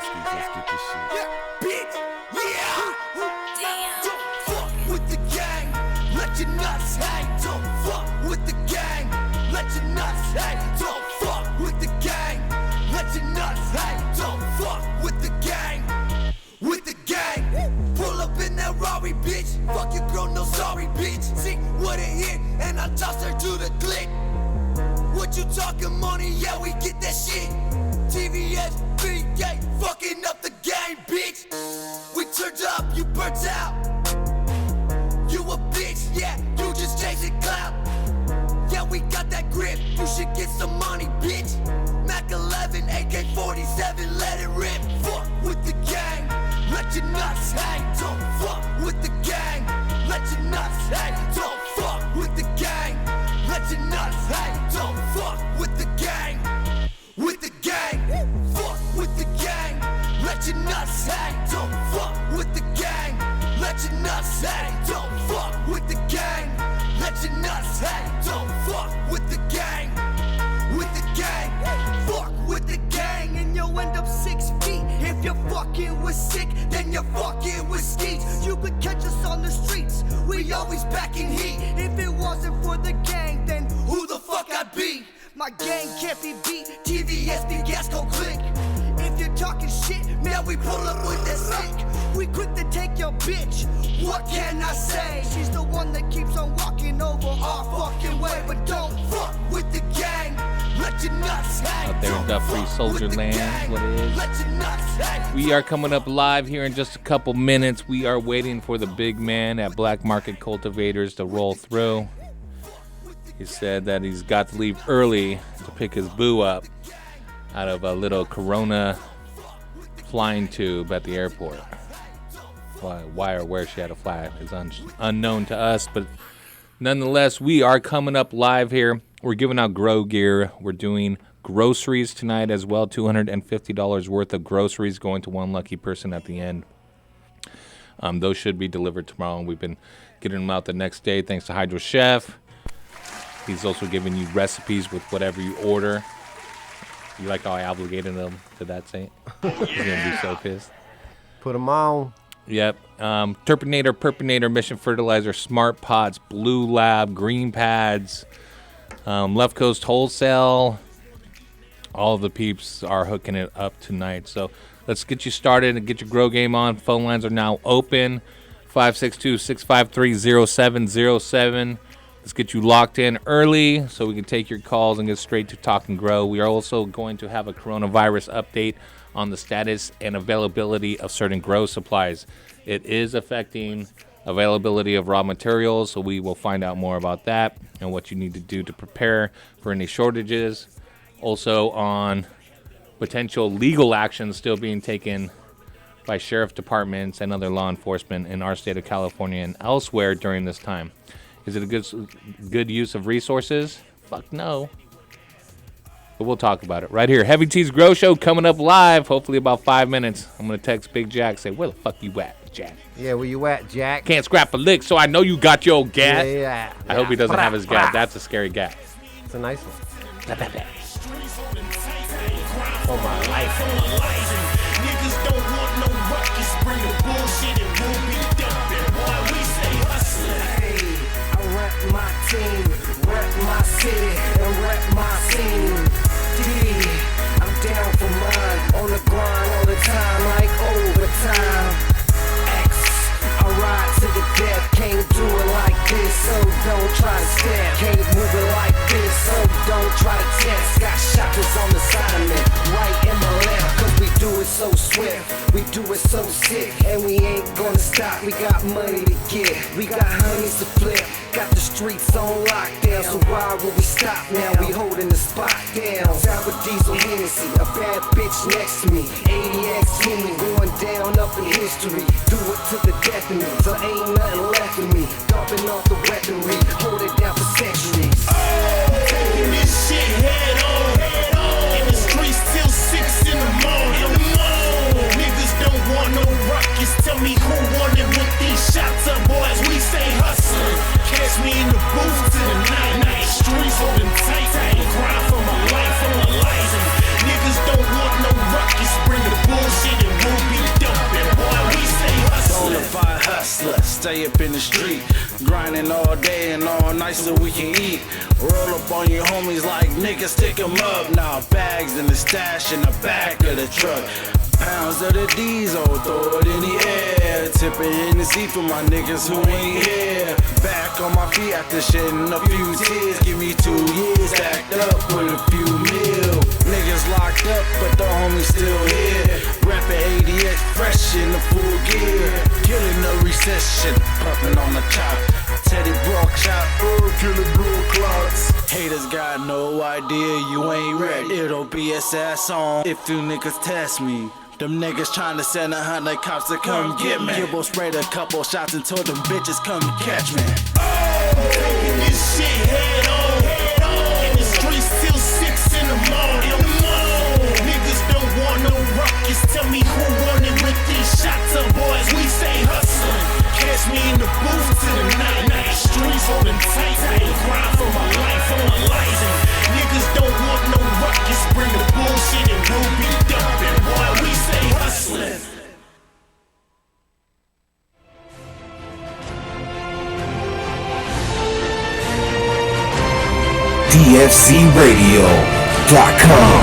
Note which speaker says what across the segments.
Speaker 1: Let's get this shit.
Speaker 2: Yeah, bitch, yeah. Don't fuck with the gang. Let your nuts hang. Don't fuck with the gang. Let your nuts hang. Don't fuck with the gang. Let your nuts hang. Don't fuck with the gang. With the gang. Pull up in that Rari, bitch. Fuck your girl, no sorry, bitch. See what it hit, and I toss her to the click. What you talking money? Yeah, we get that shit. TVS, BK, fucking up the game, bitch. We turned up, you burnt out. You a bitch, yeah, you just chasing clout. Yeah, we got that grip, you should get some money, bitch. Mac 11, AK-47, let it rip. Fuck with the gang, let your nuts hang. Don't fuck with the gang, let your nuts hang. Don't fuck with the gang, let your nuts hang. Don't fuck with the gang, with the gang. Fuck with the gang, let your nuts hang. Don't fuck with the gang, let your nuts hang. Don't fuck with the gang, let your nuts hang. Don't fuck with the gang, with the gang. Fuck with the gang and you'll end up 6 feet. If you're fucking with sick, then you're fucking with skeets. You could catch us on the streets, we always back in heat. If it wasn't for the gang, then who the fuck I'd be? My gang can't be beat, TVS, the gas gon' click. If you're talking shit, man, we pull up with that stick. We quick to take your bitch, what can I say? She's the one that keeps on walking over our fucking way. But don't fuck with the gang, let your nuts hang.
Speaker 1: Out there in Duff-Free Soldier Land, what it is.
Speaker 2: Let your nuts hang.
Speaker 1: We are coming up live here in just a couple minutes. We are waiting for the big man at Black Market Cultivators to roll through. He said that he's got to leave early to pick his boo up out of a little Corona flying tube at the airport. Why or where she had to fly is unknown to us, but nonetheless, we are coming up live here. We're giving out grow gear. We're doing groceries tonight as well. $250 worth of groceries going to one lucky person at the end. Those should be delivered tomorrow, and we've been getting them out the next day thanks to Hydro Chef. He's also giving you recipes with whatever you order. You like how I obligated him to that, Saint? He's going to be so pissed.
Speaker 3: Put them on.
Speaker 1: Yep. Purpinator, Mission Fertilizer, Smart Pots, Blue Lab, Green Pads, Left Coast Wholesale. All of the peeps are hooking it up tonight. So let's get you started and get your grow game on. Phone lines are now open. 562-653-0707. Let's get you locked in early so we can take your calls and get straight to Talk and Grow. We are also going to have a coronavirus update on the status and availability of certain grow supplies. It is affecting availability of raw materials, so we will find out more about that and what you need to do to prepare for any shortages. Also on potential legal actions still being taken by sheriff departments and other law enforcement in our state of California and elsewhere during this time. Is it a good use of resources? Fuck no. But we'll talk about it right here. Heavy T's Grow Show coming up live, hopefully about 5 minutes. I'm going to text Big Jack, say, where the fuck you at, Jack?
Speaker 3: Yeah, where you at, Jack?
Speaker 1: Can't scrap a lick, so I know you got your gas.
Speaker 3: Yeah.
Speaker 1: I hope he doesn't have his gas. That's a scary gas.
Speaker 3: It's a nice one. For my life.
Speaker 4: Niggas don't want no ruckus, bring the bullshit and we'll be dumping. Boy, we stay hustling.
Speaker 5: Hey, I rep my team, rep my city, and rep my scene. Yeah, I'm down for mine, on the grind all the time, like overtime. X, I ride to the death, can't do it like this, so don't try to step. Can't move it like this, so don't try to test. Got shockers on the side of me, right in my left, cause we do it so swift, we do it so sick, and we ain't gonna stop. We got money to get, we got honeys to flip, got the streets on lockdown, so why would we stop now? We holding the spot down. Sour Diesel Hennessy, a bad bitch next to me, 80X teaming, going down up in history, do it to the death of me, so ain't nothing left of me, dumping off the weaponry, hold it down for centuries.
Speaker 4: Taking this shit head on. In the streets till 6 in the morning. Niggas don't want no ruckus. Tell me who wanted with these shots up, boys. We stay hustling. Catch me in the booth to the night. Streets holding tight. Grind for my life, for my life. Niggas don't want no ruckus. Bring the bullshit
Speaker 6: stay up in the street. Grinding all day and all night so we can eat. Roll up on your homies like niggas, stick 'em up. Now bags in the stash in the back of the truck. Pounds of the diesel, throw it in the air. Tipping Hennessy for my niggas who ain't here. Back on my feet after shedding a few tears. Give me 2 years, stacked up with a few mil. Niggas locked up, but the homies still here. Rapping ADX, fresh in the full gear. Killing the recession, puffing on the chop. Teddy Brock chop, killing blue clocks. Haters got no idea you ain't ready. It'll be a sad song if you niggas test me. Them niggas tryna send 100 cops to come get me. Gibbo sprayed a couple shots and told them bitches come catch me.
Speaker 4: Taking this shit head on. In the streets till 6 in the morning. Niggas don't want no ruckus. Tell me who wanted with these shots up, boys. We stay hustling. Catch me in the booth till the night. Streets holding tight. I grind for my life. I'm a license. Niggas don't want no ruckus. Bring the bullshit and we'll be dumping. Boy, we stay hustling.
Speaker 7: DFCRadio.com.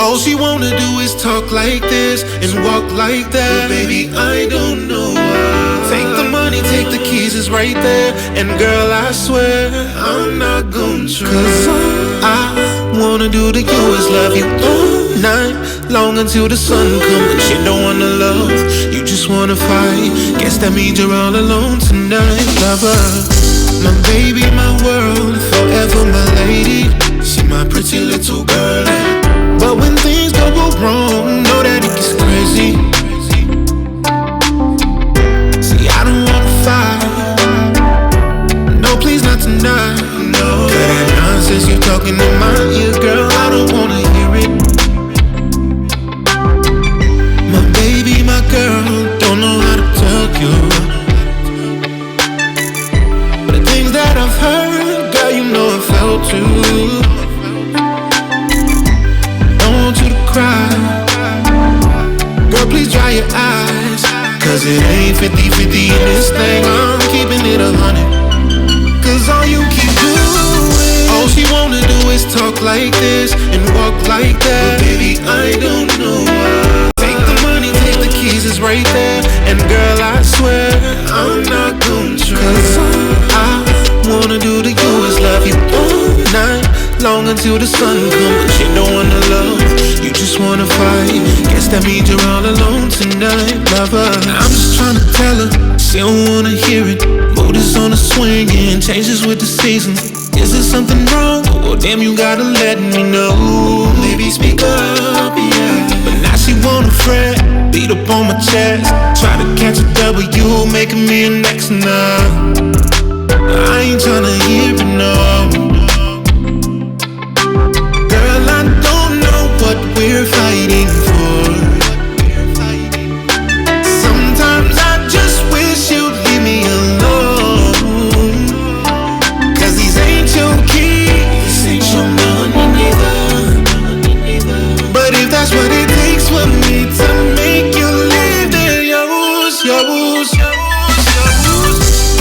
Speaker 7: All she wanna do is talk like this and walk like that. But baby, I don't know why. Take the money, take the keys, it's right there. And girl, I swear I'm not gonna try. Cause all I wanna do to you is love you all night long until the sun comes. But you don't wanna love, you just wanna fight. Guess that means you're all alone tonight, lover. My baby, my world, forever my lady. She my pretty little girl. But when things go wrong, know that it gets crazy. See, I don't wanna fight. No, please not tonight. No, that nonsense you talking in my ears, girl, I don't wanna hear it. My baby, my girl, don't know how to tell you. But the things that I've heard, girl, you know I felt too. Girl, please dry your eyes, cause it ain't 50-50 in this thing. I'm keeping it 100. Cause all you keep doing, all she wanna do is talk like this and walk like that. But baby, I don't know why. Take the money, take the keys, it's right there. And girl, I swear I'm not gonna try. Cause all I wanna do to you is love you all night long until the sun comes. But you don't wanna love, you just wanna fight. Guess that means you're all alone tonight, lover. I'm just trying to tell her, she don't wanna hear it. Mood is on a swing and changes with the seasons. Is there something wrong? Oh damn, you gotta let me know. Maybe speak up, yeah. But now she wanna fret, beat up on my chest. Try to catch a W, making me an X now. I ain't tryna hear it, no. Girl, I don't know what we're fighting for. Sometimes I just wish you'd leave me alone. Cause these ain't your keys, ain't your money neither. But if that's what it takes for me to make you live, then yours.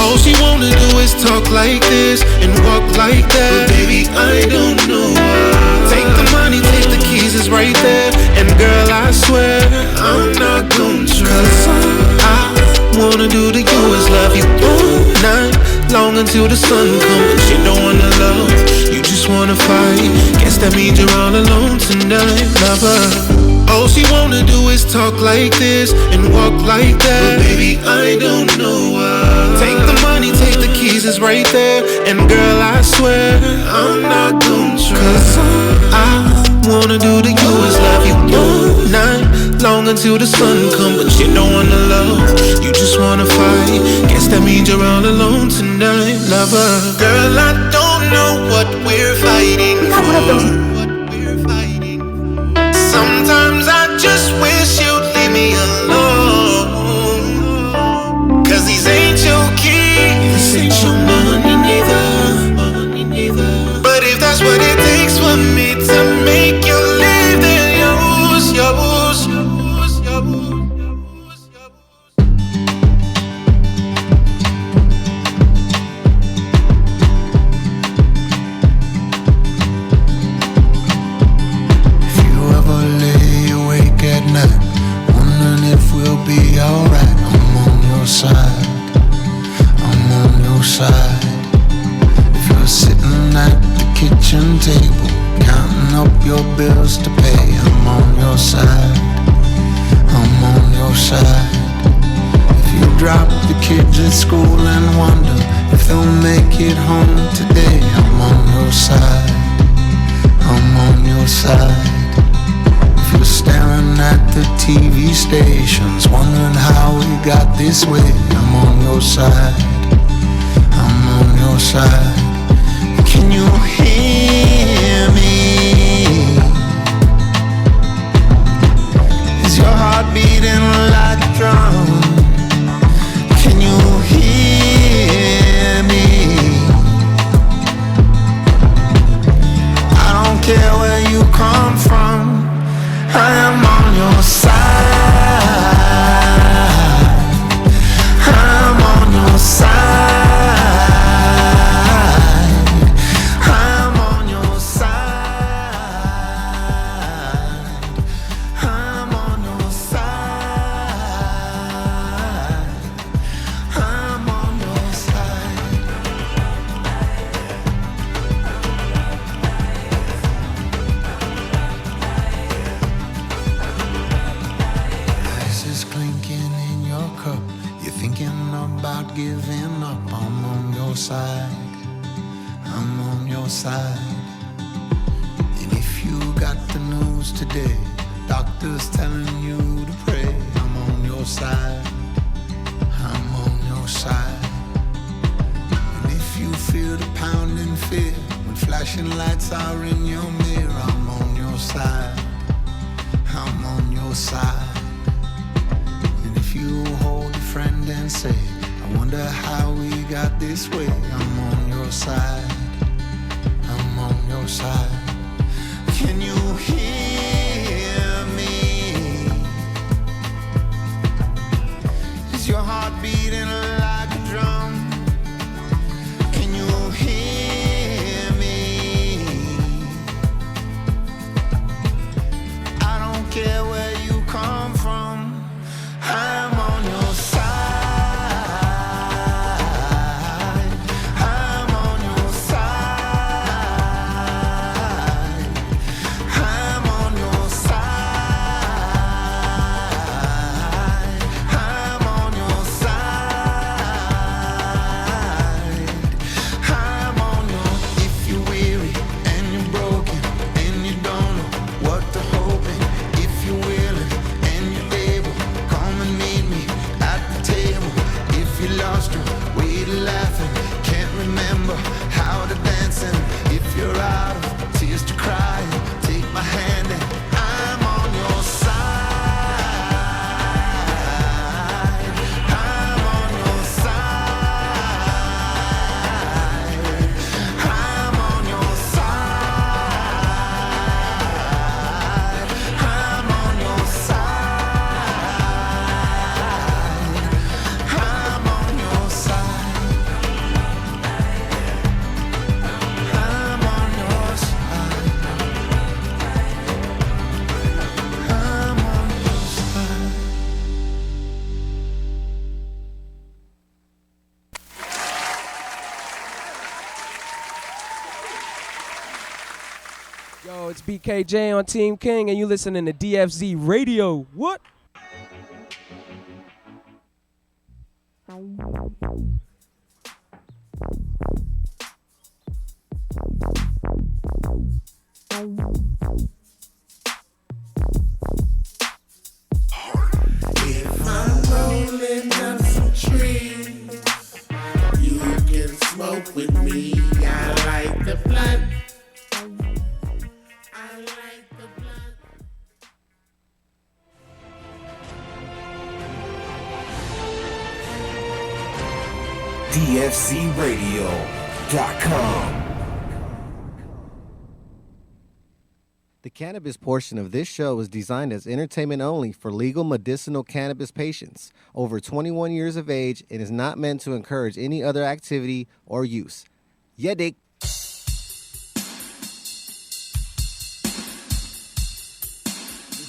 Speaker 7: All she wanna do is talk like this and walk like that. But baby, I don't know why. Take the money, take the keys, it's right there. And girl, I swear I'm not gonna try. Cause all I wanna do to you is love you all night long until the sun comes. But you don't wanna love, you just wanna fight. Guess that means you're all alone tonight, lover. All she wanna do is talk like this and walk like that. But baby, I don't know why. Take the money, take the keys, it's right there. And girl, I swear I'm not gonna try. Cause all I wanna do to you is love you all night long until the sun comes. But you don't wanna love, you just wanna fight. Guess that means you're all alone tonight, lover. Girl, I don't know what we're fighting for. Sometimes I just wish you'd leave me alone. Cause these ain't your keys, ain't your money neither. But if that's what it takes for me to make you live, then yours.
Speaker 8: Be alright, I'm on your side. I'm on your side. If you're sitting at the kitchen table, counting up your bills to pay, I'm on your side. I'm on your side. If you drop the kids at school and wonder if they'll make it home today, I'm on your side. I'm on your side. If you're staring at the TV stations, wondering how we got this way, I'm on your side. I'm on your side. Can you hear me? Is your heart beating like a drum? Can you hear me? I don't care where you come from, I am on your side. I'm on your side. I'm on your side. today. Doctors telling you to pray. I'm on your side. I'm on your side. And if you feel the pounding fear, when flashing lights are in your mirror, I'm on your side. I'm on your side. And if you hold a friend and say, I wonder how we got this way, I'm on your side. I'm on your side. Can you hear me? Is your heart beating like a drum? Can you hear me? I don't care where you come from, I'm on your side. I'm on your side. I'm on your side. I'm on your side. I'm on your. If you're weary and you're broken and you don't know what to hope in, if you're willing and you're able, come and meet me at the table. If you lost your way to laughing, can't remember how to dancing, if you're out of tears to cry, take my hand and I'm on your side. I'm on your side. I'm on your side. I'm on your side. I'm on your side. I'm on your side. I'm on your side.
Speaker 9: Yo, it's BKJ on Team King, and you listening to DFZ Radio. What?
Speaker 4: If I'm rolling up some trees, you can smoke with me. I like the blunt. I like the blunt.
Speaker 10: DFCRadio.com.
Speaker 3: The cannabis portion of this show is designed as entertainment only for legal medicinal cannabis patients over 21 years of age and is not meant to encourage any other activity or use. Yeah, dick.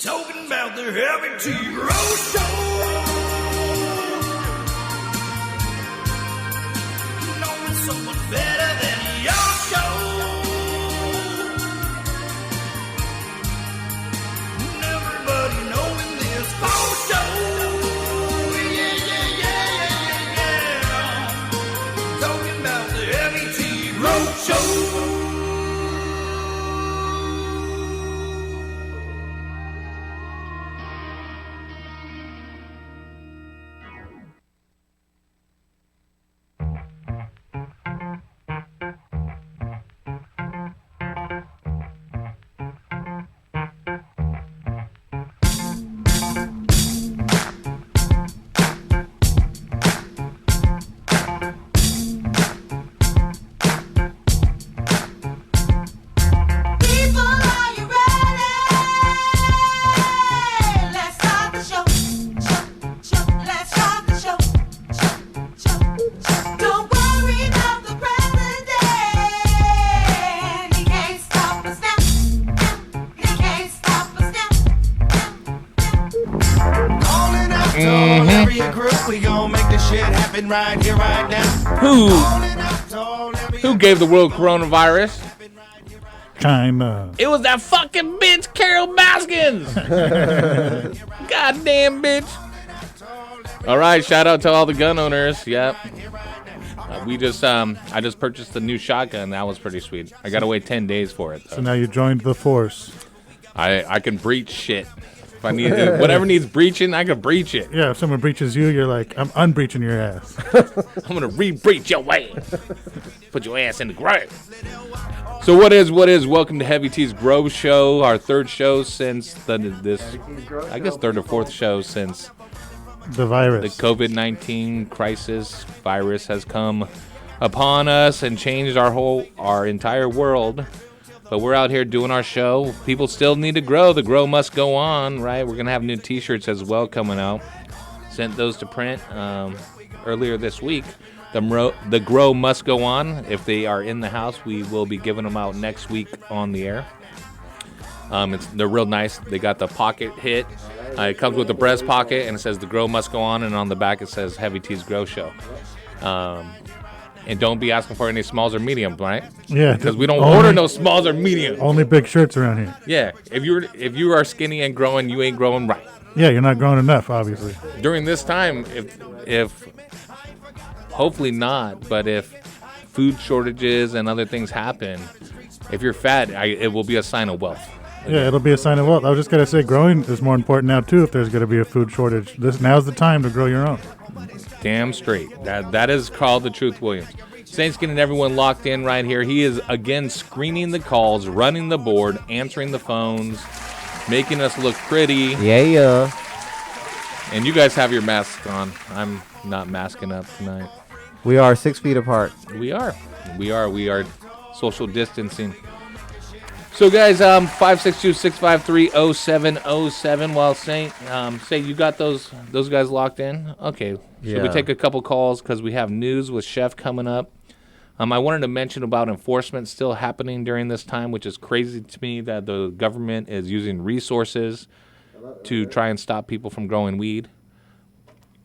Speaker 2: Talking about the heavy tea roast show. Knowing someone better than your show. And everybody knowing this whole show. Yeah. Talking about the heavy tea roast show.
Speaker 4: Right here, right now.
Speaker 1: Who gave the world coronavirus?
Speaker 11: China.
Speaker 1: It was that fucking bitch, Carol Baskins. Goddamn bitch. All right, shout out to all the gun owners. Yep. I just purchased a new shotgun. That was pretty sweet. I gotta wait 10 days for it, though.
Speaker 11: So now you joined the force.
Speaker 1: I can breach shit. If I need whatever needs breaching, I can breach it.
Speaker 11: Yeah, if someone breaches you, you're like, I'm unbreaching your ass.
Speaker 1: I'm gonna re-breach your ass. Put your ass in the grave. So what is? Welcome to Heavy T's Grove Show, our third show since third or fourth show since
Speaker 11: The virus.
Speaker 1: the COVID-19 crisis virus has come upon us and changed our entire world. But we're out here doing our show. People still need to grow. The grow must go on, right? We're going to have new T-shirts as well coming out. Sent those to print earlier this week. The grow must go on. If they are in the house, we will be giving them out next week on the air. They're real nice. They got the pocket hit. It comes with the breast pocket, and it says the grow must go on. And on the back, it says Heavy T's Grow Show. And don't be asking for any smalls or mediums, right?
Speaker 11: Yeah.
Speaker 1: Because we don't order no smalls or mediums.
Speaker 11: Only big shirts around here.
Speaker 1: Yeah. If you are skinny and growing, you ain't growing right.
Speaker 11: Yeah, you're not growing enough, obviously.
Speaker 1: During this time, if hopefully not, but if food shortages and other things happen, if you're fat, it will be a sign of wealth.
Speaker 11: Yeah, it'll be a sign of wealth. I was just going to say growing is more important now, too, if there's going to be a food shortage. Now's the time to grow your own.
Speaker 1: Damn straight. That is called the Truth Williams. Saints getting everyone locked in right here. He is, again, screening the calls, running the board, answering the phones, making us look pretty.
Speaker 3: Yeah.
Speaker 1: And you guys have your masks on. I'm not masking up tonight.
Speaker 3: We are 6 feet apart.
Speaker 1: We are social distancing. So, guys, 562-653-0707. While Saint, say you got those guys locked in? Okay. Should we take a couple calls because we have news with Chef coming up? I wanted to mention about enforcement still happening during this time, which is crazy to me that the government is using resources to try and stop people from growing weed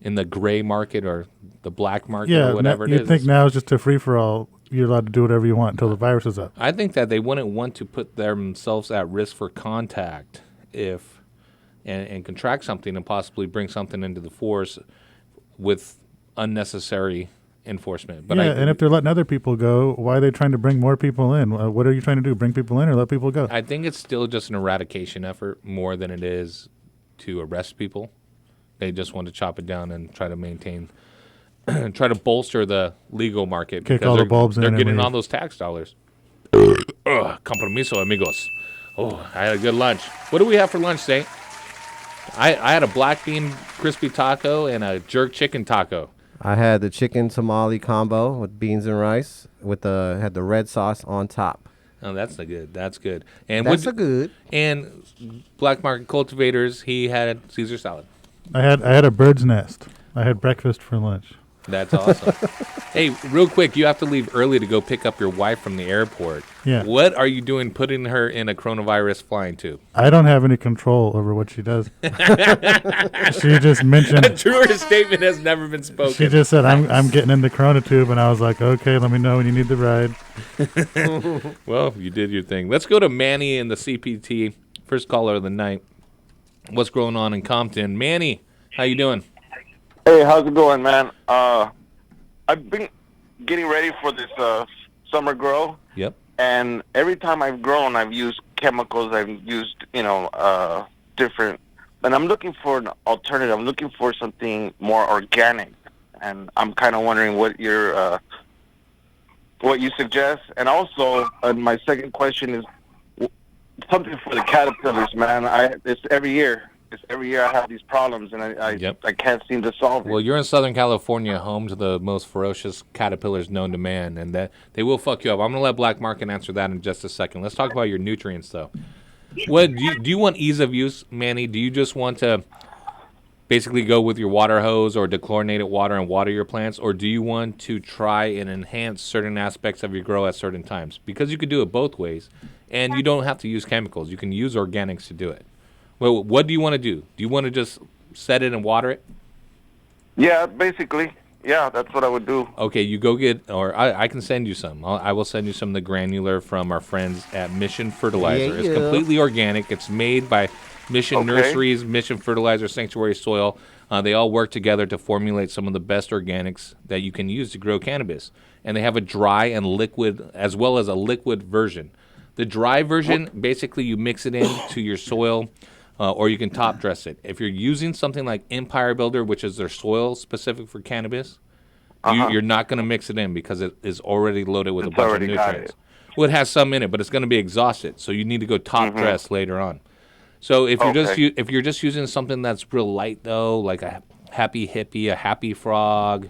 Speaker 1: in the gray market or the black market or whatever it is.
Speaker 11: You think now is just a free-for-all. You're allowed to do whatever you want until the virus is up.
Speaker 1: I think that they wouldn't want to put themselves at risk for contact and contract something and possibly bring something into the force with unnecessary enforcement. But
Speaker 11: and if they're letting other people go, why are they trying to bring more people in? What are you trying to do? Bring people in or let people go?
Speaker 1: I think it's still just an eradication effort more than it is to arrest people. They just want to chop it down and try to maintain. Try to bolster the legal market
Speaker 11: Kick all the bulbs in
Speaker 1: they're
Speaker 11: and
Speaker 1: getting
Speaker 11: leave.
Speaker 1: all those tax dollars. Compromiso, amigos. Oh, I had a good lunch. What do we have for lunch, Saint? I had a black bean crispy taco and a jerk chicken taco.
Speaker 3: I had the chicken tamale combo with beans and rice had the red sauce on top.
Speaker 1: Oh, that's good. That's good. And
Speaker 3: good.
Speaker 1: And Black Market Cultivators, he had Caesar salad.
Speaker 11: I had a bird's nest. I had breakfast for lunch.
Speaker 1: That's awesome. Hey, real quick, you have to leave early to go pick up your wife from the airport.
Speaker 11: Yeah.
Speaker 1: What are you doing putting her in a coronavirus flying tube?
Speaker 11: I don't have any control over what she does. She just mentioned...
Speaker 1: A truer statement has never been spoken.
Speaker 11: She just said, I'm getting in the corona tube, and I was like, okay, let me know when you need the ride.
Speaker 1: Well, you did your thing. Let's go to Manny in the CPT. First caller of the night. What's going on in Compton? Manny, how you doing?
Speaker 10: Hey, how's it going, man? I've been getting ready for this summer grow.
Speaker 1: Yep.
Speaker 10: And every time I've grown, I've used chemicals. I've used, different. And I'm looking for an alternative. I'm looking for something more organic. And I'm kind of wondering what you suggest. And also, my second question is something for the caterpillars, man. It's every year. I have these problems, and I can't seem to solve it.
Speaker 1: Well, you're in Southern California, home to the most ferocious caterpillars known to man, and that they will fuck you up. I'm going to let Black Market answer that in just a second. Let's talk about your nutrients, though. What do you want ease of use, Manny? Do you just want to basically go with your water hose or dechlorinated water and water your plants, or do you want to try and enhance certain aspects of your grow at certain times? Because you could do it both ways, and you don't have to use chemicals. You can use organics to do it. Well, what do you want to do? Do you want to just set it and water it?
Speaker 10: Yeah, basically. Yeah, that's what I would do.
Speaker 1: Okay, you go get, or I can send you some. I will send you some of the granular from our friends at Mission Fertilizer.
Speaker 3: Yeah.
Speaker 1: It's completely organic. It's made by Mission Nurseries, Mission Fertilizer, Sanctuary Soil. They all work together to formulate some of the best organics that you can use to grow cannabis. And they have a dry and liquid, as well as a liquid version. The dry version, basically, you mix it into your soil, or you can top dress it. If you're using something like Empire Builder, which is their soil specific for cannabis, you're not going to mix it in because it is already loaded with a bunch of
Speaker 10: already got
Speaker 1: nutrients. Well, it has some in it, but it's going to be exhausted, so you need to go top dress later on. So if you're just using something that's real light though, like a Happy Hippie, a Happy Frog,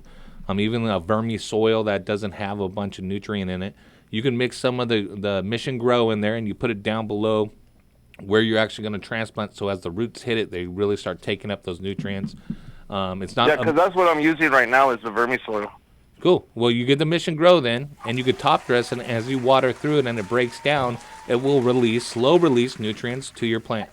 Speaker 1: even a vermi soil that doesn't have a bunch of nutrient in it, you can mix some of the Mission Grow in there, and you put it down below where you're actually going to transplant. So as the roots hit it, they really start taking up those nutrients. It's not
Speaker 10: because that's what I'm using right now is the vermisoil.
Speaker 1: Cool. Well, you get the Mission Grow then, and you could top dress, and as you water through it and it breaks down, it will slow release nutrients to your plant.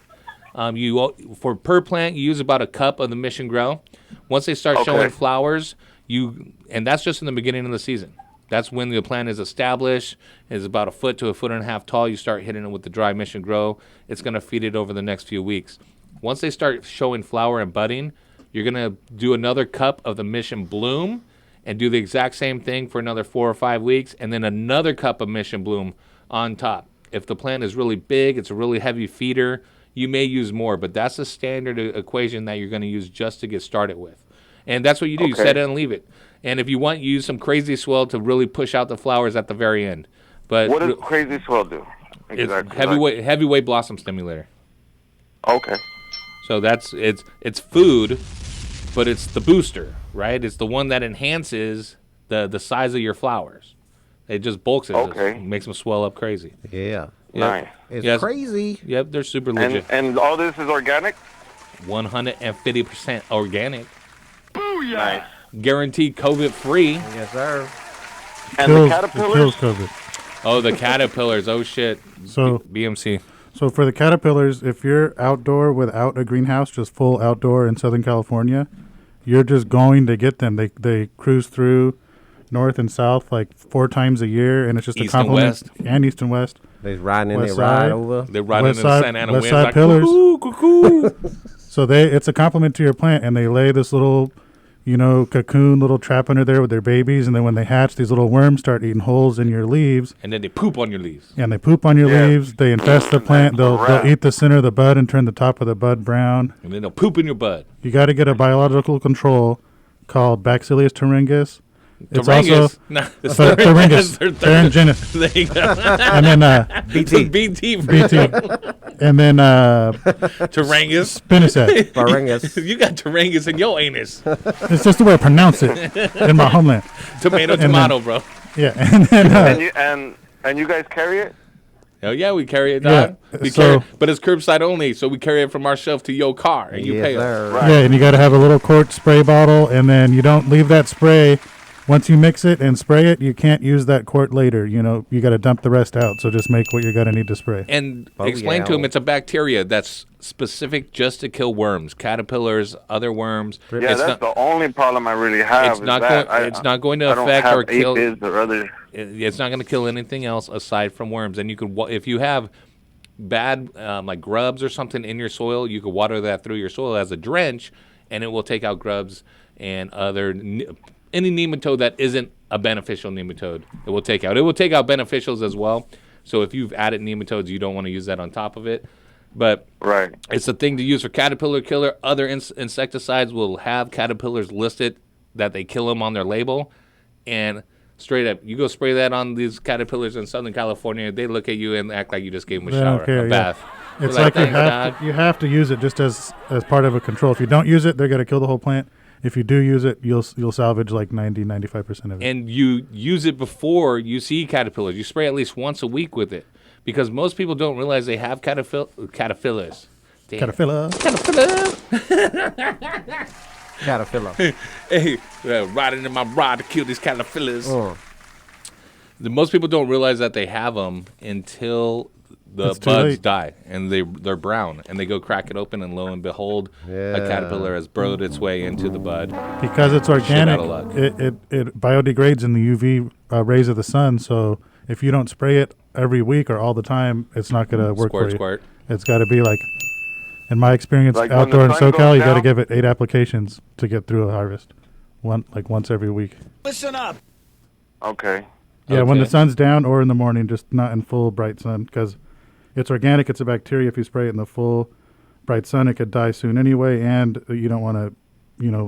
Speaker 1: For per plant, you use about a cup of the Mission Grow. Once they start showing flowers, and that's just in the beginning of the season. That's when the plant is established, is about 1 foot to 1.5 foot tall. You start hitting it with the dry Mission Grow. It's going to feed it over the next few weeks. Once they start showing flower and budding, you're going to do another cup of the Mission Bloom and do the exact same thing for another 4 or 5 weeks, and then another cup of Mission Bloom on top. If the plant is really big, it's a really heavy feeder, you may use more, but that's the standard equation that you're going to use just to get started with. And that's what you do. You set it and leave it. And if you want, you use some crazy swell to really push out the flowers at the very end. But
Speaker 10: what does crazy swell do?
Speaker 1: Exactly. It's heavyweight blossom stimulator.
Speaker 10: Okay.
Speaker 1: So it's food, but it's the booster, right? It's the one that enhances the size of your flowers. It just bulks it. It makes them swell up crazy.
Speaker 3: Yeah.
Speaker 10: Nice.
Speaker 3: It's crazy.
Speaker 1: Yep, they're super legit.
Speaker 10: And all this is organic?
Speaker 1: 150% organic.
Speaker 10: Booyah! Nice.
Speaker 1: Guaranteed COVID-free.
Speaker 3: Yes, sir.
Speaker 10: And the caterpillars?
Speaker 11: It kills COVID.
Speaker 1: Oh, the caterpillars. Oh, shit.
Speaker 11: So
Speaker 1: BMC.
Speaker 11: So for the caterpillars, if you're outdoor without a greenhouse, just full outdoor in Southern California, you're just going to get them. They cruise through north and south like 4 times a year, and it's just
Speaker 1: East
Speaker 11: a compliment.
Speaker 1: and west.
Speaker 11: And east and west.
Speaker 3: They're riding in,
Speaker 11: West
Speaker 3: they ride
Speaker 11: side.
Speaker 3: over.
Speaker 1: They're riding
Speaker 11: West
Speaker 1: in the
Speaker 11: side-
Speaker 1: Santa Ana
Speaker 11: west
Speaker 1: winds
Speaker 11: side
Speaker 1: like,
Speaker 11: pillars.
Speaker 1: cuckoo, cuckoo.
Speaker 11: So it's a compliment to your plant, and they lay this little, cocoon, little trap under there with their babies, and then when they hatch, these little worms start eating holes in your leaves.
Speaker 1: And then they poop on your leaves.
Speaker 11: And they poop on your leaves. They infest the plant. They'll eat the center of the bud and turn the top of the bud brown.
Speaker 1: And then they'll poop in your bud.
Speaker 11: You got to get a biological control called Bacillus thuringius. It's also Thuringus. Thuringiensis.
Speaker 1: There you go.
Speaker 11: And then
Speaker 1: BT.
Speaker 11: BT. And then
Speaker 1: Thuringus.
Speaker 11: Spinosad.
Speaker 3: Thuringus.
Speaker 1: You got Thuringus in your anus.
Speaker 11: It's just the way I pronounce it in my homeland.
Speaker 1: Tomato, bro.
Speaker 11: Yeah. And then
Speaker 10: and you guys carry it?
Speaker 1: Oh yeah, we carry it,
Speaker 11: Yeah,
Speaker 1: dog. We
Speaker 11: so-
Speaker 1: carry it, but it's curbside only, so we carry it from our shelf to your car, and you
Speaker 3: Yes,
Speaker 1: pay us.
Speaker 3: sir.
Speaker 10: Right.
Speaker 11: yeah, and you got to have a little quart spray bottle, and then you don't leave that spray. Once you mix it and spray it, you can't use that quart later. You got to dump the rest out. So just make what you're gonna need to spray.
Speaker 1: And
Speaker 3: Oh,
Speaker 1: explain to
Speaker 3: yeah.
Speaker 1: them it's a bacteria that's specific just to kill worms, caterpillars, other worms.
Speaker 10: Yeah,
Speaker 1: it's
Speaker 10: that's the only problem I really have.
Speaker 1: It's not it's not going to
Speaker 10: I don't
Speaker 1: affect
Speaker 10: have
Speaker 1: or kill.
Speaker 10: aphids or other.
Speaker 1: It's not going to kill anything else aside from worms. And you could, if you have bad like grubs or something in your soil, you could water that through your soil as a drench, and it will take out grubs and other any nematode that isn't a beneficial nematode. It will take out. It will take out beneficials as well. So if you've added nematodes, you don't want to use that on top of it. But
Speaker 10: Right.
Speaker 1: it's a thing to use for caterpillar killer. Other insecticides will have caterpillars listed that they kill them on their label, and straight up, you go spray that on these caterpillars in Southern California, they look at you and act like you just gave them a
Speaker 11: They don't
Speaker 1: shower,
Speaker 11: care,
Speaker 1: a
Speaker 11: yeah.
Speaker 1: bath.
Speaker 11: It's
Speaker 1: They're
Speaker 11: like
Speaker 1: "Thanks, dog."
Speaker 11: you have to use it just as part of a control. If you don't use it, they're gonna kill the whole plant. If you do use it, you'll salvage like 95% of it.
Speaker 1: And you use it before you see caterpillars. You spray at least once a week with it, because most people don't realize they have caterpillars. Damn.
Speaker 11: Caterpillar.
Speaker 3: Caterpillar.
Speaker 1: Hey, riding in my ride to kill these caterpillars.
Speaker 3: Oh.
Speaker 1: Most people don't realize that they have them until the
Speaker 11: It's too
Speaker 1: buds
Speaker 11: late.
Speaker 1: die and they're brown, and they go crack it open, and lo and behold, a caterpillar has burrowed its way into the bud.
Speaker 11: Because it's organic,
Speaker 1: outta luck.
Speaker 11: it biodegrades in the UV rays of the sun. So if you don't spray it every week or all the time, it's not gonna work
Speaker 1: Squirt,
Speaker 11: for you.
Speaker 1: squirt.
Speaker 11: It's got to be like, in my experience,
Speaker 10: Like when
Speaker 11: outdoor in
Speaker 10: the sun
Speaker 11: SoCal,
Speaker 10: goes
Speaker 11: you got to
Speaker 10: down?
Speaker 11: give it 8 applications to get through a harvest, once every week.
Speaker 4: Listen up.
Speaker 10: Okay.
Speaker 11: Yeah, when the
Speaker 1: Okay.
Speaker 11: sun's down or in the morning, just not in full bright sun because it's organic. It's a bacteria. If you spray it in the full bright sun, it could die soon anyway, and you don't want to,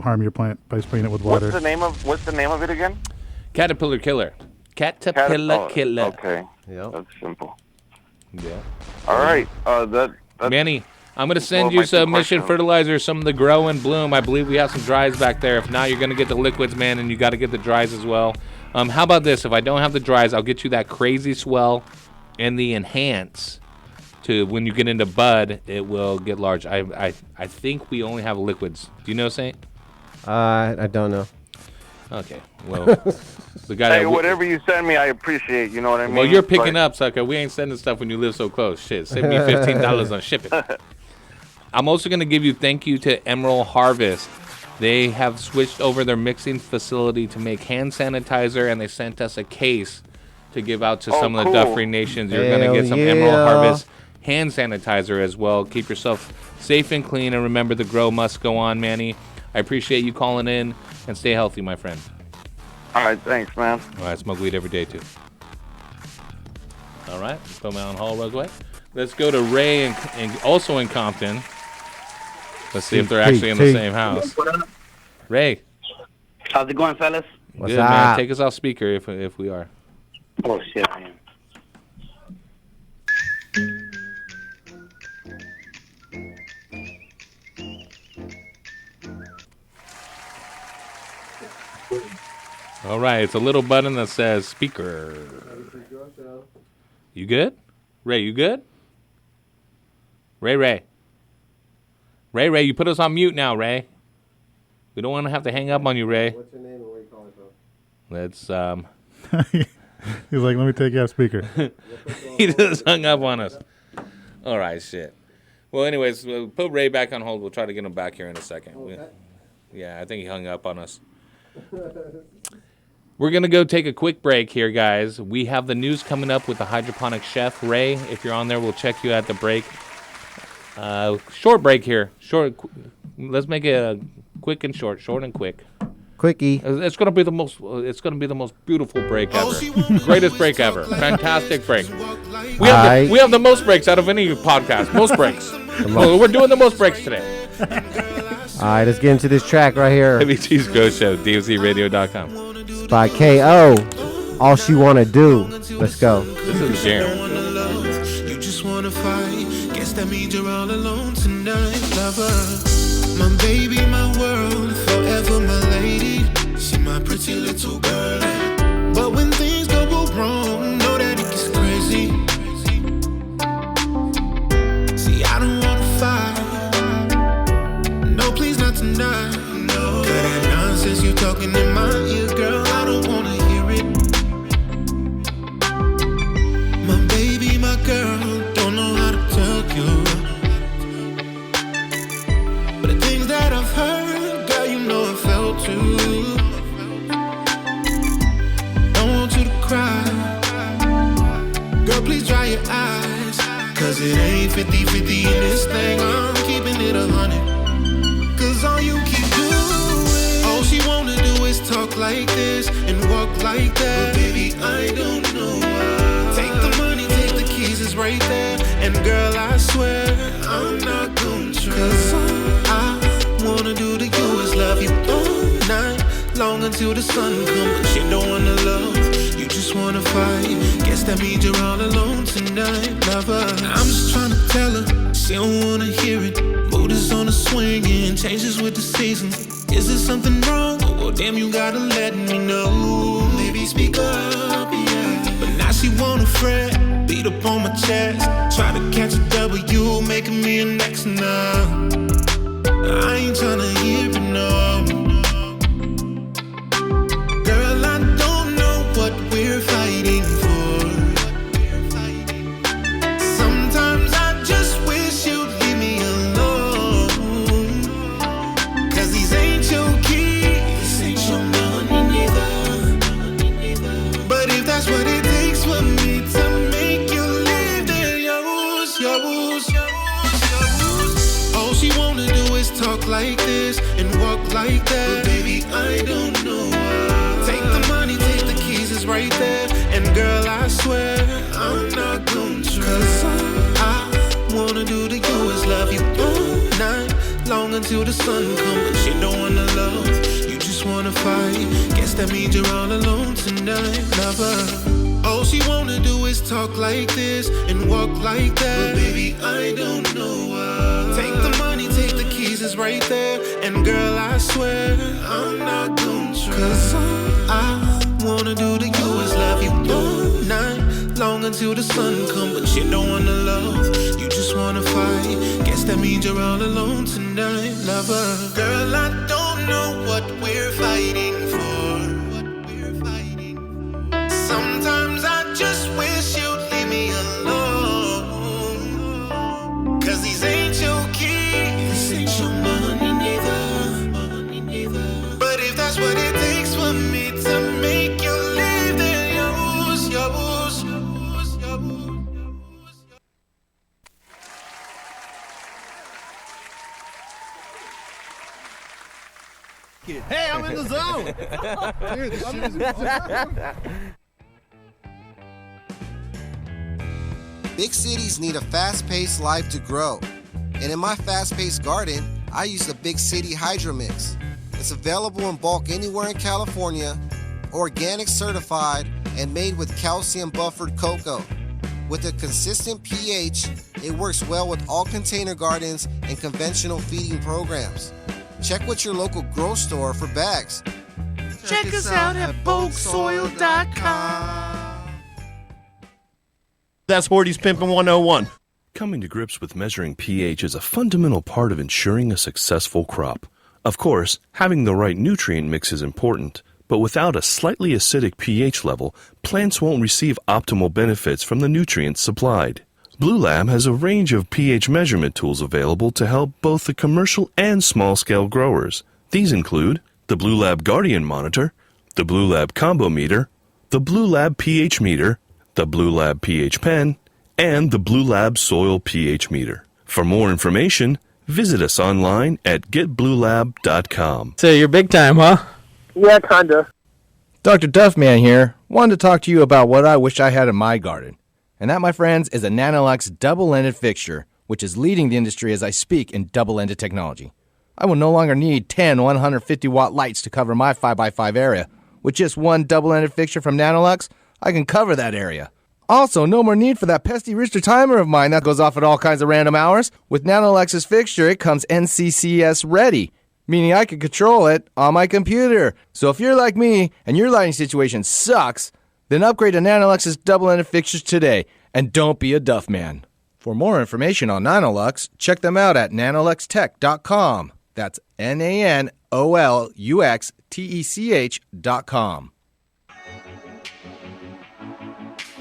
Speaker 11: harm your plant by spraying it with water.
Speaker 10: What's the name of it again?
Speaker 1: Caterpillar killer. Caterpillar killer.
Speaker 10: Okay.
Speaker 3: Yep.
Speaker 10: That's simple.
Speaker 1: Yeah.
Speaker 10: All right. That's
Speaker 1: Manny, I'm going to send
Speaker 10: Well,
Speaker 1: you
Speaker 10: my two
Speaker 1: some Mission
Speaker 10: questions.
Speaker 1: Fertilizer, some of the Grow and Bloom. I believe we have some dries back there. If not, you're going to get the liquids, man, and you got to get the dries as well. How about this? If I don't have the dries, I'll get you that Crazy Swell and the Enhance. To when you get into bud, it will get large. I think we only have liquids. Do you know, Saint?
Speaker 3: I don't know.
Speaker 1: Okay. Well, the guy
Speaker 10: Hey,
Speaker 1: that
Speaker 10: whatever you send me, I appreciate. You know what I mean?
Speaker 1: well, you're picking
Speaker 10: But-
Speaker 1: up, sucker. We ain't sending stuff when you live so close. Shit, save me $15 on shipping. I'm also going to give you thank you to Emerald Harvest. They have switched over their mixing facility to make hand sanitizer, and they sent us a case to give out to
Speaker 10: Oh,
Speaker 1: some of the
Speaker 10: cool.
Speaker 1: Duffrey Nations. You're going to
Speaker 3: Hell
Speaker 1: get some
Speaker 3: yeah.
Speaker 1: Emerald Harvest hand sanitizer as well. Keep yourself safe and clean, and remember the grow must go on, Manny. I appreciate you calling in, and stay healthy, my friend.
Speaker 10: All right, thanks, man.
Speaker 1: All right, smoke weed every day, too. All right, put me on hold real quick. Let's go to Ray, and also in Compton. Let's see if they're actually in the same house. Ray.
Speaker 12: How's it going, fellas?
Speaker 3: What's
Speaker 1: Good,
Speaker 3: up?
Speaker 1: man. Take us off speaker if we are.
Speaker 12: Oh, shit, man.
Speaker 1: All right, it's a little button that says speaker. You good? Ray, you good? Ray, you put us on mute now, Ray. We don't want to have to hang up on you, Ray.
Speaker 3: What's your name and where you calling from?
Speaker 1: Let's,
Speaker 11: He's like, let me take you off speaker.
Speaker 1: he just hung up on us. All right, shit. Well, anyways, we'll put Ray back on hold. We'll try to get him back here in a second. Yeah, I think he hung up on us. We're going to go take a quick break here, guys. We have the news coming up with the hydroponic chef. Ray, if you're on there, we'll check you at the break. Short break here. Let's make it quick and short and quick.
Speaker 3: Quickie.
Speaker 1: It's going to be the most. It's going to be the most beautiful break ever. Greatest break ever. Fantastic break. We have the most breaks out of any podcast. Most breaks. Well, we're doing the most breaks today.
Speaker 3: All right, let's get into this track right here.
Speaker 1: Heavy Cheese Grow Show. DFZRadio.com.
Speaker 3: By K.O. All She Wanna Do. Let's go.
Speaker 1: This is Jam.
Speaker 7: You just wanna fight. Guess that means you're all alone tonight, lover. My baby, my world, forever my lady. She my pretty little girl. But when things go wrong, know that it gets crazy. See, I don't wanna fight. No, please not tonight. No, cut that nonsense you talking in my ear, girl. I don't wanna hear it. My baby, my girl, don't know how to tell you. But the things that I've heard, girl, you know I felt too. Don't want you to cry. Girl, please dry your eyes. Cause it ain't 50-50 in this thing. I'm keeping it 100. Cause all you keep doing, all she wanna do is talk like this and walk like that. But baby, I don't know why. Take the money, take the keys, it's right there. And girl, I swear, I'm not gonna try. Cause all I wanna do to you is love you all night long until the sun comes. But you don't wanna love, you just wanna fight. Guess that means you're all alone tonight, lover. I'm just trying to tell her, she don't wanna hear it. Mood is on a swing and changes with the seasons. Is there something wrong? Oh, well, damn, you gotta let me know. Maybe speak up, yeah. But now she wanna fret, beat up on my chest. Try to catch a W, making me an X now. I ain't tryna hear it, no. Girl, I don't know what we're fighting for. Sometimes I just wish you'd leave me alone. Cause these ain't your keys, ain't your money neither. But if that's what it takes for me to make you leave, then yours. All she wanna do is talk like this and walk like that. But baby, I don't know why. Take the money, take the keys, it's right there. until the sun comes, but you don't wanna love. You just wanna fight. Guess that means you're all alone tonight, lover. All she wanna do is talk like this and walk like that. But baby, I don't know why. Take the money, take the keys, it's right there. And girl, I swear I'm not gonna try. 'Cause all I wanna do to you is love you all night long until the sun comes, but you don't wanna love. You just wanna fight. Guess that means you're all alone tonight, lover. Girl, I don't know what we're fighting for. Sometimes I just wish you'd leave me alone. 'Cause these ain't your keys, this ain't your money neither. But if that's what it takes for me to make you leave, then yours.
Speaker 13: Hey, I'm in the zone. Dude, this shit is
Speaker 3: Big cities need a fast-paced life to grow. And in my fast-paced garden, I use the Big City Hydro Mix. It's available in bulk anywhere in California, organic certified, and made with calcium buffered cocoa. With a consistent pH, it works well with all container gardens and conventional feeding programs. Check with your local grow store for bags.
Speaker 7: Check us out at bulksoil.com.
Speaker 14: That's Horty's Pimpin' 101. Coming to grips with measuring pH is a fundamental part of ensuring a successful crop. Of course, having the right nutrient mix is important, but without a slightly acidic pH level, plants won't receive optimal benefits from the nutrients supplied. Blue Lab has a range of pH measurement tools available to help both the commercial and small-scale growers. These include the Blue Lab Guardian Monitor, the Blue Lab Combo Meter, the Blue Lab pH Meter, the Blue Lab pH Pen, and the Blue Lab Soil pH Meter. For more information, visit us online at getbluelab.com.
Speaker 15: So you're big time, huh?
Speaker 16: Yeah, kinda.
Speaker 15: Dr. Duffman here. Wanted to talk to you about what I wish I had in my garden. And that, my friends, is a Nanolux double-ended fixture, which is leading the industry as I speak in double-ended technology. I will no longer need 10 150-watt lights to cover my 5x5 area. With just one double-ended fixture from Nanolux, I can cover that area. Also, no more need for that pesky Richter timer of mine that goes off at all kinds of random hours. With Nanolux's fixture, it comes NCCS ready, meaning I can control it on my computer. So if you're like me and your lighting situation sucks, then upgrade to Nanolux's double-ended fixtures today, and don't be a duff man. For more information on Nanolux, check them out at nanoluxtech.com. That's NANOLUXTECH.com.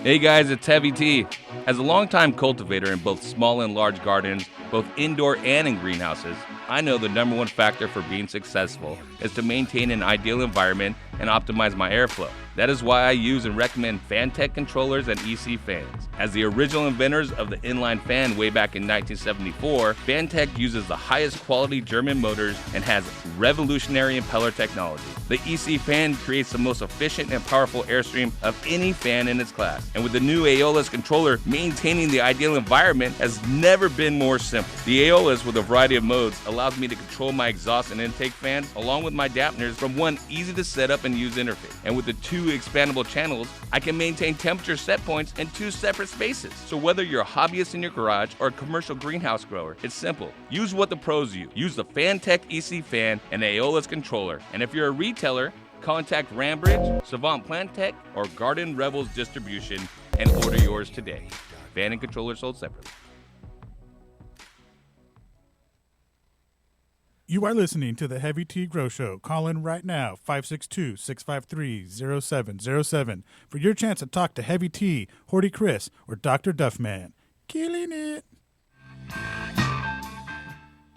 Speaker 1: Hey guys, it's Heavy T. As a longtime cultivator in both small and large gardens, both indoor and in greenhouses, I know the number one factor for being successful is to maintain an ideal environment and optimize my airflow. That is why I use and recommend Fantech controllers and EC fans. As the original inventors of the inline fan way back in 1974, Fantech uses the highest quality German motors and has revolutionary impeller technology. The EC fan creates the most efficient and powerful airstream of any fan in its class. And with the new Aeolus controller, maintaining the ideal environment has never been more simple. The Aeolus, with a variety of modes, allows me to control my exhaust and intake fans along with my dampeners from one easy to set up and use interface. And with the two expandable channels, I can maintain temperature set points in two separate spaces. So whether you're a hobbyist in your garage or a commercial greenhouse grower, it's simple. Use what the pros use. Use the Fantech EC fan and Aeolus controller. And if you're a retailer, contact Rambridge, Savant Plant Tech, or Garden Rebels Distribution and order yours today. Fan and controller sold separately.
Speaker 11: You are listening to the Heavy T Grow Show. Call in right now, 562-653-0707, for your chance to talk to Heavy T, Horty Chris, or Dr. Duffman. Killing it.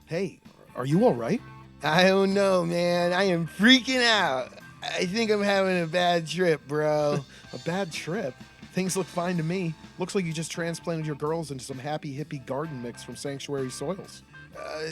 Speaker 13: Hey, are you all right?
Speaker 17: I don't know, man. I am freaking out. I think I'm having a bad trip, bro.
Speaker 13: A bad trip? Things look fine to me. Looks like you just transplanted your girls into some happy hippie garden mix from Sanctuary Soils.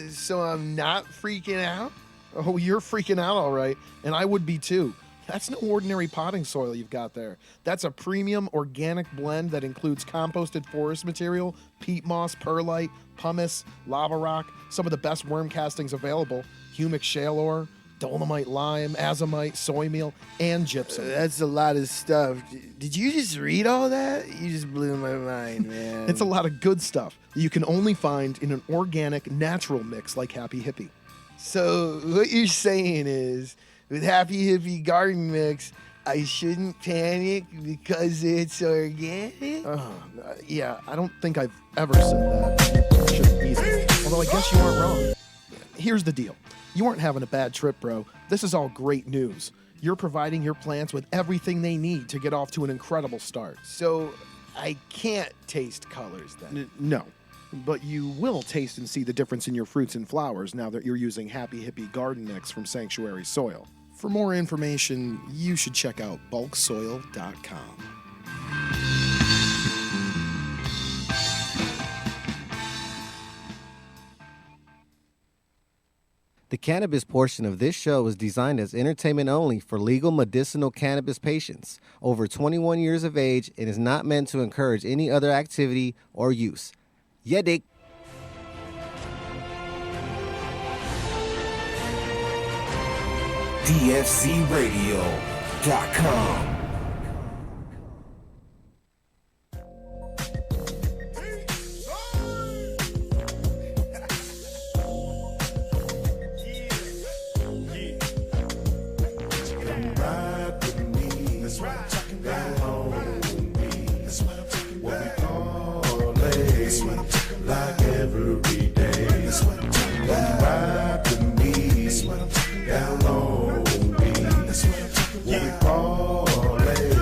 Speaker 17: So I'm not freaking out?
Speaker 13: Oh, you're freaking out, all right. And I would be too. That's no ordinary potting soil you've got there. That's a premium organic blend that includes composted forest material, peat moss, perlite, pumice, lava rock, some of the best worm castings available, humic shale ore, dolomite lime, azomite, soy meal, and gypsum.
Speaker 17: That's a lot of stuff. Did you just read all that? You just blew my mind, man.
Speaker 13: It's a lot of good stuff that you can only find in an organic, natural mix like Happy Hippie.
Speaker 17: So what you're saying is, with Happy Hippie Garden Mix, I shouldn't panic because it's organic?
Speaker 13: Yeah, I don't think I've ever said that. Shouldn't easily. Although I guess you aren't wrong. Here's the deal. You aren't having a bad trip, bro. This is all great news. You're providing your plants with everything they need to get off to an incredible start.
Speaker 17: So I can't taste colors then?
Speaker 13: No. But you will taste and see the difference in your fruits and flowers now that you're using Happy Hippie Garden Mix from Sanctuary Soil. For more information, you should check out bulksoil.com.
Speaker 3: The cannabis portion of this show is designed as entertainment only for legal medicinal cannabis patients over 21 years of age and is not meant to encourage any other activity or use. Yeah, dick.
Speaker 2: DFCRadio.com.
Speaker 7: Like every day, ride with me, down on me. We parlay,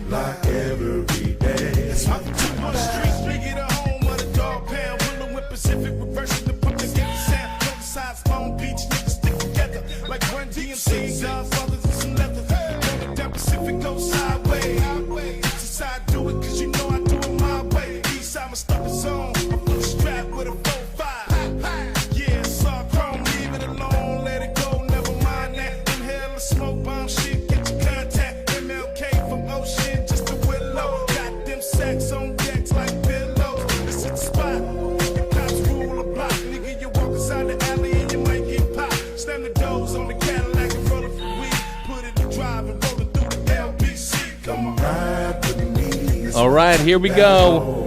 Speaker 7: like every day.
Speaker 4: I'm on the streets, biggie the home of the dog pound. Willow and Pacific, reversing the public get the sound. Both sides, Long Beach, niggas stick together. Like Run DMC, Godfathers and some leather. Going down Pacific, go sideways. East side, do it, cause you know I do it my way. East side, my stuff is on. I'm full strap with a 4-5. Yeah, saw chrome, leave it alone, let it go, never mind that. Inhale a smoke bomb shit, get your contact. MLK from Ocean, just a willow. Got them sacks on decks like pillows. This is the spot. The cops rule a block. Nigga, you walk inside the alley and you might get popped. Slam the doors on the Cadillac and roll it for weed. Put it in drive and roll it through the LBC. Come ride with me.
Speaker 1: All right, here we go.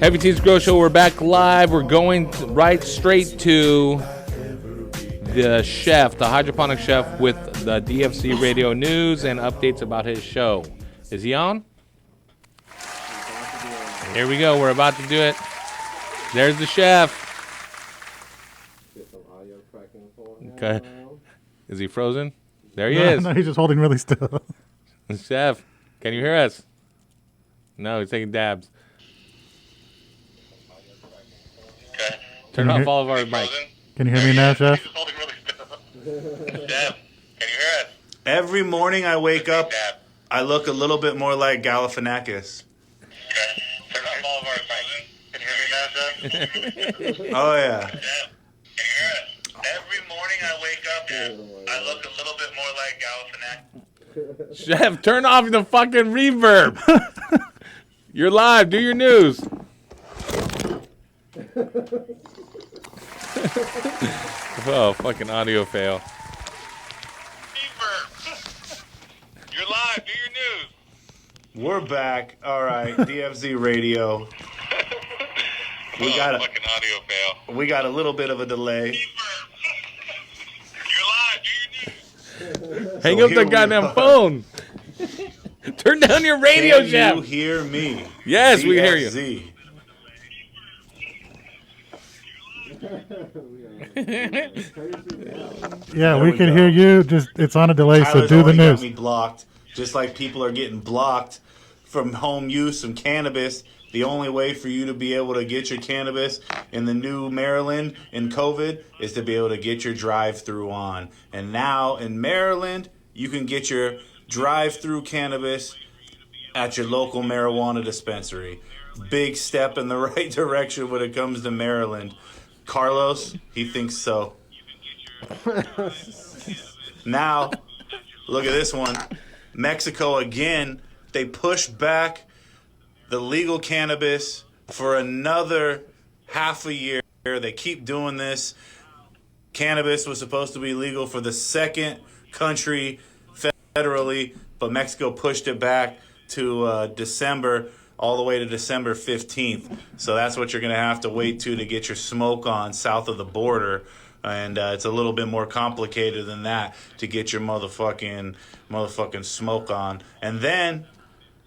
Speaker 1: Heavy Teens Grow Show, we're back live. We're going right straight to the chef, the hydroponic chef, with the DFC Radio news and updates about his show. Is he on? Here we go. We're about to do it. There's the chef. Okay. Is he frozen? There he is.
Speaker 11: No, he's just holding really still.
Speaker 1: Chef, can you hear us? No, he's taking dabs. Turn off all of our mics.
Speaker 11: Can you hear me now, Chef?
Speaker 16: Every morning I wake up, I look a little bit more like Galifianakis.
Speaker 4: Turn off all of our mics. Can you hear me now, Chef?
Speaker 16: Oh, yeah.
Speaker 4: Can you hear us? Every morning I wake up, I look a little bit more like Galifianakis.
Speaker 1: Chef, turn off the fucking reverb. You're live. Do your news. Oh, fucking audio fail.
Speaker 4: You're live. Do your news.
Speaker 16: We're back. All right, DFZ Radio. We got a
Speaker 4: fucking audio fail.
Speaker 16: We got a little bit of a delay.
Speaker 1: Hang up the goddamn phone. Turn down your radio, Chef.
Speaker 16: Can you hear me?
Speaker 1: Yes, we hear you.
Speaker 16: DFZ.
Speaker 11: Yeah, we can hear you. Just it's on a delay, so
Speaker 16: Tyler's
Speaker 11: do the
Speaker 16: already
Speaker 11: news.
Speaker 16: got me blocked, just like people are getting blocked from home use of cannabis. The only way for you to be able to get your cannabis in the new Maryland in COVID is to be able to get your drive-through on. And now in Maryland, you can get your drive-through cannabis at your local marijuana dispensary. Big step in the right direction when it comes to Maryland. Carlos, he thinks so. Now, Look at this one. Mexico again, they pushed back the legal cannabis for another half a year. They keep doing this. Cannabis was supposed to be legal for the second country federally, but Mexico pushed it back to December, all the way to December 15th. So that's what you're going to have to wait to get your smoke on south of the border. And it's a little bit more complicated than that to get your motherfucking smoke on. And then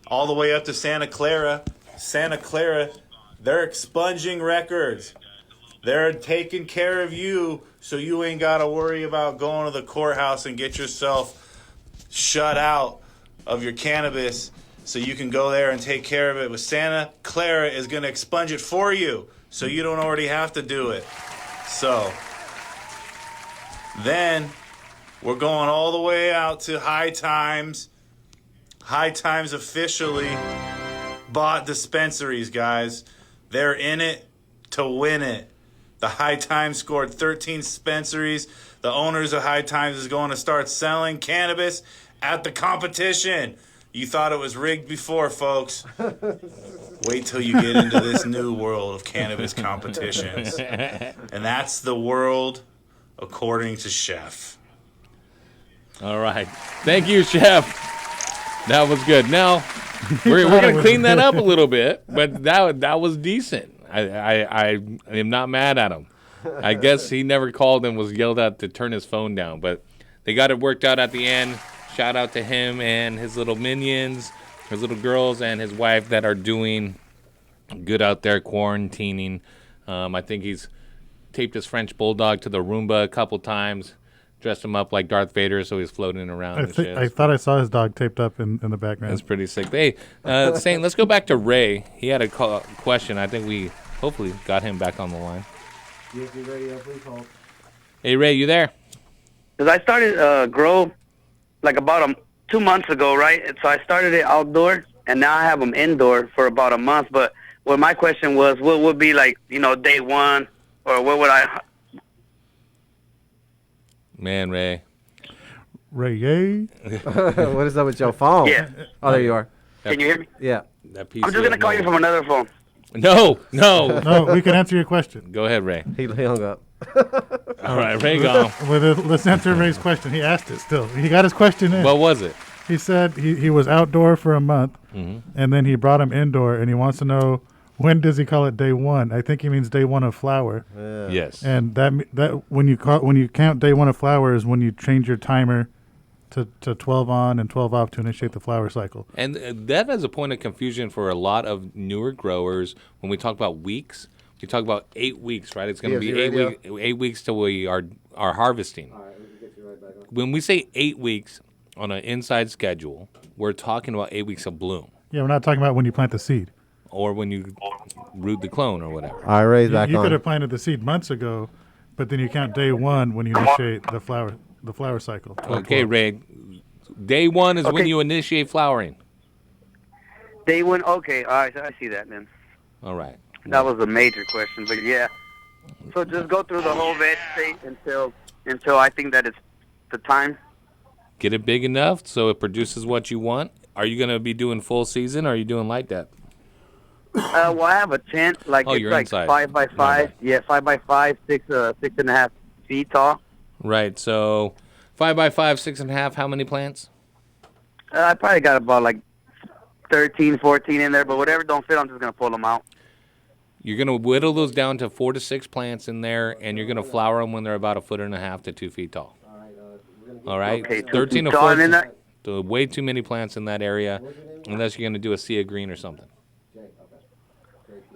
Speaker 16: all the way up to Santa Clara, they're expunging records. They're taking care of you so you ain't got to worry about going to the courthouse and get yourself shut out of your cannabis so you can go there and take care of it. But Santa Clara is going to expunge it for you so you don't already have to do it. So then we're going all the way out to High Times. High Times officially bought dispensaries, guys. They're in it to win it. The High Times scored 13 dispensaries. The owners of High Times is going to start selling cannabis at the competition. You thought it was rigged before, folks. Wait till you get into this new world of cannabis competitions. And that's the world according to Chef.
Speaker 1: All right. Thank you, Chef. That was good. Now, we're going to clean that up a little bit, but that was decent. I am not mad at him. I guess he never called and was yelled at to turn his phone down, but they got it worked out at the end. Shout out to him and his little minions, his little girls, and his wife that are doing good out there quarantining. I think he's taped his French bulldog to the Roomba a couple times, dressed him up like Darth Vader so he's floating around.
Speaker 11: I thought I saw his dog taped up in the background.
Speaker 1: That's pretty sick. Hey, Saint, let's go back to Ray. He had a question. I think we hopefully got him back on the line.
Speaker 3: DFZ Radio, please hold.
Speaker 1: Hey, Ray, you there?
Speaker 12: Because I started grow like about 2 months ago, right? And so I started it outdoor, and now I have them indoor for about a month. But what my question was, what would be like, day one, or what would I...
Speaker 1: Man, Ray.
Speaker 11: Ray, yay.
Speaker 3: What is up with your phone?
Speaker 12: Yeah.
Speaker 3: Oh, there you are.
Speaker 12: Can you hear me?
Speaker 3: Yeah.
Speaker 1: That
Speaker 12: I'm just going to call you from another phone.
Speaker 1: No.
Speaker 11: No, we can answer your question.
Speaker 1: Go ahead, Ray.
Speaker 3: He hung up.
Speaker 1: All right, Ray gone.
Speaker 11: Let's answer Ray's question. He asked it still. He got his question in.
Speaker 1: What was it?
Speaker 11: He said he was outdoor for a month, and then he brought him indoor, and he wants to know, when does he call it day one? I think he means day one of flower.
Speaker 3: Yeah.
Speaker 1: Yes.
Speaker 11: And that when you count day one of flower is when you change your timer to 12 on and 12 off to initiate the flower cycle.
Speaker 1: And that is a point of confusion for a lot of newer growers. When we talk about weeks, we talk about 8 weeks, right? It's going to be 8 weeks till we are harvesting.
Speaker 3: All right, let me get you right back on.
Speaker 1: When we say 8 weeks on an inside schedule, we're talking about 8 weeks of bloom.
Speaker 11: Yeah, we're not talking about when you plant the seed.
Speaker 1: Or when you root the clone or whatever.
Speaker 3: All right, Ray's back on.
Speaker 11: You could have planted the seed months ago, but then you count day one when you initiate the flower cycle. 12,
Speaker 1: Okay,
Speaker 11: 12.
Speaker 1: Ray. Day one is when you initiate flowering.
Speaker 12: Day one? Okay, all right, I see that then.
Speaker 1: All right.
Speaker 12: That was a major question, but yeah. So just go through the whole veg state until I think that it's the time.
Speaker 1: Get it big enough so it produces what you want. Are you going to be doing full season, or are you doing light depth?
Speaker 12: Well, I have a tent, like it's
Speaker 1: you're
Speaker 12: like
Speaker 1: inside.
Speaker 12: 5 by 5. Yeah, 5 by 5, 6.5 feet tall.
Speaker 1: Right. So 5 by 5, 6.5. How many plants?
Speaker 12: I probably got about like 13, 14 in there, but whatever don't fit, I'm just gonna pull them out.
Speaker 1: You're going to whittle those down to 4 to 6 plants in there, and you're going to flower them when they're about 1.5 to 2 feet tall. All right.
Speaker 12: Okay,
Speaker 1: 13 to
Speaker 12: 14.
Speaker 1: 14. So way too many plants in that area, unless you're going to do a sea of green or something.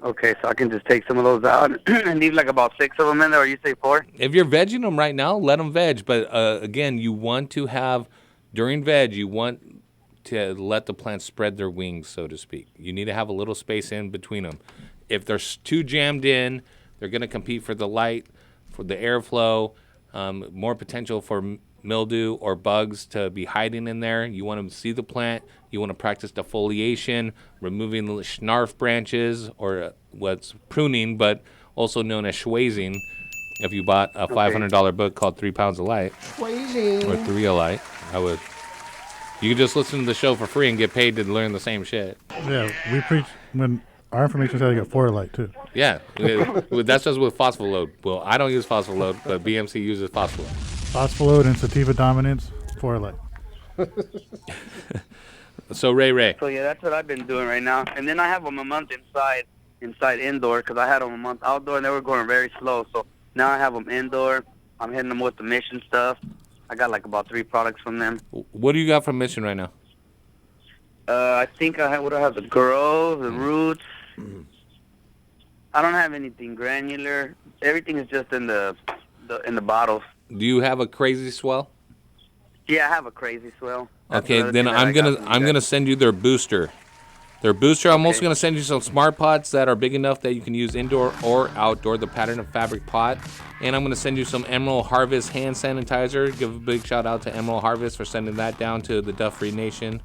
Speaker 12: Okay, so I can just take some of those out and leave like about 6 of them in there, or you say 4?
Speaker 1: If you're vegging them right now, let them veg. But again, you want to have, during veg, you want to let the plants spread their wings, so to speak. You need to have a little space in between them. If they're too jammed in, they're going to compete for the light, for the airflow, more potential for mildew or bugs to be hiding in there. You want to see the plant. You want to practice defoliation, removing the snarf branches, or what's pruning, but also known as schwazing. If you bought a $500 book called 3 Pounds of Light,
Speaker 3: Schwazing.
Speaker 1: or 3 of Light, I would You can just listen to the show for free and get paid to learn the same shit.
Speaker 11: Yeah, we preach when our information says you get 4 light too.
Speaker 1: Yeah, that's just with phospholode. Well, I don't use phospholode, but BMC uses phospholode.
Speaker 11: Phospholode and sativa dominance, 4 light.
Speaker 1: So Ray.
Speaker 12: So yeah, that's what I've been doing right now. And then I have them a month inside indoor, because I had them a month outdoor and they were going very slow. So now I have them indoor. I'm hitting them with the Mission stuff. I got like about 3 products from them.
Speaker 1: What do you got from Mission right now?
Speaker 12: I think I have the Grow, the Roots. I don't have anything granular. Everything is just in the bottles.
Speaker 1: Do you have a Crazy Swell?
Speaker 12: Yeah, I have a Crazy Swell. That's
Speaker 1: Okay,
Speaker 12: another
Speaker 1: then
Speaker 12: thing that I got from
Speaker 1: I'm
Speaker 12: you
Speaker 1: gonna
Speaker 12: guys.
Speaker 1: send you their booster. I'm also gonna send you some smart pots that are big enough that you can use indoor or outdoor. The pattern of fabric pot, and I'm gonna send you some Emerald Harvest hand sanitizer. Give a big shout out to Emerald Harvest for sending that down to the Duff Free Nation,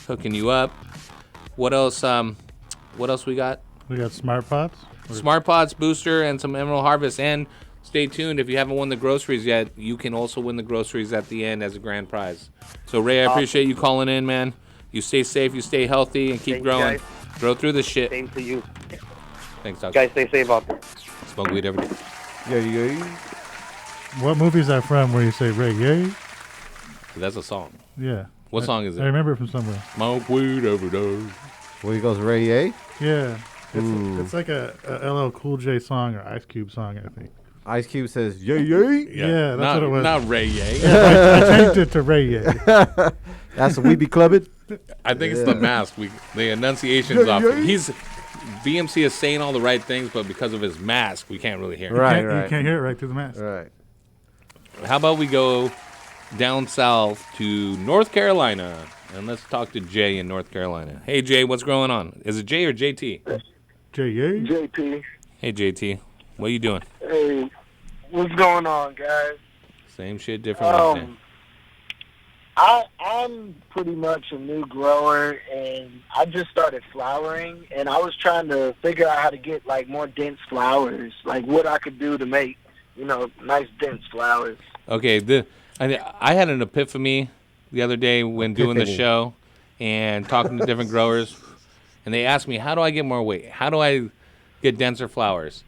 Speaker 1: hooking you up. What else? What else we got?
Speaker 11: We got smart pots.
Speaker 1: Smart Pots booster and some Emerald Harvest. And stay tuned. If you haven't won the groceries yet, you can also win the groceries at the end as a grand prize. So Ray, I appreciate you calling in, man. You stay safe, you stay healthy, and keep
Speaker 12: Thank you,
Speaker 1: growing.
Speaker 12: guys.
Speaker 1: Grow through this shit.
Speaker 12: Same to you.
Speaker 1: Thanks, Doc.
Speaker 12: Guys, stay safe out there.
Speaker 1: Smoke weed every day.
Speaker 3: Yeah.
Speaker 11: What movie is that from where you say Ray Yay?
Speaker 1: That's a song.
Speaker 11: Yeah.
Speaker 1: What song is it?
Speaker 11: I remember it from somewhere.
Speaker 1: Smoke weed every day.
Speaker 3: Where he goes, Ray Yay?
Speaker 11: Yeah.
Speaker 3: Ooh.
Speaker 11: It's like a LL Cool J song or Ice Cube song, I think.
Speaker 3: Ice Cube says, yay, yay.
Speaker 11: Yeah, that's what it was.
Speaker 1: Not Ray Yay.
Speaker 11: Yeah, I changed it to Ray Yay.
Speaker 3: That's what we be clubbing?
Speaker 1: I think it's the mask. The enunciation's off. BMC is saying all the right things, but because of his mask, we can't really hear him.
Speaker 11: You can't hear it right through the mask.
Speaker 3: Right.
Speaker 1: How about we go down south to North Carolina, and let's talk to Jay in North Carolina. Hey, Jay, what's going on? Is it Jay or JT?
Speaker 18: JP.
Speaker 1: Hey, JT. What are you doing?
Speaker 18: Hey, what's going on, guys?
Speaker 1: Same shit, different life, man.
Speaker 18: I'm pretty much a new grower, and I just started flowering, and I was trying to figure out how to get, like, more dense flowers, like what I could do to make, nice dense flowers.
Speaker 1: Okay, I had an epiphany the other day when doing the show and talking to different growers, and they asked me, how do I get more weight? How do I get denser flowers?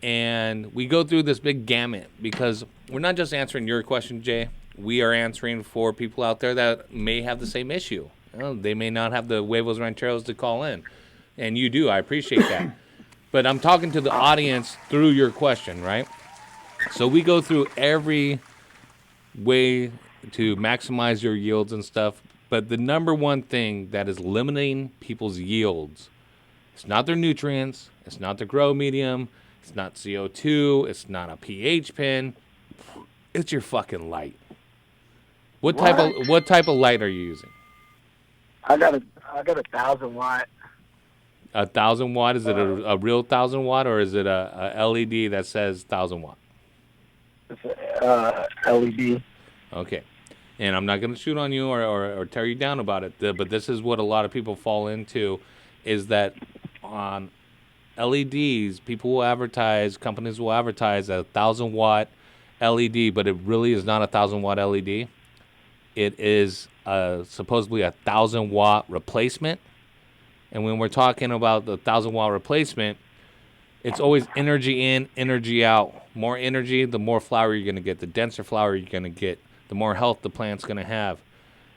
Speaker 1: And we go through this big gamut because we're not just answering your question, Jay. We are answering for people out there that may have the same issue. They may not have the huevos rancheros to call in, and you do. I appreciate that. But I'm talking to the audience through your question, right? So we go through every way to maximize your yields and stuff, but the number one thing that is limiting people's yields, it's not their nutrients, it's not the grow medium, it's not CO2, it's not a pH pin, it's your fucking light. What type of light are you using?
Speaker 18: I got a 1,000 watt.
Speaker 1: 1,000 watt? Is it a real 1,000 watt, or is it a LED that says 1,000 watt?
Speaker 18: It's a LED.
Speaker 1: Okay. And I'm not going to shoot on you or tear you down about it, but this is what a lot of people fall into, is that on LEDs, people will advertise, companies will advertise a 1,000 watt LED, but it really is not a 1,000 watt LED. It is supposedly a 1,000 watt replacement. And when we're talking about the 1,000 watt replacement, it's always energy in, energy out. More energy, the more flower you're going to get. The denser flower you're going to get, the more health the plant's going to have.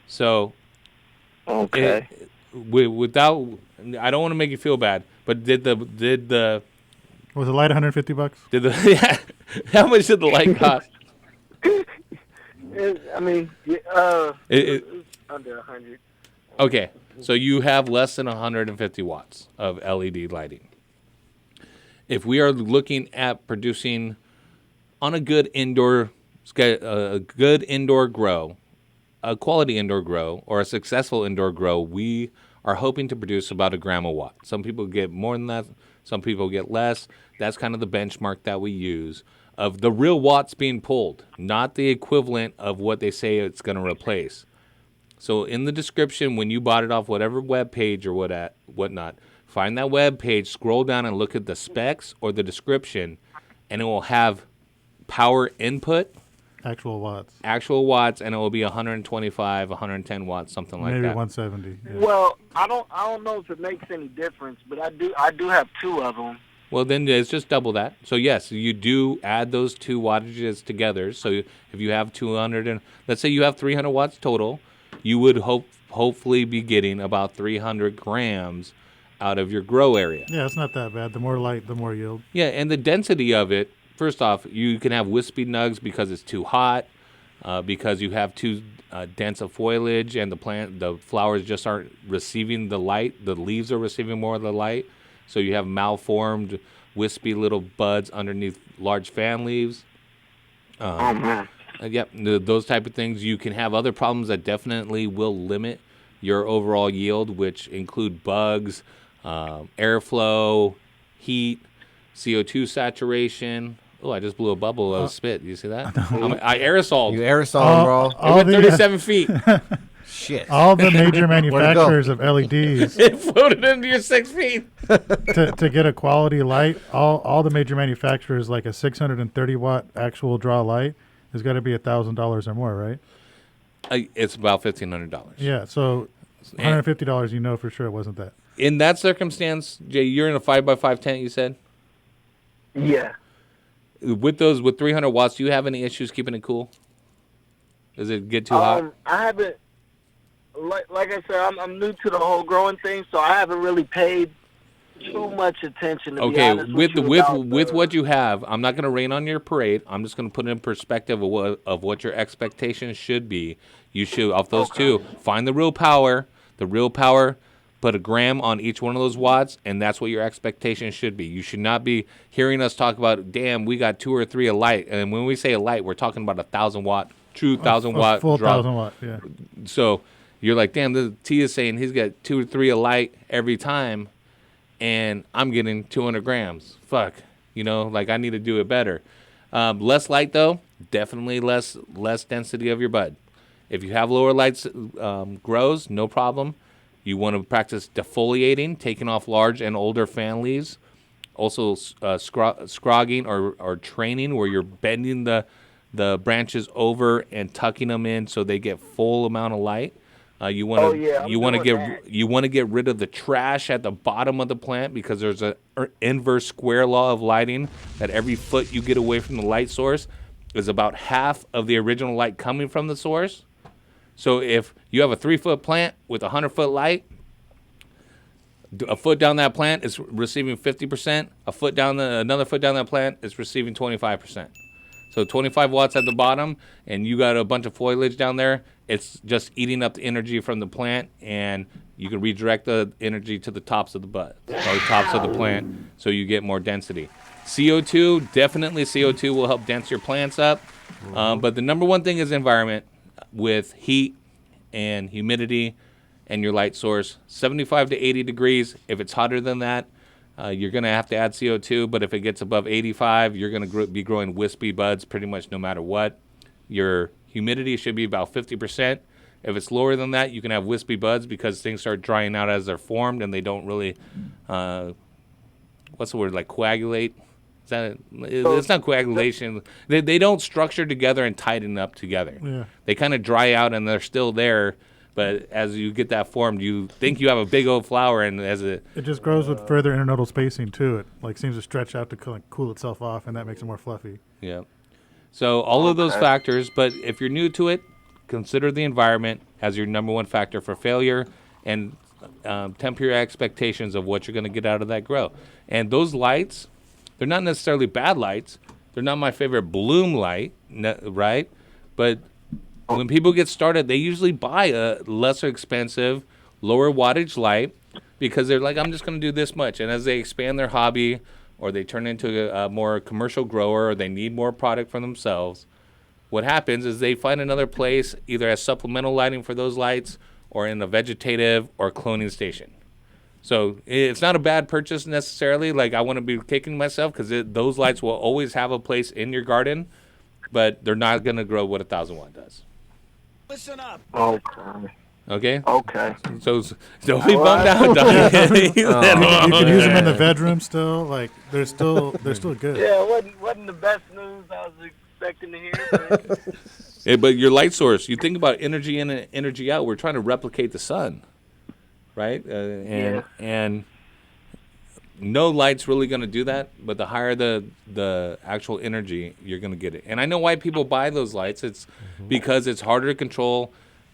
Speaker 1: So,
Speaker 18: okay.
Speaker 1: Without, I don't want to make you feel bad, but did the
Speaker 11: was the light $150?
Speaker 1: Did the how much did the light cost?
Speaker 18: It's under 100.
Speaker 1: Okay, so you have less than 150 watts of LED lighting. If we are looking at producing on a good indoor grow, a quality indoor grow, or a successful indoor grow, we are hoping to produce about 1 gram a watt. Some people get more than that. Some people get less. That's kind of the benchmark that we use of the real watts being pulled, not the equivalent of what they say it's going to replace. So in the description, when you bought it off whatever web page or whatnot, find that web page, scroll down and look at the specs or the description, and it will have power input,
Speaker 11: Actual watts.
Speaker 1: Actual watts, and it will be 125, 110 watts, something like
Speaker 11: Maybe
Speaker 1: that.
Speaker 11: 170. Yeah.
Speaker 18: Well, I don't know if it makes any difference, but I do have 2 of them.
Speaker 1: Well, then it's just double that. So yes, you do add those 2 wattages together. So if you have 200 and let's say you have 300 watts total, you would hopefully be getting about 300 grams out of your grow area.
Speaker 11: Yeah, it's not that bad. The more light, the more yield.
Speaker 1: Yeah, and the density of it. First off, you can have wispy nugs because it's too hot, because you have too dense of foliage, and the flowers just aren't receiving the light. The leaves are receiving more of the light. So you have malformed, wispy little buds underneath large fan leaves.
Speaker 18: Oh, man.
Speaker 1: Yep, those type of things. You can have other problems that definitely will limit your overall yield, which include bugs, airflow, heat, CO2 saturation. Oh, I just blew a bubble of spit. You see that? I aerosoled.
Speaker 3: You aerosoled, bro.
Speaker 1: It went 37 feet.
Speaker 3: Shit.
Speaker 11: All the major manufacturers of LEDs.
Speaker 1: It floated into your 6 feet.
Speaker 11: to get a quality light, all the major manufacturers, like a 630 watt actual draw light, has got to be $1,000 or more, right?
Speaker 1: It's about $1,500.
Speaker 11: Yeah, so $150, you know for sure it wasn't that.
Speaker 1: In that circumstance, Jay, you're in a 5x5 tent, you said?
Speaker 18: Yeah.
Speaker 1: With 300 watts, do you have any issues keeping it cool? Does it get too hot?
Speaker 18: I haven't. Like I said, I'm new to the whole growing thing, so I haven't really paid too much attention. To be honest
Speaker 1: with what you have, I'm not going to rain on your parade. I'm just going to put it in perspective of what your expectations should be. You should, off those 2, find the real power. The real power, put a gram on each one of those watts, and that's what your expectations should be. You should not be hearing us talk about, damn, we got 2 or 3 a light. And when we say a light, we're talking about 1,000 watt, true 1,000 watt
Speaker 11: full
Speaker 1: drop.
Speaker 11: 1,000 watt, yeah.
Speaker 1: So you're like, damn, the T is saying he's got 2 or 3 a light every time, and I'm getting 200 grams. Fuck. Like I need to do it better. Less light, though, definitely less density of your bud. If you have lower lights grows, no problem. You want to practice defoliating, taking off large and older fan leaves. Also scrogging or training, where you're bending the branches over and tucking them in so they get full amount of light. You want to get rid of the trash at the bottom of the plant, because there's an inverse square law of lighting that every foot you get away from the light source is about half of the original light coming from the source. So if you have a 3-foot plant with a 100-foot light, a foot down that plant is receiving 50%. Another foot down that plant is receiving 25%. So 25 watts at the bottom, and you got a bunch of foliage down there. It's just eating up the energy from the plant, and you can redirect the energy to the tops of the bud, or the tops of the plant, so you get more density. CO2, definitely CO2 will help dense your plants up. But the number one thing is environment, with heat and humidity and your light source. 75 to 80 degrees. If it's hotter than that, you're going to have to add CO2. But if it gets above 85, you're going to be growing wispy buds pretty much no matter what. Your humidity should be about 50%. If it's lower than that, you can have wispy buds because things start drying out as they're formed, and they don't really, what's the word, like coagulate? It's not coagulation. They don't structure together and tighten up together.
Speaker 11: Yeah.
Speaker 1: They kind of dry out and they're still there, but as you get that formed, you think you have a big old flower, and it
Speaker 11: just grows with further internodal spacing too. It seems to stretch out to cool itself off, and that makes it more fluffy.
Speaker 1: Yeah. So all of those factors, but if you're new to it, consider the environment as your number one factor for failure, and temper your expectations of what you're going to get out of that grow. And those lights, they're not necessarily bad lights. They're not my favorite bloom light, right? But when people get started, they usually buy a lesser expensive, lower wattage light, because they're like, I'm just going to do this much. And as they expand their hobby, or they turn into a more commercial grower, or they need more product for themselves, what happens is they find another place, either as supplemental lighting for those lights, or in a vegetative or cloning station. So it's not a bad purchase necessarily. Like, I want to be kicking myself, because those lights will always have a place in your garden, but they're not going to grow what 1,000 watt does.
Speaker 18: Listen up. Okay.
Speaker 1: Okay? So don't be bummed out, Doug.
Speaker 11: You can use them in the bedroom still. Like, they're still good.
Speaker 18: Yeah, it wasn't the best news I was expecting to hear.
Speaker 1: Yeah, but your light source, you think about energy in and energy out. We're trying to replicate the sun, right? And no light's really going to do that. But the higher the actual energy, you're going to get it. And I know why people buy those lights. It's because it's harder to control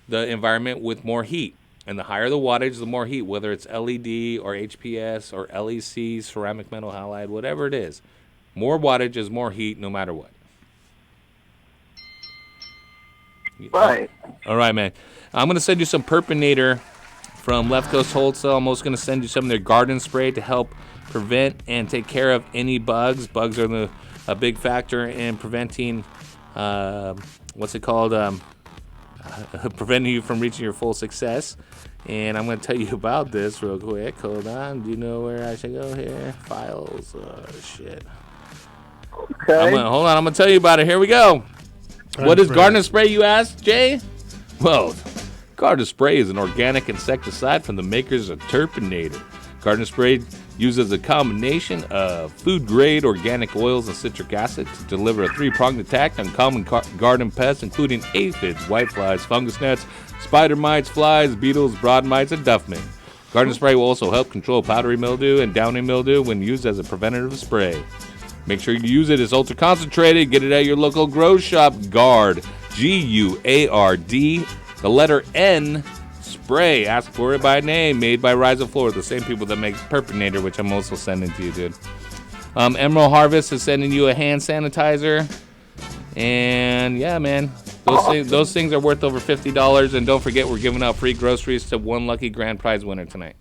Speaker 1: the environment with more heat. And the higher the wattage, the more heat. Whether it's LED or HPS or LEC, ceramic metal halide, whatever it is, more wattage is more heat, no matter what.
Speaker 18: Right.
Speaker 1: All right, man. I'm going to send you some Purpinator from Left Coast Wholesale. I'm also going to send you some of their garden spray to help prevent and take care of any bugs. Bugs are a big factor in preventing, preventing you from reaching your full success. And I'm going to tell you about this real quick. Hold on. Do you know where I should go here? Files. Oh, shit.
Speaker 18: Okay.
Speaker 1: Hold on. I'm going to tell you about it. Here we go. What is garden spray, you ask, Jay? Well, garden spray is an organic insecticide from the makers of Turpinator. Garden spray uses a combination of food-grade organic oils and citric acid to deliver a three-pronged attack on common garden pests, including aphids, whiteflies, fungus gnats, spider mites, flies, beetles, broad mites, and duff mites. Garden spray will also help control powdery mildew and downy mildew when used as a preventative spray. Make sure you use it. It's ultra concentrated. Get it at your local grow shop. Guard, G-U-A-R-D, the letter N, spray. Ask for it by name. Made by Rise of Florida, the same people that make Purpinator, which I'm also sending to you, dude. Emerald Harvest is sending you a hand sanitizer. And yeah, man, those things are worth over $50. And don't forget, we're giving out free groceries to one lucky grand prize winner tonight.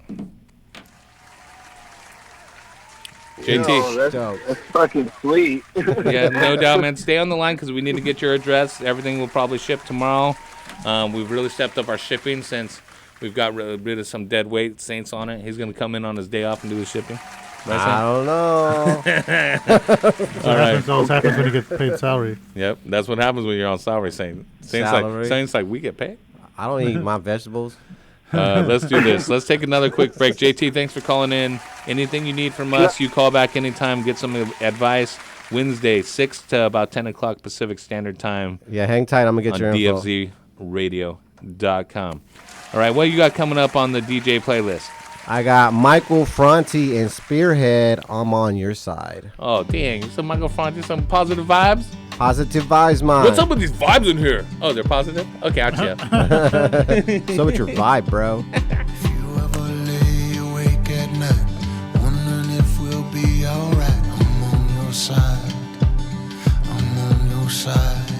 Speaker 1: JT.
Speaker 18: That's fucking sweet.
Speaker 1: Yeah, no doubt, man. Stay on the line because we need to get your address. Everything will probably ship tomorrow. We've really stepped up our shipping since we've got rid of some dead weight Saints on it. He's going to come in on his day off and do the shipping. Right,
Speaker 3: I don't know.
Speaker 1: All right.
Speaker 11: That always happens when you get paid salary.
Speaker 1: Yep, that's what happens when you're on salary. Saints like we get paid.
Speaker 3: I don't eat my vegetables.
Speaker 1: Let's do this. Let's take another quick break. JT, thanks for calling in. Anything you need from us, you call back anytime. Get some advice. Wednesday, 6 to about 10 o'clock Pacific Standard Time.
Speaker 3: Yeah, hang tight. I'm going to get your info.
Speaker 1: DFZradio.com. All right, what you got coming up on the DJ playlist?
Speaker 3: I got Michael Franti and Spearhead. I'm on your side.
Speaker 1: Oh, dang. Some Michael Franti, some positive vibes?
Speaker 3: Positive vibes, man.
Speaker 1: What's up with these vibes in here? Oh, they're positive? Okay, I'll check.
Speaker 3: So with your vibe, bro.
Speaker 8: If you ever lay awake at night, wondering if we'll be alright, I'm on your side. I'm on your side.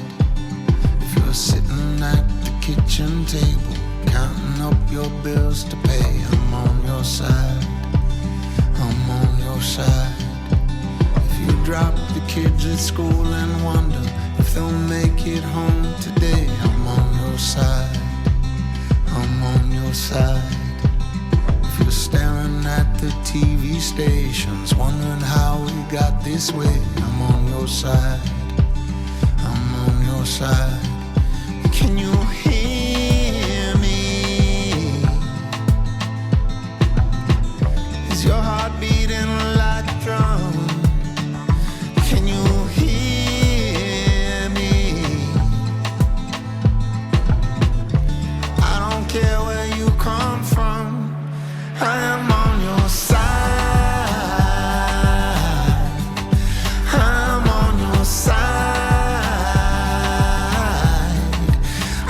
Speaker 8: If you're sitting at the kitchen table, counting up your bills to pay, I'm on your side. I'm on your side. You drop the kids at school and wonder if they'll make it home today. I'm on your side. I'm on your side. If you're staring at the TV stations, wondering how we got this way, I'm on your side. I'm on your side. Can you hear me? Is your heart beating like a drum? Can you hear me? I don't care where you come from, I am on your side. I'm on your side.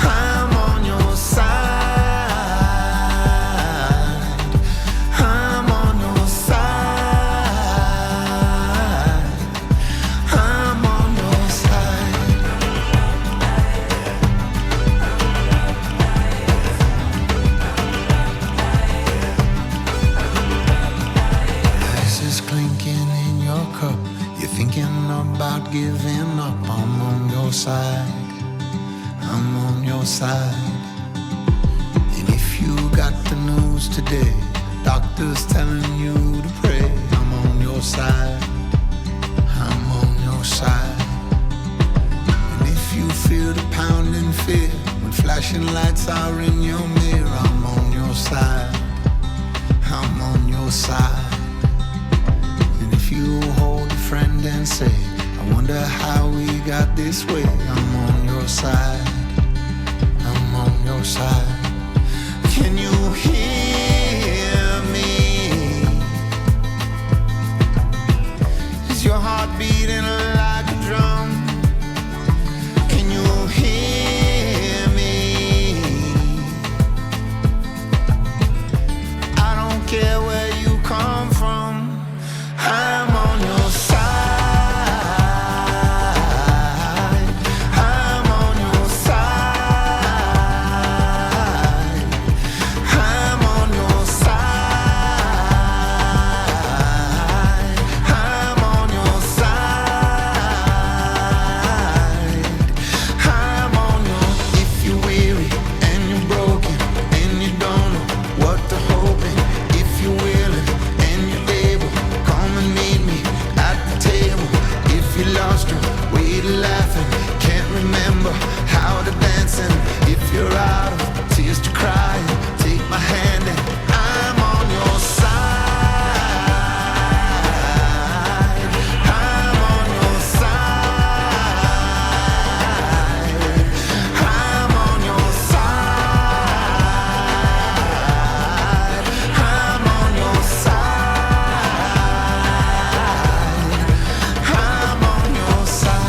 Speaker 8: I'm on your side. I'm on your side. I'm on your side. Ice is clinking in your cup. You're thinking about giving up. I'm on your side. I'm on your side. And if you got the news today, doctors telling you to pray, I'm on your side. I'm on your side. And if you feel the pounding fear when flashing lights are in your mirror, I'm on your side. I'm on your side. And if you hold a friend and say, I Wonder how we got this way. I'm on your side. I'm on your side. Can you hear me? Is your heart beating like a drum? Can you hear me? I don't care where you come from. I'm on your side. I'm on your side. I'm on your side. I'm on your side. I'm on your. If you're weary and you're broken and you don't know what to hope in, if you're willing and you're able, come and meet me at the table. If you lost your way to laughing, can't remember how to dancing. If you're out of tears to cry, take my hand and I'm on your side. I'm on your side. I'm on your side. I'm on your side. I'm on your side. I'm on your side.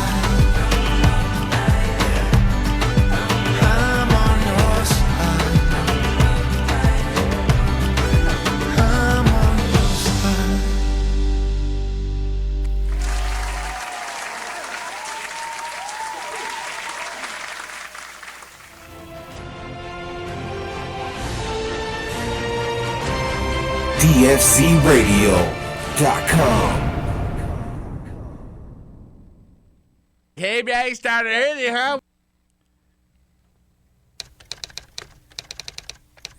Speaker 8: I'm on your side.
Speaker 2: DFZRadio.com.
Speaker 1: Hey, man, you started early, huh?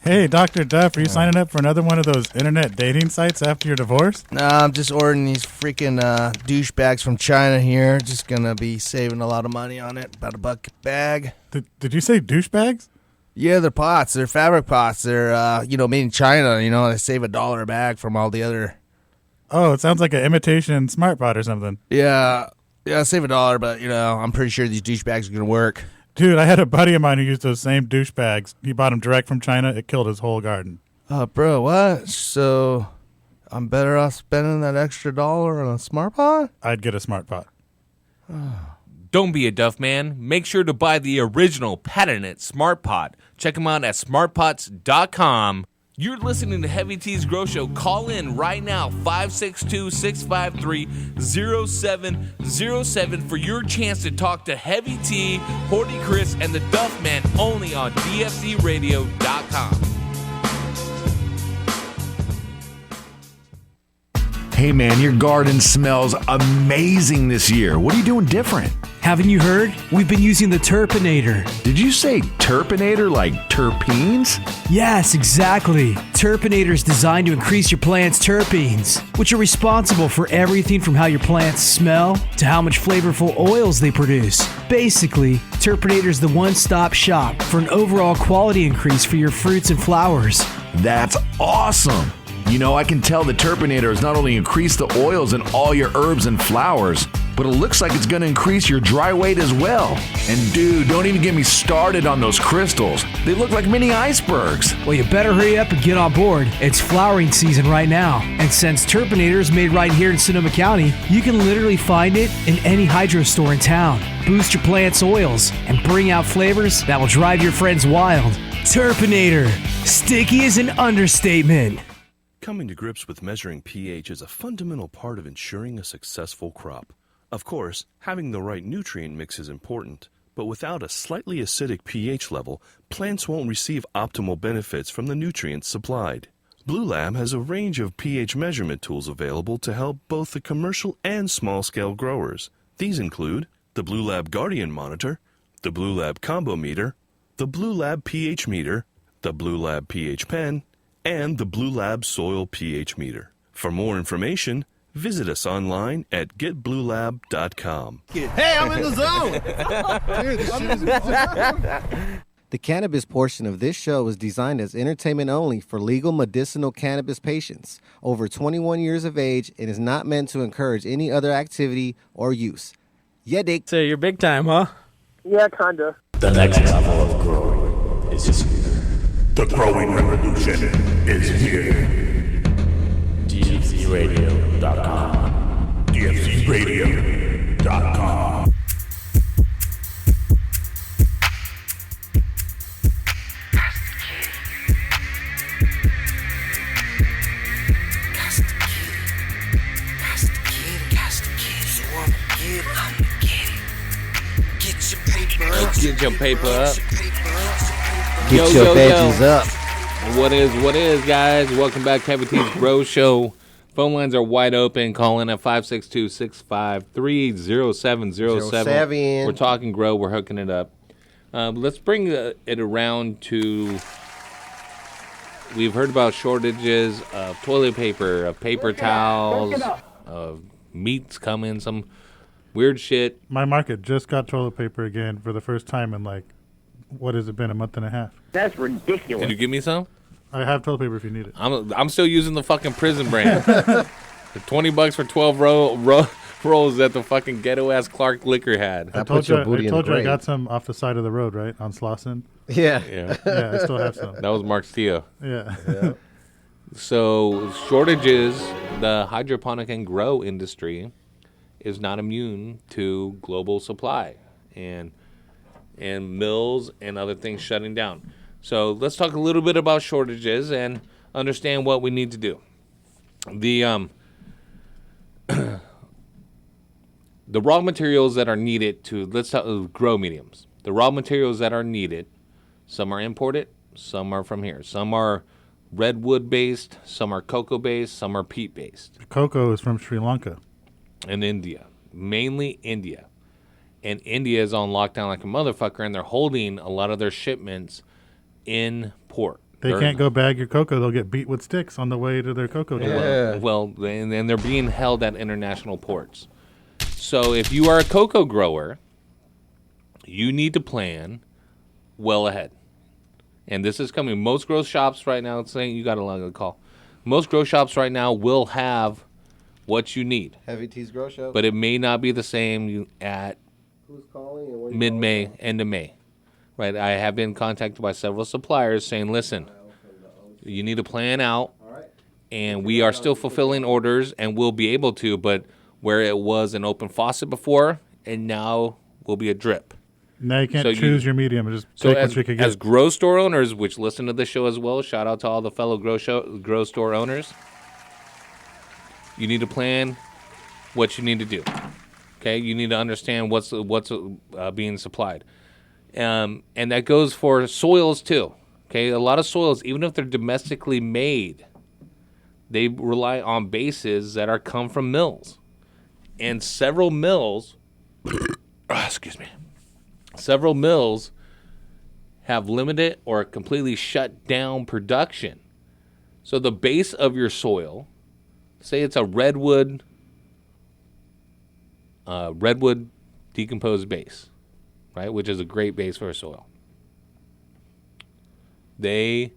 Speaker 11: Hey, Dr. Duff, are you signing up for another one of those internet dating sites after your divorce?
Speaker 15: Nah, I'm just ordering these freaking douchebags from China here. Just gonna be saving a lot of money on it. About $1 a bag.
Speaker 11: Did you say douchebags?
Speaker 15: Yeah, they're pots. They're fabric pots. They're, made in China. They save $1 a bag from all the other.
Speaker 11: Oh, it sounds like an imitation smart pot or something.
Speaker 15: Yeah, save $1, but, I'm pretty sure these douchebags are gonna work.
Speaker 11: Dude, I had a buddy of mine who used those same douchebags. He bought them direct from China. It killed his whole garden.
Speaker 15: Bro, what? So, I'm better off spending that extra $1 on a smart pot?
Speaker 11: I'd get a smart pot.
Speaker 1: Don't be a Duff man. Make sure to buy the original patented Smart Pot. Check them out at smartpots.com. You're listening to Heavy T's Grow Show. Call in right now, 562-653-0707 for your chance to talk to Heavy T, Horty Chris, and the Duff Man only on DFZRadio.com.
Speaker 19: Hey man, your garden smells amazing this year. What are you doing different?
Speaker 20: Haven't you heard? We've been using the Turpinator.
Speaker 19: Did you say Turpinator like terpenes?
Speaker 20: Yes, exactly. Turpinator is designed to increase your plant's terpenes, which are responsible for everything from how your plants smell to how much flavorful oils they produce. Basically, Turpinator is the one-stop shop for an overall quality increase for your fruits and flowers.
Speaker 19: That's awesome. I can tell the Turpinator has not only increased the oils in all your herbs and flowers, but it looks like it's going to increase your dry weight as well. And dude, don't even get me started on those crystals. They look like mini icebergs.
Speaker 20: Well, you better hurry up and get on board. It's flowering season right now. And since Turpinator is made right here in Sonoma County, you can literally find it in any hydro store in town. Boost your plant's oils and bring out flavors that will drive your friends wild. Turpinator. Sticky is an understatement.
Speaker 14: Coming to grips with measuring pH is a fundamental part of ensuring a successful crop. Of course, having the right nutrient mix is important, but without a slightly acidic pH level, plants won't receive optimal benefits from the nutrients supplied. Blue Lab has a range of pH measurement tools available to help both the commercial and small-scale growers. These include the Blue Lab Guardian Monitor, the Blue Lab Combo Meter, the Blue Lab pH Meter, the Blue Lab pH Pen, and the Blue Lab Soil pH Meter. For more information, visit us online at getbluelab.com.
Speaker 3: Hey, I'm in the zone! Dude, this shit is awesome. The cannabis portion of this show is designed as entertainment only for legal medicinal cannabis patients over 21 years of age and is not meant to encourage any other activity or use. Yeah, Dick.
Speaker 9: So you're big time, huh?
Speaker 18: Yeah, kinda.
Speaker 4: The next level of growing is here. The growing revolution is here. DFZRadio.com. DFZRadio.com.
Speaker 1: Get your paper up.
Speaker 3: Get your veggies up.
Speaker 1: What is, guys? Welcome back to Heavy T's Grow Show. Phone lines are wide open. Call in at 562-653-0707. We're talking grow. We're hooking it up. Let's bring it around to... We've heard about shortages of toilet paper, of paper towels, of meats coming, some weird shit.
Speaker 11: My market just got toilet paper again for the first time in like, what has it been, a month and a half?
Speaker 21: That's ridiculous.
Speaker 1: Can you give me some?
Speaker 11: I have toilet paper if you need it.
Speaker 1: I'm still using the fucking prison brand. The $20 for 12 rolls that the fucking ghetto ass Clark Liquor had.
Speaker 11: I told you I got some off the side of the road, right? On Slauson.
Speaker 1: Yeah,
Speaker 11: I still have some.
Speaker 1: That was Mark Steele.
Speaker 11: Yeah.
Speaker 1: So shortages, the hydroponic and grow industry is not immune to global supply and mills and other things shutting down. So let's talk a little bit about shortages and understand what we need to do. The the raw materials that are needed to, let's talk grow mediums. The raw materials that are needed, some are imported, some are from here. Some are redwood based, some are cocoa based, some are peat based.
Speaker 11: Cocoa is from Sri Lanka.
Speaker 1: And India, mainly India. And India is on lockdown like a motherfucker, and they're holding a lot of their shipments in port.
Speaker 11: They can't go bag your cocoa. They'll get beat with sticks on the way to their cocoa.
Speaker 1: Well, and they're being held at international ports. So if you are a cocoa grower, you need to plan well ahead. And this is coming. Most grow shops right now, saying you got a lot of call. Most grow shops right now will have what you need.
Speaker 3: Heavy T's Grow Show.
Speaker 1: But it may not be the same at mid-May, end of May. Right? I have been contacted by several suppliers saying, listen, you need to plan out, and we are still fulfilling orders and we'll be able to, but where it was an open faucet before, and now will be a drip.
Speaker 11: Now you can't choose your medium. Just take what you can get.
Speaker 1: As grow store owners, which listen to the show as well, shout out to all the fellow grow store owners, you need to plan what you need to do. Okay, you need to understand what's being supplied, and that goes for soils too. Okay, a lot of soils, even if they're domestically made, they rely on bases that come from mills, and several mills, several mills have limited or completely shut down production. So the base of your soil, say it's a redwood decomposed base, right, which is a great base for a soil. They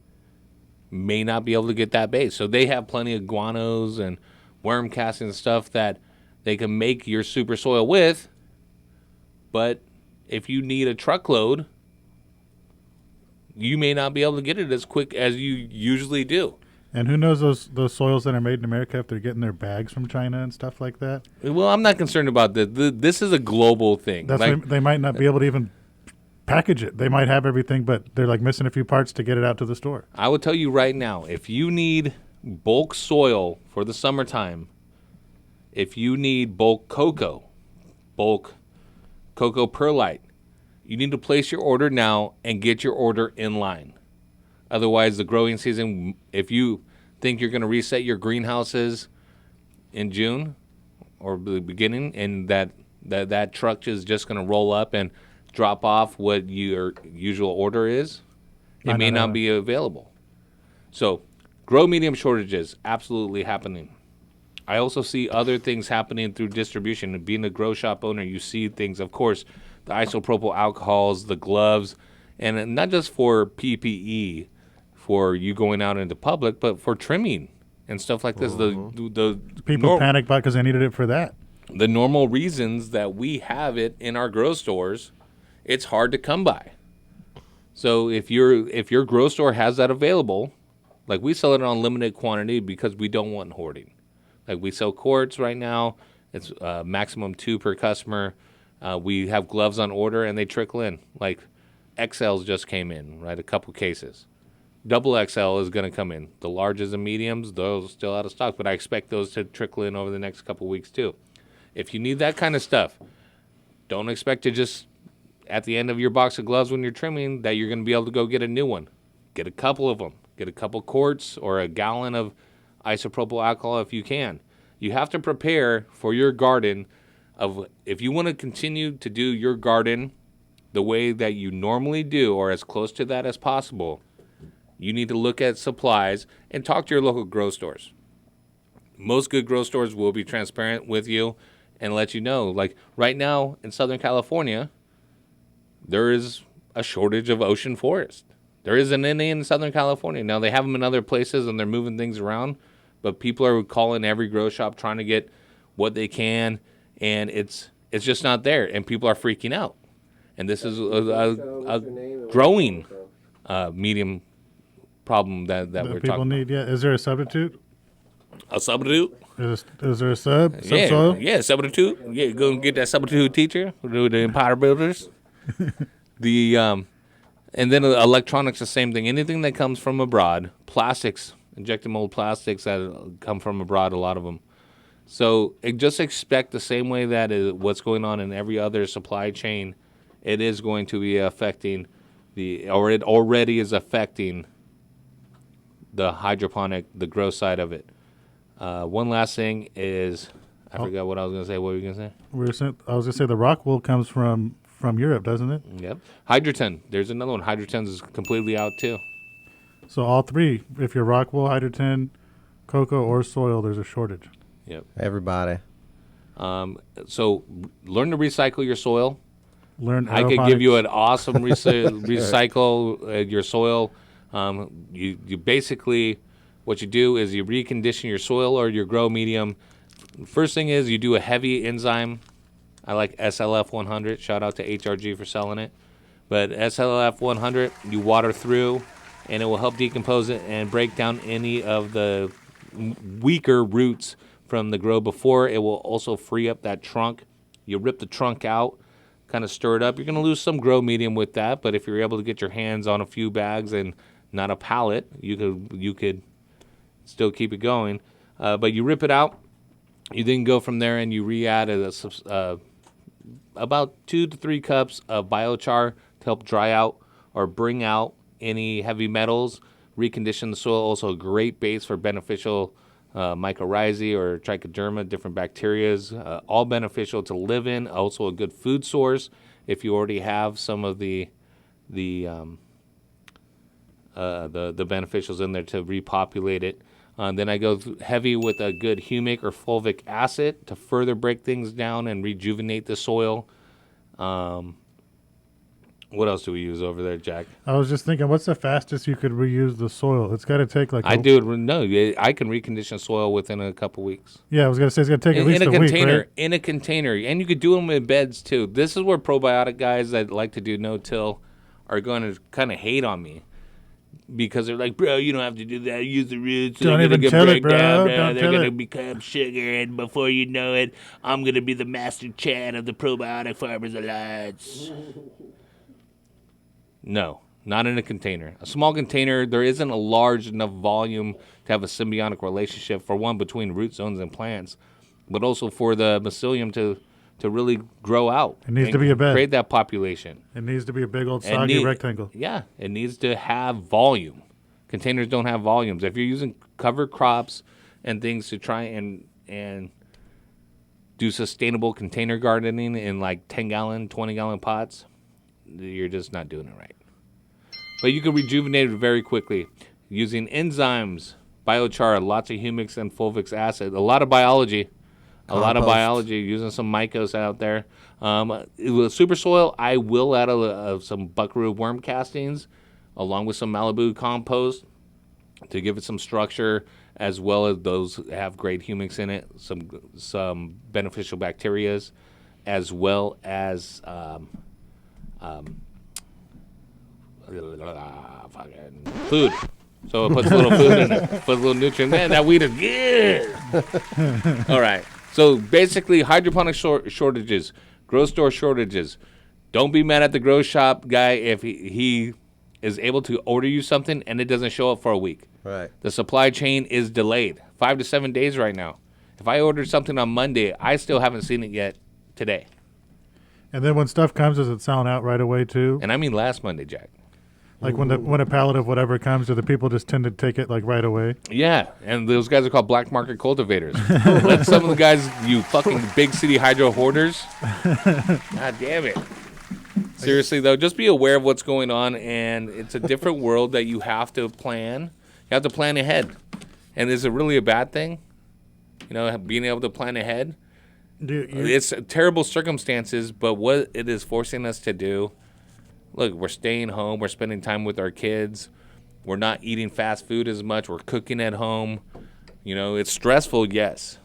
Speaker 1: may not be able to get that base. So they have plenty of guanos and worm castings and stuff that they can make your super soil with, but if you need a truckload, you may not be able to get it as quick as you usually do.
Speaker 11: And who knows those soils that are made in America if they're getting their bags from China and stuff like that?
Speaker 1: Well, I'm not concerned about that. This is a global thing.
Speaker 11: They might not be able to even package it. They might have everything, but they're like missing a few parts to get it out to the store.
Speaker 1: I would tell you right now, if you need bulk soil for the summertime, if you need bulk cocoa perlite, you need to place your order now and get your order in line. Otherwise, the growing season, if you think you're going to reset your greenhouses in June or the beginning, and that truck is just going to roll up and drop off what your usual order is, it may not be available. So, grow medium shortages absolutely happening. I also see other things happening through distribution. Being a grow shop owner, you see things, of course, the isopropyl alcohols, the gloves, and not just for PPE, for you going out into public, but for trimming and stuff like this. The
Speaker 11: people panic about because they needed it for that.
Speaker 1: the normal reasons that we have it in our grow stores, it's hard to come by. So if your grow store has that available, like we sell it on limited quantity because we don't want hoarding. Like we sell quarts right now, it's maximum 2 per customer. We have gloves on order and they trickle in. Like XLs just came in, right? A couple cases. Double XL is going to come in. The larges and mediums, those still out of stock, but I expect those to trickle in over the next couple weeks too. If you need that kind of stuff, don't expect to just at the end of your box of gloves when you're trimming that you're going to be able to go get a new one. Get a couple of them. Get a couple quarts or a gallon of isopropyl alcohol if you can. You have to prepare for your garden of if you want to continue to do your garden the way that you normally do or as close to that as possible, you need to look at supplies and talk to your local grow stores. Most good grow stores will be transparent with you and let you know. Like right now in Southern California, there is a shortage of ocean forest. There isn't any in Southern California. Now, they have them in other places, and they're moving things around, but people are calling every grow shop trying to get what they can, and it's just not there, and people are freaking out. And this is a growing medium problem that we're talking
Speaker 11: people need. Yeah, is there a substitute?
Speaker 1: A substitute?
Speaker 11: Is there a subsoil?
Speaker 1: Yeah, substitute. Yeah, go and get that substitute teacher who do the Empire Builders. And then electronics, the same thing. Anything that comes from abroad, plastics, injected mold plastics that come from abroad, a lot of them. So just expect the same way that is what's going on in every other supply chain, it is going to be affecting or it already is affecting the hydroponic, the grow side of it. One last thing is, I forgot what I was going to say. What were you going to say?
Speaker 11: I was going to say the rock wool comes from Europe, doesn't it?
Speaker 1: Yep. Hydroton. There's another one. Hydroton is completely out too.
Speaker 11: So all three, if you're rock wool, hydroton, cocoa, or soil, there's a shortage.
Speaker 1: Yep.
Speaker 3: Everybody.
Speaker 1: So learn to recycle your soil.
Speaker 11: I
Speaker 1: could give you an awesome recycle your soil. You basically, what you do is you recondition your soil or your grow medium. First thing is you do a heavy enzyme. I like SLF 100. Shout out to HRG for selling it. But SLF 100, you water through, and it will help decompose it and break down any of the weaker roots from the grow before. It will also free up that trunk. You rip the trunk out, kind of stir it up. You're going to lose some grow medium with that, but if you're able to get your hands on a few bags and not a pallet, you could still keep it going. But you rip it out. You then go from there and you re-add about 2 to 3 cups of biochar to help dry out or bring out any heavy metals. Recondition the soil. Also a great base for beneficial mycorrhizae or trichoderma, different bacterias, all beneficial to live in. Also a good food source if you already have some of the beneficials in there to repopulate it. Then I go heavy with a good humic or fulvic acid to further break things down and rejuvenate the soil. What else do we use over there, Jack?
Speaker 11: I was just thinking, what's the fastest you could reuse the soil? It's got to take like...
Speaker 1: I can recondition soil within a couple weeks.
Speaker 11: Yeah, I was going to say it's going to take at least a week, right?
Speaker 1: In a container. And you could do them in beds, too. This is where probiotic guys that like to do no-till are going to kind of hate on me. Because they're like, bro, you don't have to do that. Use the roots.
Speaker 11: Don't even tell it, bro.
Speaker 1: They're going to become sugar, and before you know it, I'm going to be the Master Chad of the Probiotic Farmers Alliance. No, not in a container. A small container, there isn't a large enough volume to have a symbiotic relationship, for one, between root zones and plants, but also for the mycelium to really grow out.
Speaker 11: It needs to be a bed.
Speaker 1: Create that population.
Speaker 11: It needs to be a big old soggy rectangle.
Speaker 1: Yeah, it needs to have volume. Containers don't have volumes. If you're using cover crops and things to try and do sustainable container gardening in like 10-gallon, 20-gallon pots, you're just not doing it right. But you can rejuvenate it very quickly using enzymes, biochar, lots of humics and fulvic acid, a lot of biology. A lot of biology, using some mycos out there. With super soil, I will add some buckaroo worm castings along with some Malibu compost to give it some structure as well as those that have great humics in it, some beneficial bacterias, as well as food. So it puts a little food in it, puts a little nutrient. Man, that weed is good. All right. So basically, hydroponic shortages, grow store shortages. Don't be mad at the grow shop guy if he is able to order you something and it doesn't show up for a week.
Speaker 3: Right.
Speaker 1: The supply chain is delayed 5 to 7 days right now. If I ordered something on Monday, I still haven't seen it yet today.
Speaker 11: And then when stuff comes, does it selling out right away too?
Speaker 1: And I mean last Monday, Jack.
Speaker 11: Like when a pallet of whatever comes, do the people just tend to take it like right away?
Speaker 1: Yeah, and those guys are called black market cultivators. Let some of the guys, you fucking big city hydro hoarders. God damn it. Seriously, though, just be aware of what's going on, and it's a different world that you have to plan. You have to plan ahead. And is it really a bad thing? You know, being able to plan ahead? It's terrible circumstances, but what it is forcing us to do, look, we're staying home. We're spending time with our kids. We're not eating fast food as much. We're cooking at home. You know, it's stressful, yes.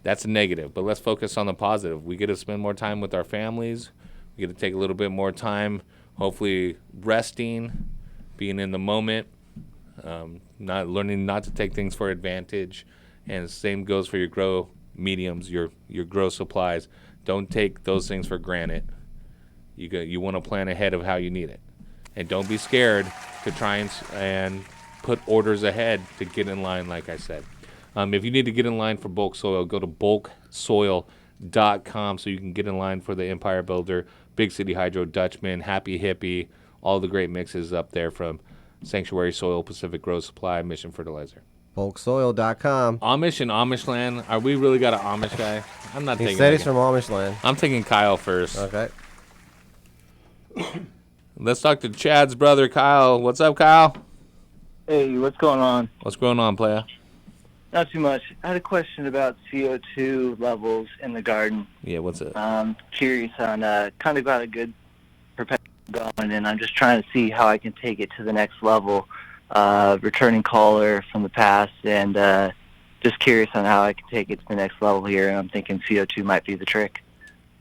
Speaker 1: That's a negative, but let's focus on the positive. We get to spend more time with our families. We get to take a little bit more time, hopefully resting, being in the moment, not learning not to take things for advantage. And the same goes for your grow mediums, your grow supplies. Don't take those things for granted. You want to plan ahead of how you need it. And don't be scared to try and put orders ahead to get in line, like I said. If you need to get in line for bulk soil, go to bulksoil.com so you can get in line for the Empire Builder, Big City Hydro, Dutchman, Happy Hippie, all the great mixes up there from Sanctuary Soil, Pacific Grow Supply, Mission Fertilizer.
Speaker 3: Bulksoil.com.
Speaker 1: Amish and Amish land. Are we really got an Amish guy? I'm not thinking.
Speaker 3: He said he's from Amish land.
Speaker 1: I'm thinking Kyle first.
Speaker 3: Okay.
Speaker 1: Let's talk to Chad's brother, Kyle. What's up, Kyle?
Speaker 21: Hey, what's going on?
Speaker 1: What's going on, playa?
Speaker 21: Not too much. I had a question about CO2 levels in the garden.
Speaker 1: Yeah, what's it?
Speaker 21: Curious on kind of got a good perspective going, and I'm just trying to see how I can take it to the next level. Returning caller from the past, and just curious on how I can take it to the next level here, and I'm thinking CO2 might be the trick.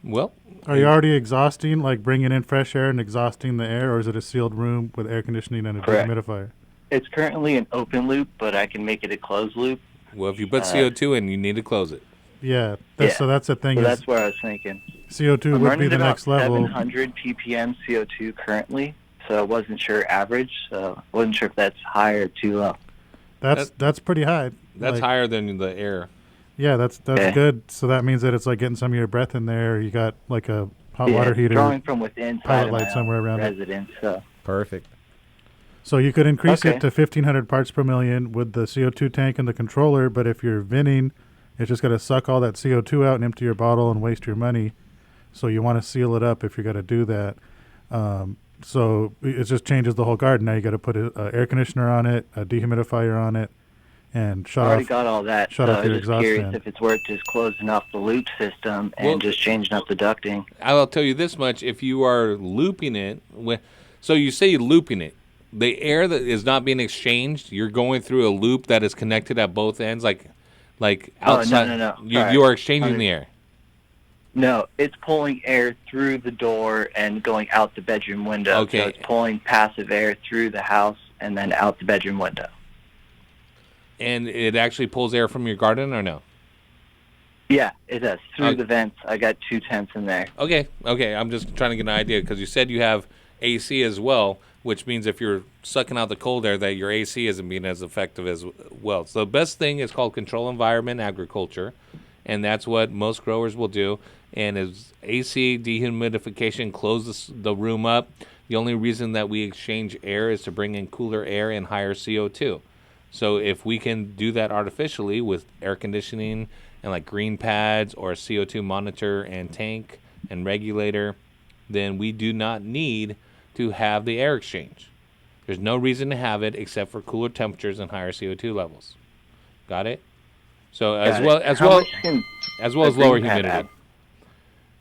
Speaker 1: Well,
Speaker 11: are you already exhausting, like bringing in fresh air and exhausting the air, or is it a sealed room with air conditioning and a
Speaker 21: Correct.
Speaker 11: dehumidifier?
Speaker 21: It's currently an open loop, but I can make it a closed loop.
Speaker 1: Well, if you put CO2 in, you need to close it.
Speaker 11: Yeah,
Speaker 21: Yeah.
Speaker 11: So that's the thing.
Speaker 21: So
Speaker 11: is
Speaker 21: that's what I was thinking.
Speaker 11: CO2
Speaker 21: I'm
Speaker 11: would
Speaker 21: running
Speaker 11: be the
Speaker 21: about
Speaker 11: next level.
Speaker 21: 700 ppm CO2 currently, so I wasn't sure average. So I wasn't sure if that's high or too low.
Speaker 11: That's pretty high.
Speaker 1: That's
Speaker 11: Like,
Speaker 1: higher than the air.
Speaker 11: Yeah, that's
Speaker 21: Yeah.
Speaker 11: good. So that means that it's like getting some of your breath in there. You got like a hot
Speaker 21: Yeah,
Speaker 11: water heater,
Speaker 21: drawing from within
Speaker 11: pilot light somewhere around it.
Speaker 21: residence. So
Speaker 3: Perfect.
Speaker 11: So you could increase
Speaker 21: Okay.
Speaker 11: it to 1,500 parts per million with the CO2 tank and the controller, but if you're venting, it's just going to suck all that CO2 out and empty your bottle and waste your money. So you want to seal it up if you're going to do that. So it just changes the whole garden. Now you got to put an air conditioner on it, a dehumidifier on it, and
Speaker 21: I
Speaker 11: shut
Speaker 21: already
Speaker 11: off.
Speaker 21: got all that.
Speaker 11: Shut
Speaker 21: so
Speaker 11: off
Speaker 21: I'm
Speaker 11: your
Speaker 21: just
Speaker 11: exhaust
Speaker 21: curious
Speaker 11: fan.
Speaker 21: if it's worth just closing off the loop system and
Speaker 1: Well-
Speaker 21: just changing up the ducting.
Speaker 1: I'll tell you this much: if you are looping it, so you say looping it, the air that is not being exchanged, you're going through a loop that is connected at both ends, like outside.
Speaker 21: no.
Speaker 1: You
Speaker 21: Sorry.
Speaker 1: are exchanging the air.
Speaker 21: No, it's pulling air through the door and going out the bedroom window.
Speaker 1: Okay.
Speaker 21: So it's pulling passive air through the house and then out the bedroom window.
Speaker 1: And it actually pulls air from your garden, or no?
Speaker 21: Yeah, it does. Through
Speaker 1: Okay.
Speaker 21: the vents. I got 2 temps in there.
Speaker 1: Okay. I'm just trying to get an idea because you said you have AC as well, which means if you're sucking out the cold air, that your AC isn't being as effective as well. So the best thing is called control environment agriculture, and that's what most growers will do. And as AC dehumidification closes the room up, the only reason that we exchange air is to bring in cooler air and higher CO2. So if we can do that artificially with air conditioning and like green pads or a CO2 monitor and tank and regulator, then we do not need to have the air exchange. There's no reason to have it except for cooler temperatures and higher CO2 levels. Got it? So as
Speaker 21: Got it.
Speaker 1: well as
Speaker 21: How
Speaker 1: well
Speaker 21: much can
Speaker 1: as well
Speaker 21: a
Speaker 1: as lower
Speaker 21: green pad
Speaker 1: humidity.
Speaker 21: add?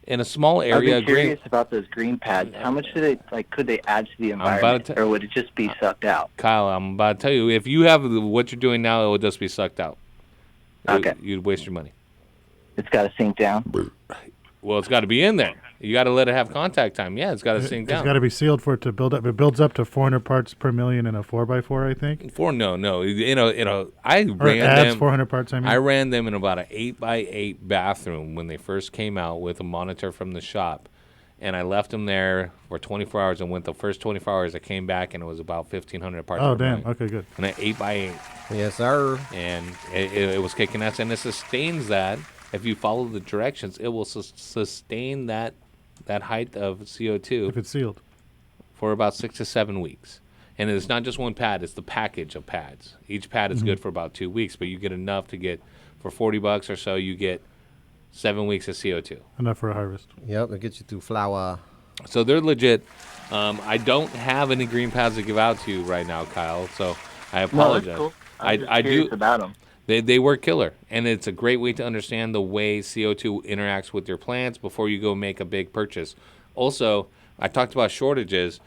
Speaker 1: in a small area.
Speaker 21: I'd be curious about those green pads. How much do they could they add to the
Speaker 1: about
Speaker 21: environment,
Speaker 1: to-
Speaker 21: or would it just be sucked out?
Speaker 1: Kyle, I'm about to tell you, if you have what you're doing now, it will just be sucked out.
Speaker 21: Okay.
Speaker 1: You'd waste your money.
Speaker 21: It's got to sink down.
Speaker 1: Well, it's got to be in there. You got to let it have contact time. Yeah, it's got to sink
Speaker 11: It's
Speaker 1: down.
Speaker 11: got to be sealed for it to build up. It builds up to 400 parts per million in a 4x4, I think.
Speaker 1: No. I
Speaker 11: Or
Speaker 1: ran
Speaker 11: adds
Speaker 1: them
Speaker 11: 400 parts, I mean.
Speaker 1: I ran them in about an 8x8 bathroom when they first came out with a monitor from the shop. And I left them there for 24 hours and went the first 24 hours. I came back and it was about 1,500 parts.
Speaker 11: Oh,
Speaker 1: per
Speaker 11: damn.
Speaker 1: million.
Speaker 11: Okay, good.
Speaker 1: And an 8x8.
Speaker 3: Yes, sir.
Speaker 1: And it was kicking ass, and it sustains that. If you follow the directions, it will sustain that height of CO2.
Speaker 11: If it's sealed.
Speaker 1: For about 6 to 7 weeks. And it's not just one pad, it's the package of pads. Each pad is good for about 2 weeks, but you get enough to get, for $40 or so, you get 7 weeks of CO2.
Speaker 11: Enough for a harvest.
Speaker 3: Yep, it gets you through flower.
Speaker 1: So they're legit. I don't have any green pads to give out to you right now, Kyle, so I apologize.
Speaker 21: No, that's cool. I'm just
Speaker 1: I
Speaker 21: curious
Speaker 1: do
Speaker 21: about them.
Speaker 1: They work killer, and it's a great way to understand the way CO2 interacts with your plants before you go make a big purchase. Also, I talked about shortages.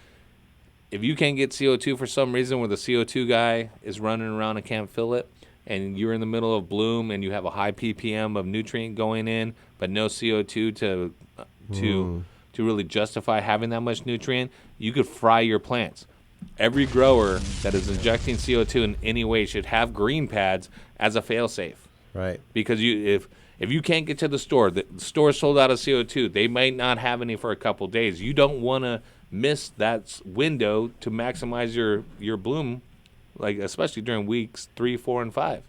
Speaker 1: If you can't get CO2 for some reason where the CO2 guy is running around and can't fill it, and you're in the middle of bloom and you have a high ppm of nutrient going in, but no CO2 to really justify having that much nutrient, you could fry your plants. Every grower that is injecting CO2 in any way should have green pads as a fail-safe.
Speaker 3: Right.
Speaker 1: Because if you can't get to the store is sold out of CO2, they might not have any for a couple days. You don't want to miss that window to maximize your bloom, like especially during weeks 3, 4, and 5.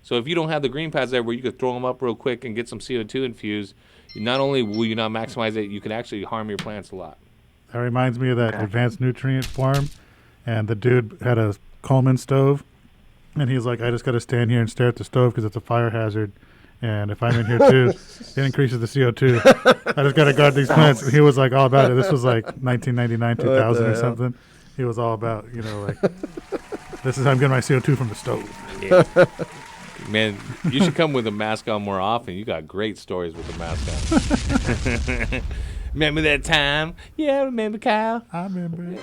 Speaker 1: So if you don't have the green pads there where you could throw them up real quick and get some CO2 infused, not only will you not maximize it, you can actually harm your plants a lot.
Speaker 11: That reminds me of that advanced nutrient farm, and the dude had a Coleman stove, and he's like, I just got to stand here and stare at the stove because it's a fire hazard, and if I'm in here too, it increases the CO2. I just got to guard these plants. He was like all about it. This was like 1999, 2000 or something. He was all about, like, this is how I'm getting my CO2 from the stove.
Speaker 1: Yeah. Man, you should come with a mask on more often. You got great stories with the mask on. Remember that time? Yeah, remember, Kyle?
Speaker 11: I remember it.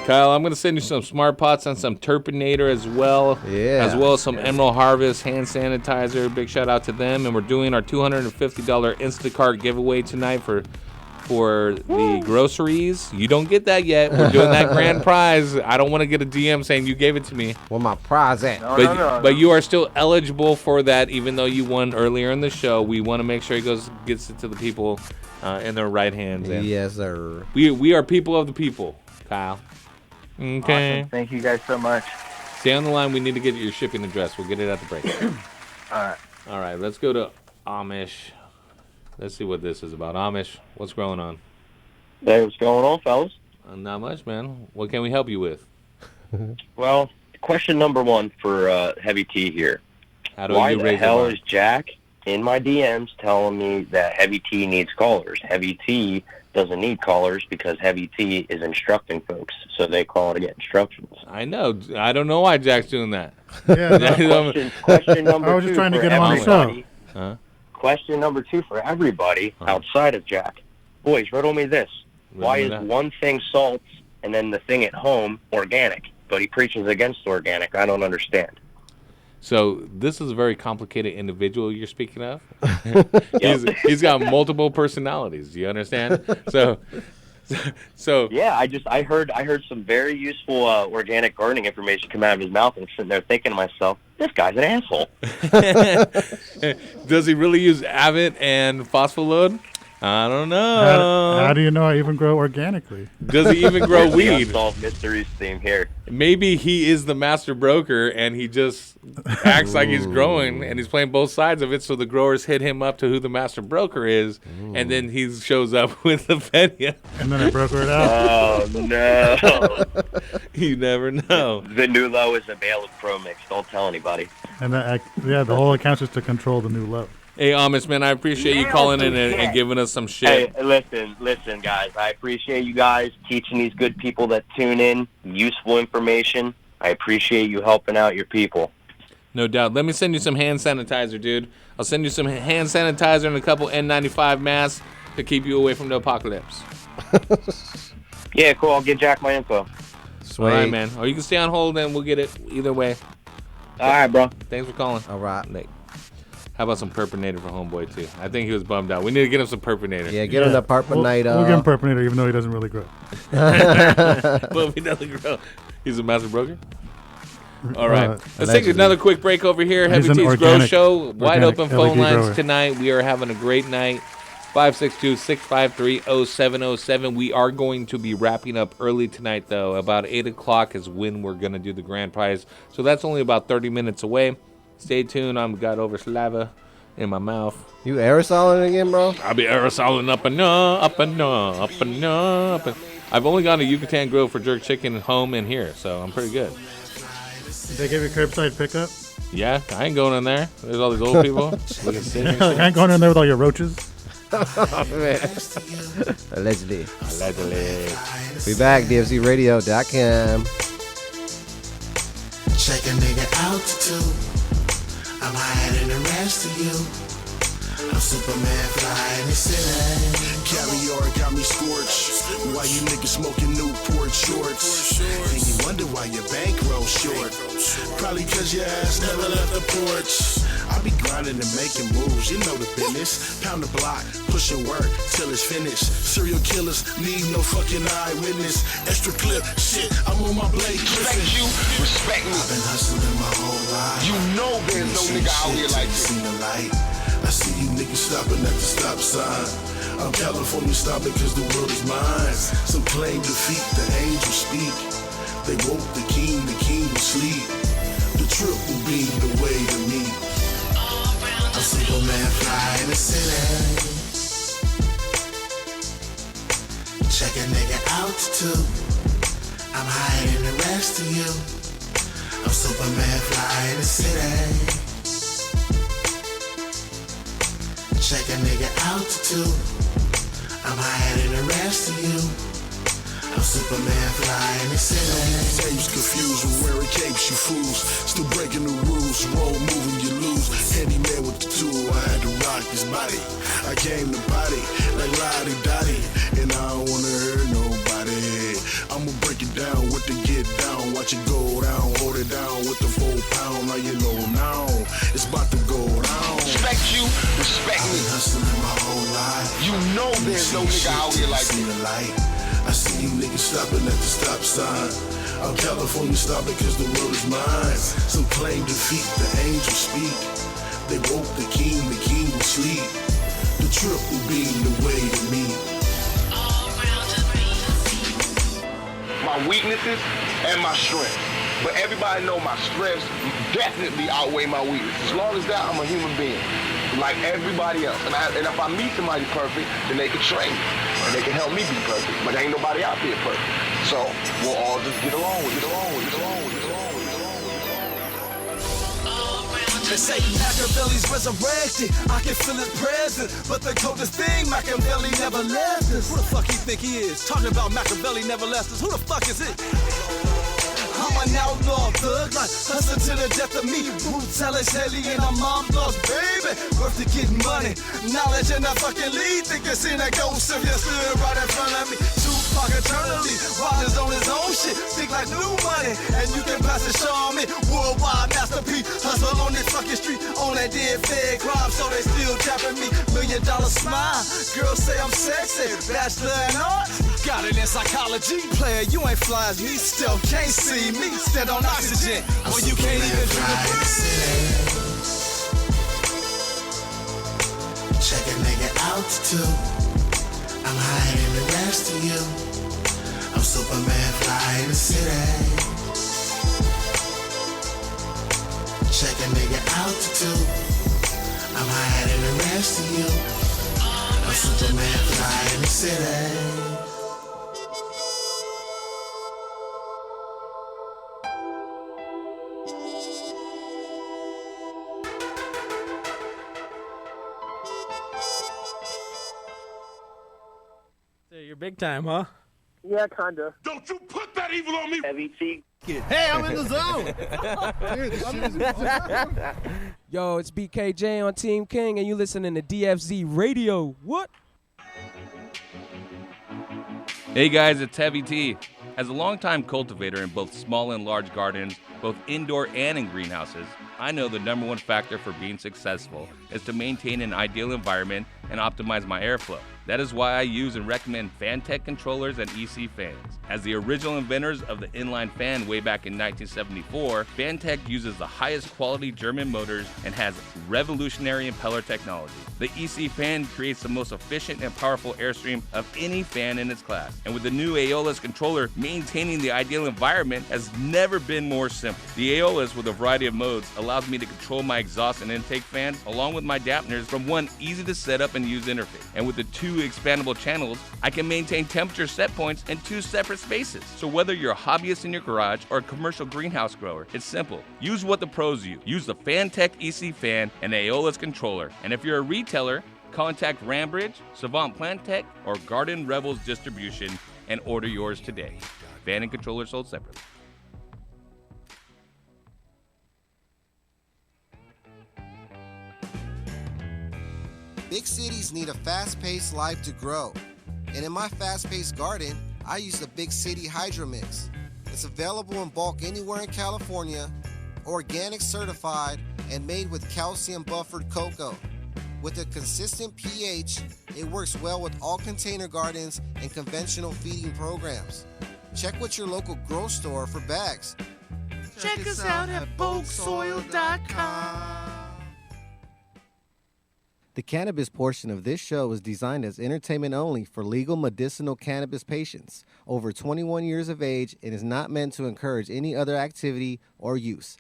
Speaker 1: Kyle, I'm going to send you some Smart Pots and some Turpinator as well.
Speaker 3: Yeah.
Speaker 1: As well as some Emerald Harvest hand sanitizer. Big shout out to them. And we're doing our $250 Instacart giveaway tonight for the groceries. You don't get that yet. We're doing that grand prize. I don't want to get a DM saying you gave it to me.
Speaker 3: Where my prize at?
Speaker 1: But you are still eligible for that, even though you won earlier in the show. We want to make sure it gets it to the people in their right hands. And
Speaker 3: yes, sir.
Speaker 1: We are people of the people, Kyle. Okay.
Speaker 21: Awesome. Thank you guys so much.
Speaker 1: Stay on the line. We need to get your shipping address. We'll get it at the break. All right. Let's go to Amish. Let's see what this is about. Amish, what's going on?
Speaker 5: Hey, what's going on, fellas?
Speaker 1: Not much, man. What can we help you with?
Speaker 5: Well, question number one for Heavy T here.
Speaker 1: How do
Speaker 5: Why
Speaker 1: you
Speaker 5: the
Speaker 1: raise
Speaker 5: hell
Speaker 1: the bar?
Speaker 5: is Jack in my DMs telling me that Heavy T needs callers? Heavy T doesn't need callers because Heavy T is instructing folks, so they call to get instructions.
Speaker 1: I know. I don't know why Jack's doing that.
Speaker 5: Question number
Speaker 11: I was just
Speaker 5: two
Speaker 11: trying to
Speaker 5: for
Speaker 11: get him on the
Speaker 5: everybody.
Speaker 11: show.
Speaker 1: Huh?
Speaker 5: Question number two for everybody outside of Jack. Boys, riddle me this. Why is one thing salts and then the thing at home organic? But he preaches against organic. I don't understand.
Speaker 1: So this is a very complicated individual you're speaking of. He's got multiple personalities. You understand? So
Speaker 5: yeah, I heard some very useful organic gardening information come out of his mouth, and I'm sitting there thinking to myself, this guy's an asshole.
Speaker 1: Does he really use Avid and Phosphoload? I don't know.
Speaker 11: How do you know I even grow organically?
Speaker 1: Does he even grow
Speaker 5: The
Speaker 1: weed?
Speaker 5: Unsolved Mysteries theme here.
Speaker 1: Maybe he is the master broker and he just acts like he's growing and he's playing both sides of it, so the growers hit him up to who the master broker is, and then he shows up with the Fenia.
Speaker 11: And then I broker it out.
Speaker 5: Oh, no.
Speaker 1: You never know.
Speaker 5: The new low is a bale of Pro Mix. Don't tell anybody.
Speaker 11: And the whole account is to control the new low.
Speaker 1: Hey, Amish, man, I appreciate you calling in and giving us some shit.
Speaker 5: Hey, listen, guys. I appreciate you guys teaching these good people that tune in useful information. I appreciate you helping out your people.
Speaker 1: No doubt. Let me send you some hand sanitizer, dude. I'll send you some hand sanitizer and a couple N95 masks. to keep you away from the apocalypse.
Speaker 5: Yeah, cool. I'll get Jack my info.
Speaker 1: All right, man. Or you can stay on hold and we'll get it either way.
Speaker 5: All right, bro.
Speaker 1: Thanks for calling.
Speaker 3: All right.
Speaker 1: Nate. How about some Purpinator for Homeboy, too? I think he was bummed out. We need to get him some Purpinator.
Speaker 3: Yeah, get him the Purpinator.
Speaker 11: We'll give him Purpinator even though he doesn't really grow.
Speaker 1: Well, if he doesn't grow, he's a master broker. All right. Let's take
Speaker 11: allegedly.
Speaker 1: another quick break over here.
Speaker 11: He's
Speaker 1: Heavy
Speaker 11: an
Speaker 1: T's Grow
Speaker 11: organic-
Speaker 1: Show. Wide
Speaker 11: organic
Speaker 1: open phone
Speaker 11: LED
Speaker 1: lines
Speaker 11: grower.
Speaker 1: tonight. We are having a great night. 562-653-0707. We are going to be wrapping up early tonight, though. About 8 o'clock is when we're going to do the grand prize. So that's only about 30 minutes away. Stay tuned. I'm got over saliva in my mouth.
Speaker 3: You aerosoling again, bro?
Speaker 1: I'll be aerosoling up and up and up and up. I've only gone to Yucatan Grill for jerk chicken home and here, so I'm pretty good.
Speaker 11: They give you curbside pickup?
Speaker 1: Yeah, I ain't going in there. There's all these old people. looking sick and shit.
Speaker 11: I ain't going in there with all your roaches.
Speaker 3: Allegedly.
Speaker 1: Allegedly.
Speaker 3: Be back, DFZRadio.com.
Speaker 7: Check a nigga altitude. I'm higher than the rest of you. I'm Superman flying the city. Caviar got me scorched. Why you niggas smoking Newport shorts? And you wonder why your bankroll short. Probably cause your ass never left the porch. I be grinding and making moves, you know the business. Pound the block, pushing work till it's finished. Serial killers need no fucking eyewitness. Extra clip, shit, I'm on my blade.
Speaker 4: Respect you, respect me.
Speaker 7: I've been hustling my whole life.
Speaker 4: You know there's no nigga out here like this.
Speaker 7: Seen the light. I see you niggas stopping at the stop sign. I'm California stopping cause the world is mine. Some claim defeat, the angels speak. They woke the king will sleep. The trip will be the way to meet. I'm Superman fly in the city. Check a nigga altitude. I'm higher than the rest of you. I'm Superman fly in the city. Check a nigga altitude. I'm higher than the rest of you. I'm Superman fly in the city. Tapes confused with wearing capes, you fools. Still breaking the rules, roll moving, you lose. Handyman with the tool, I had to rock his body. I came to body like Lottie Dottie, and I don't wanna hurt nobody. I'ma break it down with the get down, watch it go down, hold it down with the 4 pound. Now you know now it's about to go down.
Speaker 4: Respect you, respect me.
Speaker 7: I've been hustling my whole life.
Speaker 4: You know there's no nigga out here like
Speaker 7: See
Speaker 4: this.
Speaker 7: the light. I see you niggas stopping at the stop sign. I'm California stopping cause the world is mine. Some claim defeat, the angels speak. They woke the king will sleep. The trip will be the way to meet.
Speaker 4: My weaknesses and my strengths. But everybody know my strengths definitely outweigh my weaknesses. As long as that, I'm a human being, like everybody else. And if I meet somebody perfect, then they can train me. And they can help me be perfect. But there ain't nobody out there perfect. So we'll all just get along with it.
Speaker 2: They say Machiavelli's resurrected, I can feel his presence. But the coldest thing, Machiavelli never left us. Who the fuck he think he is? Talking about Machiavelli never left us. Who the fuck is it? I'm an outlaw thug, like hustling to the death of me. Brutalist, alien, I'm mom lost, baby. Worth to get money, knowledge, and I fucking lead. Think it's in a ghost if you stood right in front of me. Tupac eternally, Wilder's on his own shit. Think like new money, and you can pass it, show me. Worldwide masterpiece, hustle on this fucking street. On that dead fed crime, so they still tapping me. $1 million smile, girls say I'm sexy. Bachelor in arts, got it in psychology. Player, you ain't fly as me, still can't see me. Stand on oxygen, well you can't even do the
Speaker 7: Check a nigga altitude. I'm higher than the rest of you. I'm Superman fly in the city. Check a nigga altitude. I'm higher than the rest of you. I'm Superman fly in the city.
Speaker 6: You're big time, huh?
Speaker 18: Yeah, kinda.
Speaker 4: Don't you put that evil on me!
Speaker 18: Heavy T.
Speaker 6: Hey, I'm in the zone.
Speaker 13: Dude, this shit is awesome.
Speaker 9: Yo, it's BKJ on Team King, and you listening to DFZ Radio. What?
Speaker 1: Hey guys, it's Heavy T. As a longtime cultivator in both small and large gardens, both indoor and in greenhouses, I know the number one factor for being successful is to maintain an ideal environment and optimize my airflow. That is why I use and recommend Fantech controllers and EC fans. As the original inventors of the inline fan way back in 1974, Fantech uses the highest quality German motors and has revolutionary impeller technology. The EC fan creates the most efficient and powerful airstream of any fan in its class. And with the new Aeolus controller, maintaining the ideal environment has never been more simple. The Aeolus, with a variety of modes, allows me to control my exhaust and intake fans along with my dampeners from one easy to set up and use interface. And with the two expandable channels, I can maintain temperature set points in two separate spaces. So whether you're a hobbyist in your garage or a commercial greenhouse grower, it's simple. Use what the pros use. Use the Fantech EC fan and Aeolus controller. And if you're a retailer, contact Rambridge, Savant Plant Tech, or Garden Rebels Distribution and order yours today. Fan and controller sold separately.
Speaker 3: Big cities need a fast-paced life to grow. And in my fast-paced garden, I use the Big City Hydro Mix. It's available in bulk anywhere in California, organic certified, and made with calcium buffered cocoa. With a consistent pH, it works well with all container gardens and conventional feeding programs. Check with your local grow store for bags.
Speaker 4: Check us out at bulksoil.com.
Speaker 3: The cannabis portion of this show is designed as entertainment only for legal medicinal cannabis patients over 21 years of age and is not meant to encourage any other activity or use.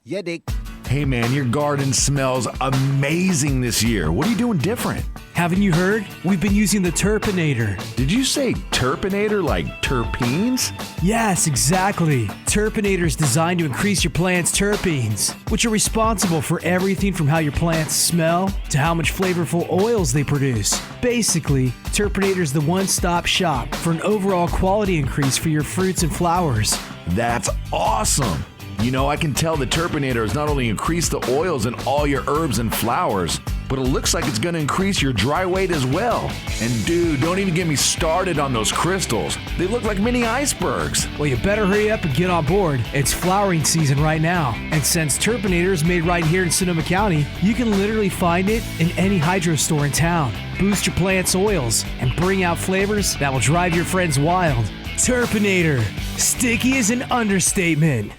Speaker 3: Yeah, Dick.
Speaker 19: Hey man, your garden smells amazing this year. What are you doing different?
Speaker 20: Haven't you heard? We've been using the Terpinator.
Speaker 19: Did you say Terpinator like terpenes?
Speaker 20: Yes, exactly. Terpinator is designed to increase your plant's terpenes, which are responsible for everything from how your plants smell to how much flavorful oils they produce. Basically, Terpinator is the one-stop shop for an overall quality increase for your fruits and flowers.
Speaker 19: That's awesome. You know, I can tell the Terpinator has not only increased the oils in all your herbs and flowers, but it looks like it's going to increase your dry weight as well. And dude, don't even get me started on those crystals. They look like mini icebergs.
Speaker 20: Well, you better hurry up and get on board. It's flowering season right now. And since Terpinator is made right here in Sonoma County, you can literally find it in any hydro store in town. Boost your plant's oils and bring out flavors that will drive your friends wild. Terpinator. Sticky is an understatement.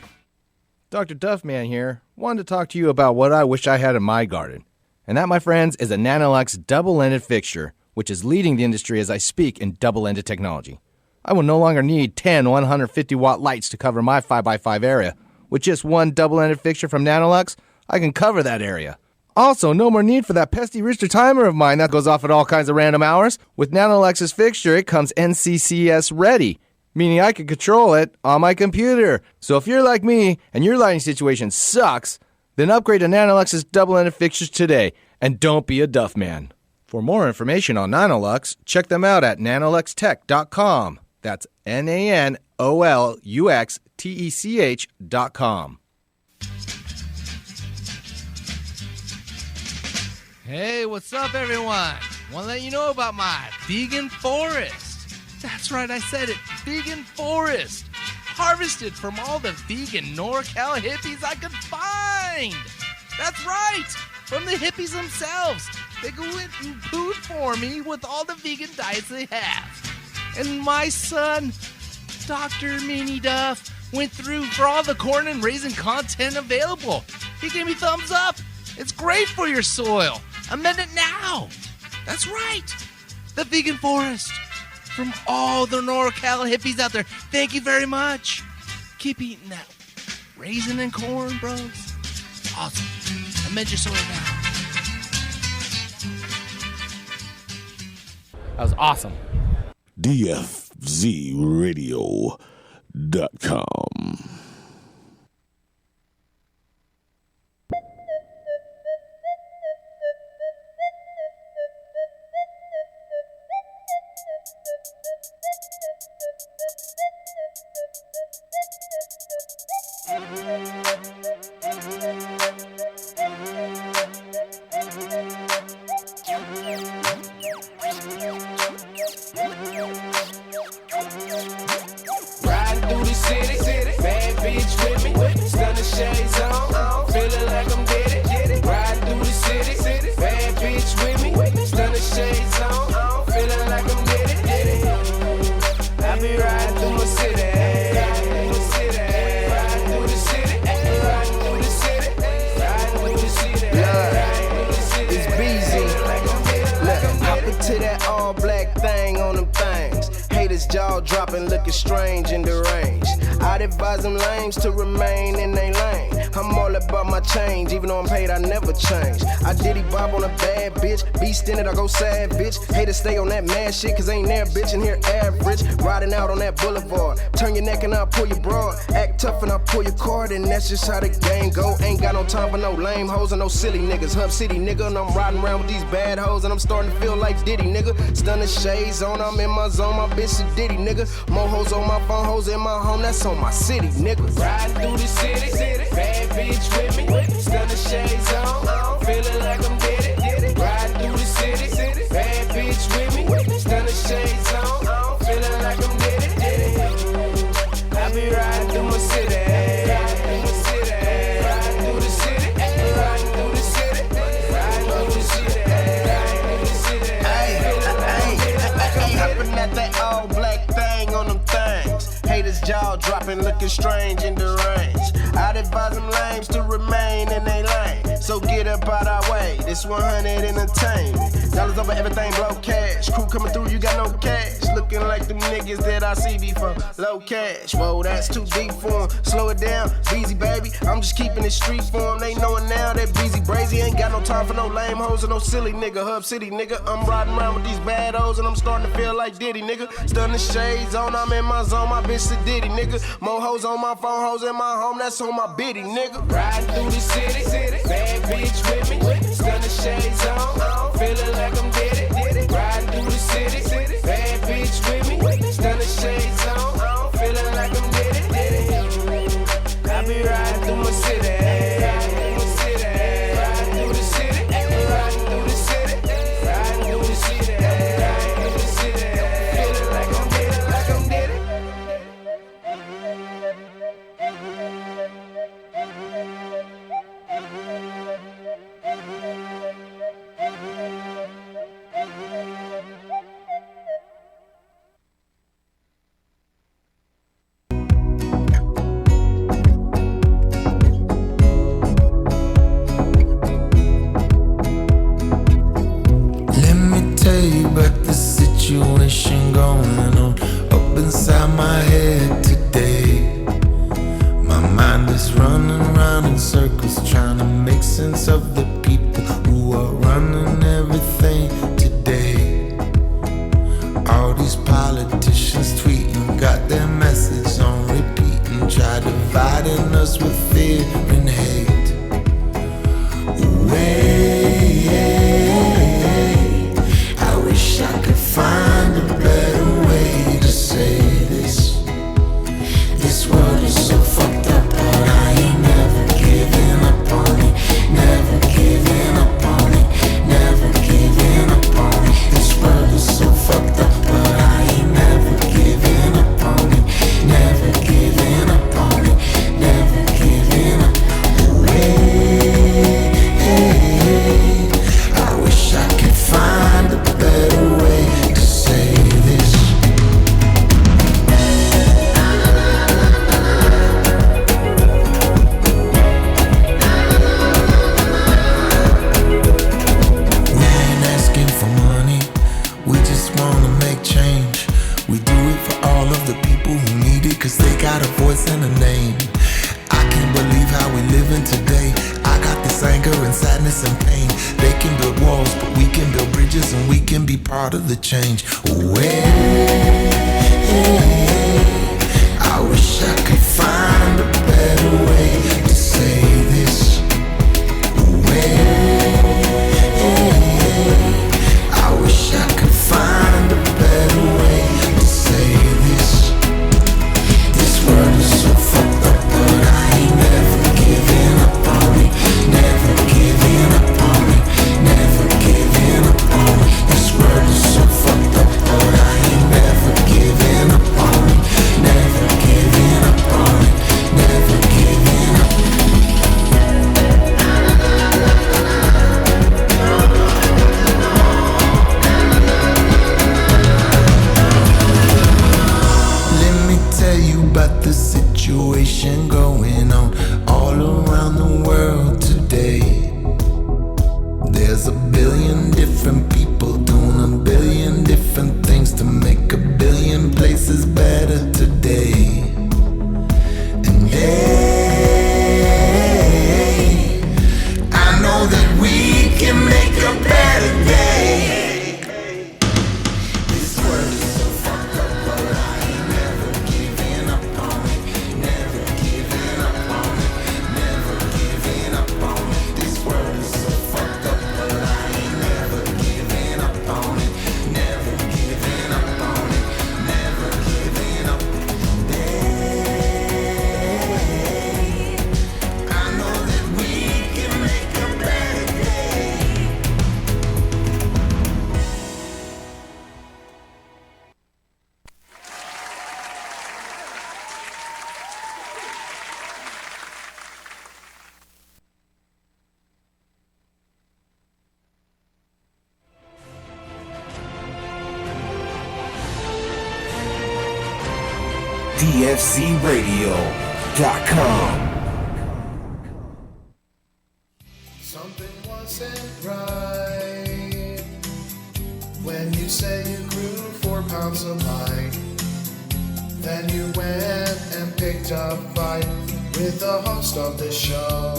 Speaker 15: Dr. Duffman here. Wanted to talk to you about what I wish I had in my garden. And that, my friends, is a Nanolux double-ended fixture, which is leading the industry as I speak in double-ended technology. I will no longer need 10 150-watt lights to cover my 5x5 area. With just one double-ended fixture from Nanolux, I can cover that area. Also, no more need for that pesky Richter timer of mine that goes off at all kinds of random hours. With Nanolux's fixture, it comes NCCS ready, meaning I can control it on my computer. So if you're like me and your lighting situation sucks, then upgrade to Nanolux's double-ended fixtures today, and don't be a duff man. For more information on Nanolux, check them out at nanoluxtech.com. That's NANOLUXTECH.com.
Speaker 10: Hey, what's up, everyone? Want to let you know about my vegan forest. That's right, I said it. Vegan forest. Harvested from all the vegan NorCal hippies I could find. That's right. From the hippies themselves. They go in and food for me with all the vegan diets they have. And my son, Dr. Meanie Duff, went through for all the corn and raisin content available. He gave me thumbs up. It's great for your soil. Amend it now. That's right. The vegan forest. From all the NorCal hippies out there, thank you very much. Keep eating that raisin and corn, bros. Awesome. Amend your soil now.
Speaker 9: That was awesome.
Speaker 22: DFZRadio.com.
Speaker 17: dropping, looking strange and deranged. I'd advise them lames to remain in their lane. I'm all about my change, even though I'm paid, I never change. I diddy bob on a bad bitch, beast in it, I go savage. Haters stay on that mad shit, cause ain't there bitch in here average. Riding out on that boulevard, turn your neck and I'll pull your broad. Act tough and I'll pull your card, and that's just how the game go. Ain't got no time for no lame hoes and no silly niggas. Hub City nigga, and I'm riding around with these bad hoes, and I'm starting to feel like Diddy nigga. Stunning shades on, I'm in my zone, my bitch a Diddy nigga. More hoes on my phone, hoes in my home, that's on my city nigga. Riding through the city, bad bitch with me. Stunning shades on, feeling like I'm Diddy. Riding through the city, bad bitch with me. Stunning shades on, feeling like I'm Diddy. I be riding through my city, riding through the city, riding through the city, riding through the city, riding through the city, riding through the city. Hey, hopping at that all black thing on them things. Haters jaw dropping, looking strange and deranged. I'd advise them lames to remain in their lane. So get up out our way, this 100 entertainment. Dollars over everything, blow cash. Crew coming through, you got no cash. Looking like them niggas that I see before. Low cash, whoa, that's too deep for 'em. Slow it down, Beezy baby. I'm just keeping it street for 'em. They knowin' now that Beezy Brazy ain't got no time for no lame hoes or no silly nigga. Hub City nigga, I'm riding around with these bad hoes and I'm starting to feel like Diddy nigga. Stunning shades on, I'm in my zone, my bitch a Diddy nigga. More hoes on my phone, hoes in my home, that's on my biddy nigga. Riding through the city, bad bitch with me. Stunning shades on, feeling like I'm Diddy. Riding through the city, bad bitch with me. Stunning shades on, feeling like I'm Diddy. I be riding through my city, riding through the city, riding through the city, riding through the city, riding through the city, riding through the city, feeling like I'm Diddy, like I'm Diddy.
Speaker 8: Let me tell you about the situation going on up inside my head today. My mind is running round in circles, trying to make sense of the people who are running everything today. All these politicians tweeting, got their message on repeat, and try dividing us with fear and hate. I wish I could find a better way to say this. This world is so fucked up, but I ain't never giving up on it. Never giving up on it. Never giving up on it. This world is so fucked up, but I ain't never giving up on it. Never giving up on it. Never giving up. I wish I could find a better way to say this. We ain't asking for money, we just wanna make change. We do it for all of the people who need it, cause they got a voice and a name. I can't believe how we living today. I got this anger and sadness and pain. They can build walls, but we can build bridges, and we can be part of the change. I wish I could find a better way to say this. I wish I could find a better way to say this. This world is so fucked up, but I ain't never giving up on it. Never giving up on it. Never giving up on it. This world is so fucked up, but I ain't never giving up on it. Never giving up on it. Never giving up. Let me tell you about the situation going on all around the world today. There's a billion different people doing a billion different things to make a billion places better.
Speaker 2: DFZRadio.com.
Speaker 7: Something wasn't right when you said you grew 4 pounds of height. Then you went and picked a fight with the host of the show.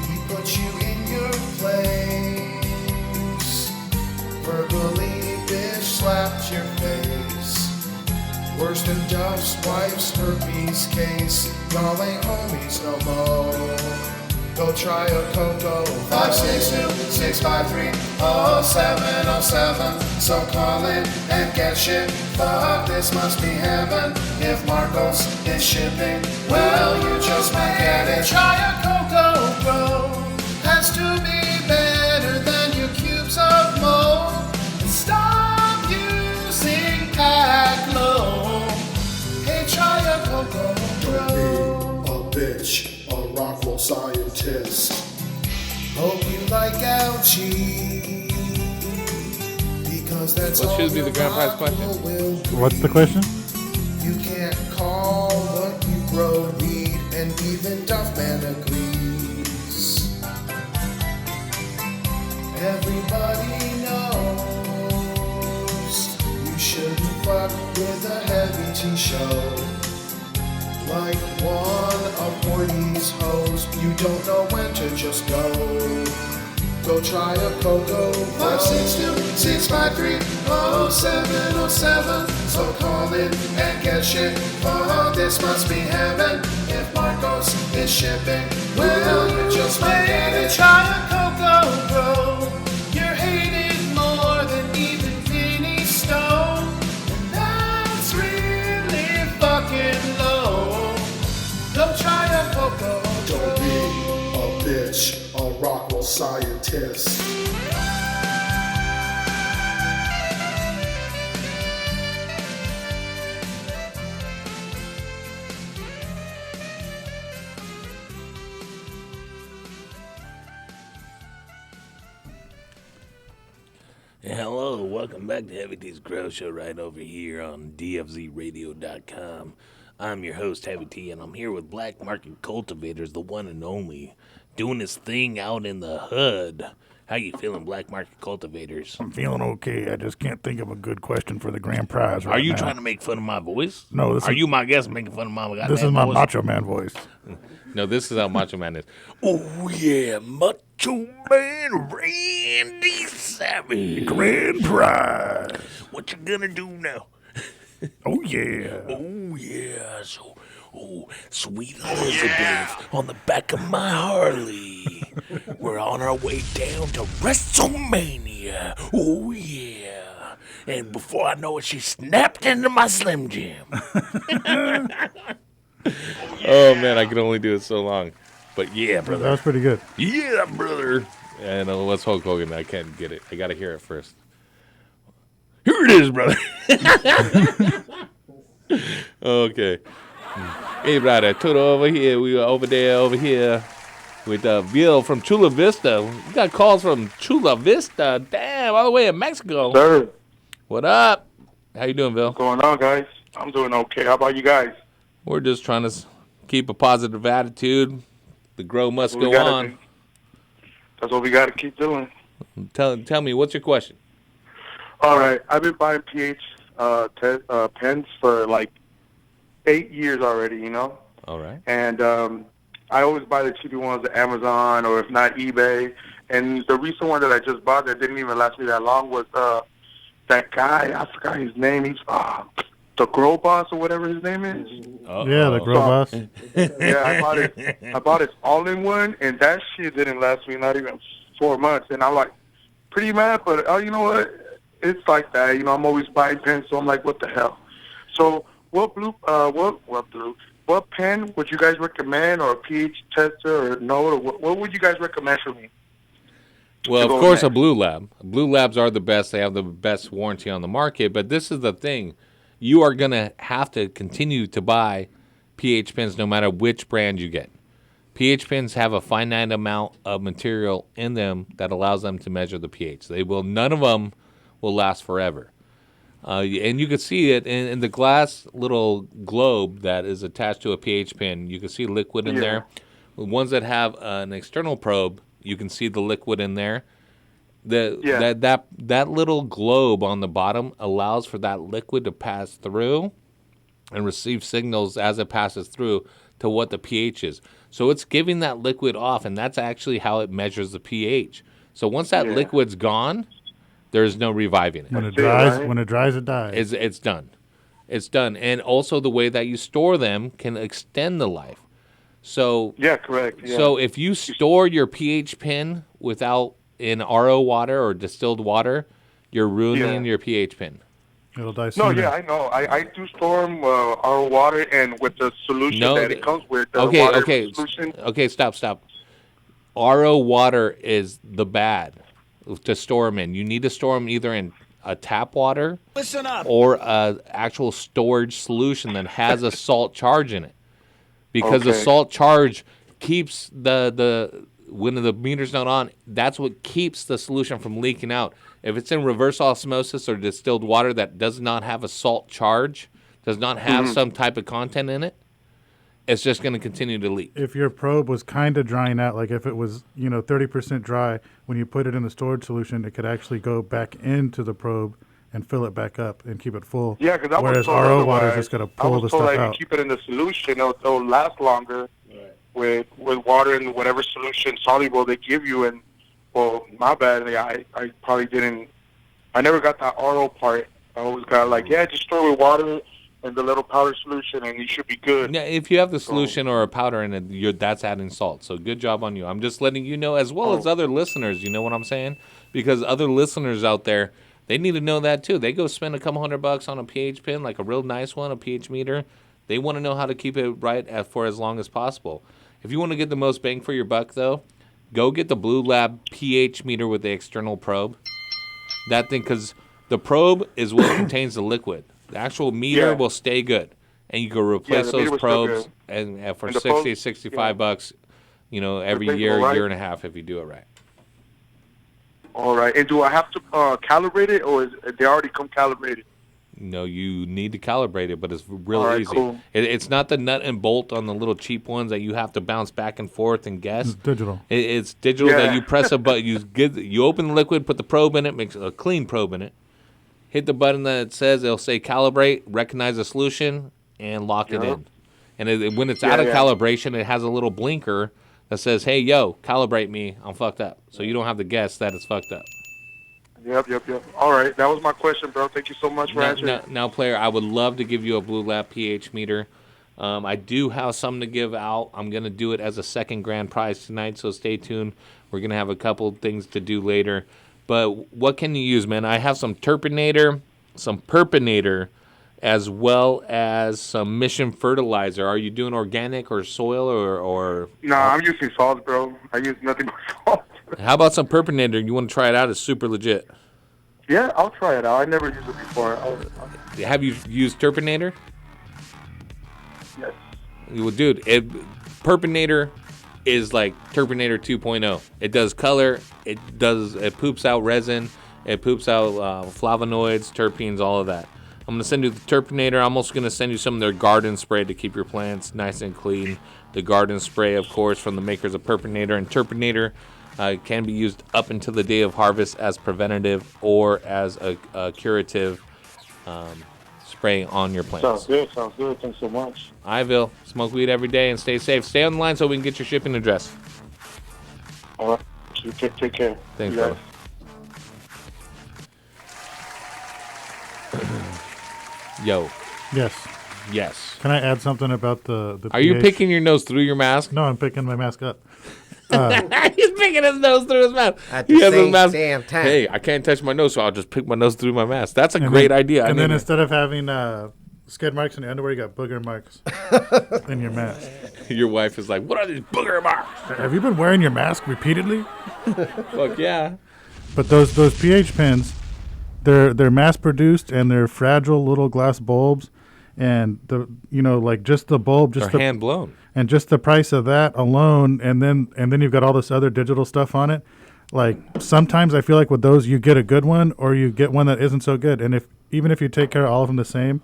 Speaker 7: He put you in your place, verbally bitch slapped your face. Worse than Duff's wife's herpes case. Y'all ain't homies no more. Go try a Coco. 562-653-0707. So call in and get shit. Fuck, this must be heaven. If Marcos is shipping, well, you just might get it. Try a Coco, bro. Has to be better than your cubes of mold. And stop using Aclo. Hey, try a Coco, bro. Don't be a bitch. A Rockwell scientist. Hope you like algae, because that's
Speaker 1: What
Speaker 7: all
Speaker 1: should be the grand prize question?
Speaker 11: What's the question?
Speaker 7: You can't call what you grow weed, and even Duffman agrees. Everybody knows you shouldn't fuck with a heavy tea show. Like one of Morty's hoes, you don't know when to just go. Go try a Coco. 562-653-0707. So call in and get shit. Oh, this must be heaven. If Marcos is shipping, well, you just might get it. Try a Coco, bro. You're hated more than even Vinny Stone. And that's really fucking low. Don't try a Coco. Don't be a bitch, a Rockwell scientist.
Speaker 1: Hello, welcome back to Heavy T's Grow Show right over here on DFZRadio.com. I'm your host, Heavy T, and I'm here with Black Market Cultivators, the one and only, doing his thing out in the hood. How you feeling, Black Market Cultivators?
Speaker 11: I'm feeling okay. I just can't think of a good question for the grand prize right now.
Speaker 1: Are you trying to make fun of my voice?
Speaker 11: No.
Speaker 1: Are you my guest making fun of my goddamn
Speaker 11: This is my
Speaker 1: voice?
Speaker 11: Macho Man voice.
Speaker 1: No, this is how Macho Man is. Oh, yeah, Macho Man Randy Savage.
Speaker 11: Grand prize.
Speaker 1: What you gonna do now?
Speaker 11: Oh, yeah.
Speaker 1: Oh, yeah. So, sweet Elizabeth on the back of my Harley. We're on our way down to WrestleMania. Oh, yeah. And before I know it, she snapped into my Slim Jim. Oh, man, I can only do it so long. But yeah, brother.
Speaker 11: That was pretty good.
Speaker 1: Yeah, brother. And what's Hulk Hogan? I can't get it. I got to hear it first. Here it is, brother. Okay. Hey, brother, Toto over here. We are over here with Bill from Chula Vista. We got calls from Chula Vista. Damn, all the way in Mexico.
Speaker 16: Sir.
Speaker 1: What up? How you doing, Bill?
Speaker 16: What's going on, guys? I'm doing okay. How about you guys?
Speaker 1: We're just trying to keep a positive attitude. The grow must
Speaker 16: That's what
Speaker 1: go
Speaker 16: we gotta
Speaker 1: on.
Speaker 16: do. That's what we got to keep doing.
Speaker 1: Tell me, what's your question?
Speaker 16: All right. I've been buying pH pens for like 8 years already, you know?
Speaker 1: All right.
Speaker 16: And I always buy the cheapy ones at Amazon or if not eBay. And the recent one that I just bought that didn't even last me that long was that guy. I forgot his name. He's the Grow Boss or whatever his name is.
Speaker 11: Yeah, the Grow Boss.
Speaker 16: Yeah, I bought it all-in-one, and that shit didn't last me not even 4 months. And I'm like, pretty mad, but you know what? It's like that. You know, I'm always buying pens, so I'm like, what the hell? So what pen would you guys recommend, or a pH tester, or no? Or what would you guys recommend for me?
Speaker 1: Well, of course, a Blue Lab. Blue Labs are the best. They have the best warranty on the market. But this is the thing. You are going to have to continue to buy pH pens no matter which brand you get. pH pens have a finite amount of material in them that allows them to measure the pH. None of them will last forever. And you can see it in the glass little globe that is attached to a pH pin. You can see liquid in there. The ones that have an external probe, you can see the liquid in there. That little globe on the bottom allows for that liquid to pass through and receive signals as it passes through to what the pH is. So it's giving that liquid off, and that's actually how it measures the pH. So once that liquid's gone, there's no reviving it.
Speaker 11: When it dries, it dies.
Speaker 1: It's done. It's done. And also the way that you store them can extend the life. So
Speaker 16: correct. Yeah.
Speaker 1: So if you store your pH pin in RO water or distilled water, you're ruining your pH pin.
Speaker 11: It'll die
Speaker 16: No,
Speaker 11: sooner.
Speaker 16: yeah, I know. I do store them our water and with the solution that it comes with. The water solution.
Speaker 1: Okay, stop. RO water is the bad to store them in. You need to store them either in a tap water or a actual storage solution that has a salt charge in it. Because the salt charge keeps when the meter's not on, that's what keeps the solution from leaking out. If it's in reverse osmosis or distilled water that does not have a salt charge, does not have some type of content in it, it's just going to continue to leak.
Speaker 11: If your probe was kind of drying out, like if it was 30% dry, when you put it in the storage solution, it could actually go back into the probe and fill it back up and keep it full.
Speaker 16: Yeah, because I was
Speaker 11: whereas
Speaker 16: told
Speaker 11: RO water is
Speaker 16: otherwise.
Speaker 11: just going to
Speaker 16: I
Speaker 11: pull
Speaker 16: was
Speaker 11: the
Speaker 16: told
Speaker 11: stuff
Speaker 16: that if
Speaker 11: out.
Speaker 16: you keep it in the solution, it'll last longer with water and whatever solution soluble they give you. And well, my bad, I probably didn't. I never got that RO part. I always got just store with water and the little powder solution, and you should be good.
Speaker 1: Yeah, if you have the solution or a powder in it, that's adding salt. So good job on you. I'm just letting you know, as well as other listeners. You know what I'm saying? Because other listeners out there, they need to know that too. They go spend a couple $100 on a pH pin, like a real nice one, a pH meter. They want to know how to keep it right for as long as possible. If you want to get the most bang for your buck, though, go get the Blue Lab pH meter with the external probe. That thing, because the probe is what contains the liquid. The actual meter will stay good, and you can replace those probes and for $60, $65, every year and a half if you do it right.
Speaker 16: All right. And do I have to calibrate it, or they already come calibrated?
Speaker 1: No, you need to calibrate it, but it's real
Speaker 16: All right,
Speaker 1: easy.
Speaker 16: cool.
Speaker 1: It's not the nut and bolt on the little cheap ones that you have to bounce back and forth and guess.
Speaker 11: It's digital.
Speaker 1: It's digital that you press a button. You open the liquid, put the probe in it, makes a clean probe in it. Hit the button that it says, it'll say calibrate, recognize the solution, and lock it in. And when it's out of calibration, it has a little blinker that says, hey, yo, calibrate me, I'm fucked up. So you don't have to guess that it's fucked up.
Speaker 16: Yep. All right, that was my question, bro. Thank you so much for answering.
Speaker 1: Now, player, I would love to give you a Blue Lab pH meter. I do have some to give out. I'm going to do it as a second grand prize tonight, so stay tuned. We're going to have a couple things to do later. But what can you use, man? I have some Turpinator, some Purpinator, as well as some Mission Fertilizer. Are you doing organic or soil or?
Speaker 16: No, I'm using salt, bro. I use nothing but salt.
Speaker 1: How about some Purpinator? You want to try it out? It's super legit.
Speaker 16: Yeah, I'll try it out. I never used it before.
Speaker 1: Have you used Turpinator?
Speaker 16: Yes.
Speaker 1: Well, dude, Purpinator is like Turpinator 2.0. It does color. It poops out resin. It poops out flavonoids, terpenes, all of that. I'm going to send you the Turpinator. I'm also going to send you some of their garden spray to keep your plants nice and clean. The garden spray, of course, from the makers of Purpinator. And Turpinator can be used up until the day of harvest as preventative or as a curative spray on your plants.
Speaker 16: Sounds good. Thanks so much.
Speaker 1: Iville, smoke weed every day and stay safe. Stay on the line so we can get your shipping address.
Speaker 16: All right. Take care.
Speaker 1: Thanks, brother. Yo. Yes.
Speaker 11: Can I add something about the
Speaker 1: Are you picking your nose through your mask?
Speaker 11: No, I'm picking my mask up.
Speaker 1: He's picking his nose through his mask.
Speaker 3: At
Speaker 1: He
Speaker 3: the
Speaker 1: has his
Speaker 3: same
Speaker 1: mask.
Speaker 3: damn time.
Speaker 1: Hey, I can't touch my nose, so I'll just pick my nose through my mask. That's a great idea.
Speaker 11: And then instead of having skid marks in your underwear, you got booger marks in your mask.
Speaker 1: Your wife is like, what are these booger marks?
Speaker 11: Have you been wearing your mask repeatedly?
Speaker 1: Fuck yeah.
Speaker 11: But those pH pens, they're mass produced and they're fragile little glass bulbs, and just the bulb, just
Speaker 1: They're hand blown.
Speaker 11: and just the price of that alone, and then you've got all this other digital stuff on it. Like sometimes I feel like with those you get a good one or you get one that isn't so good, and even if you take care of all of them the same,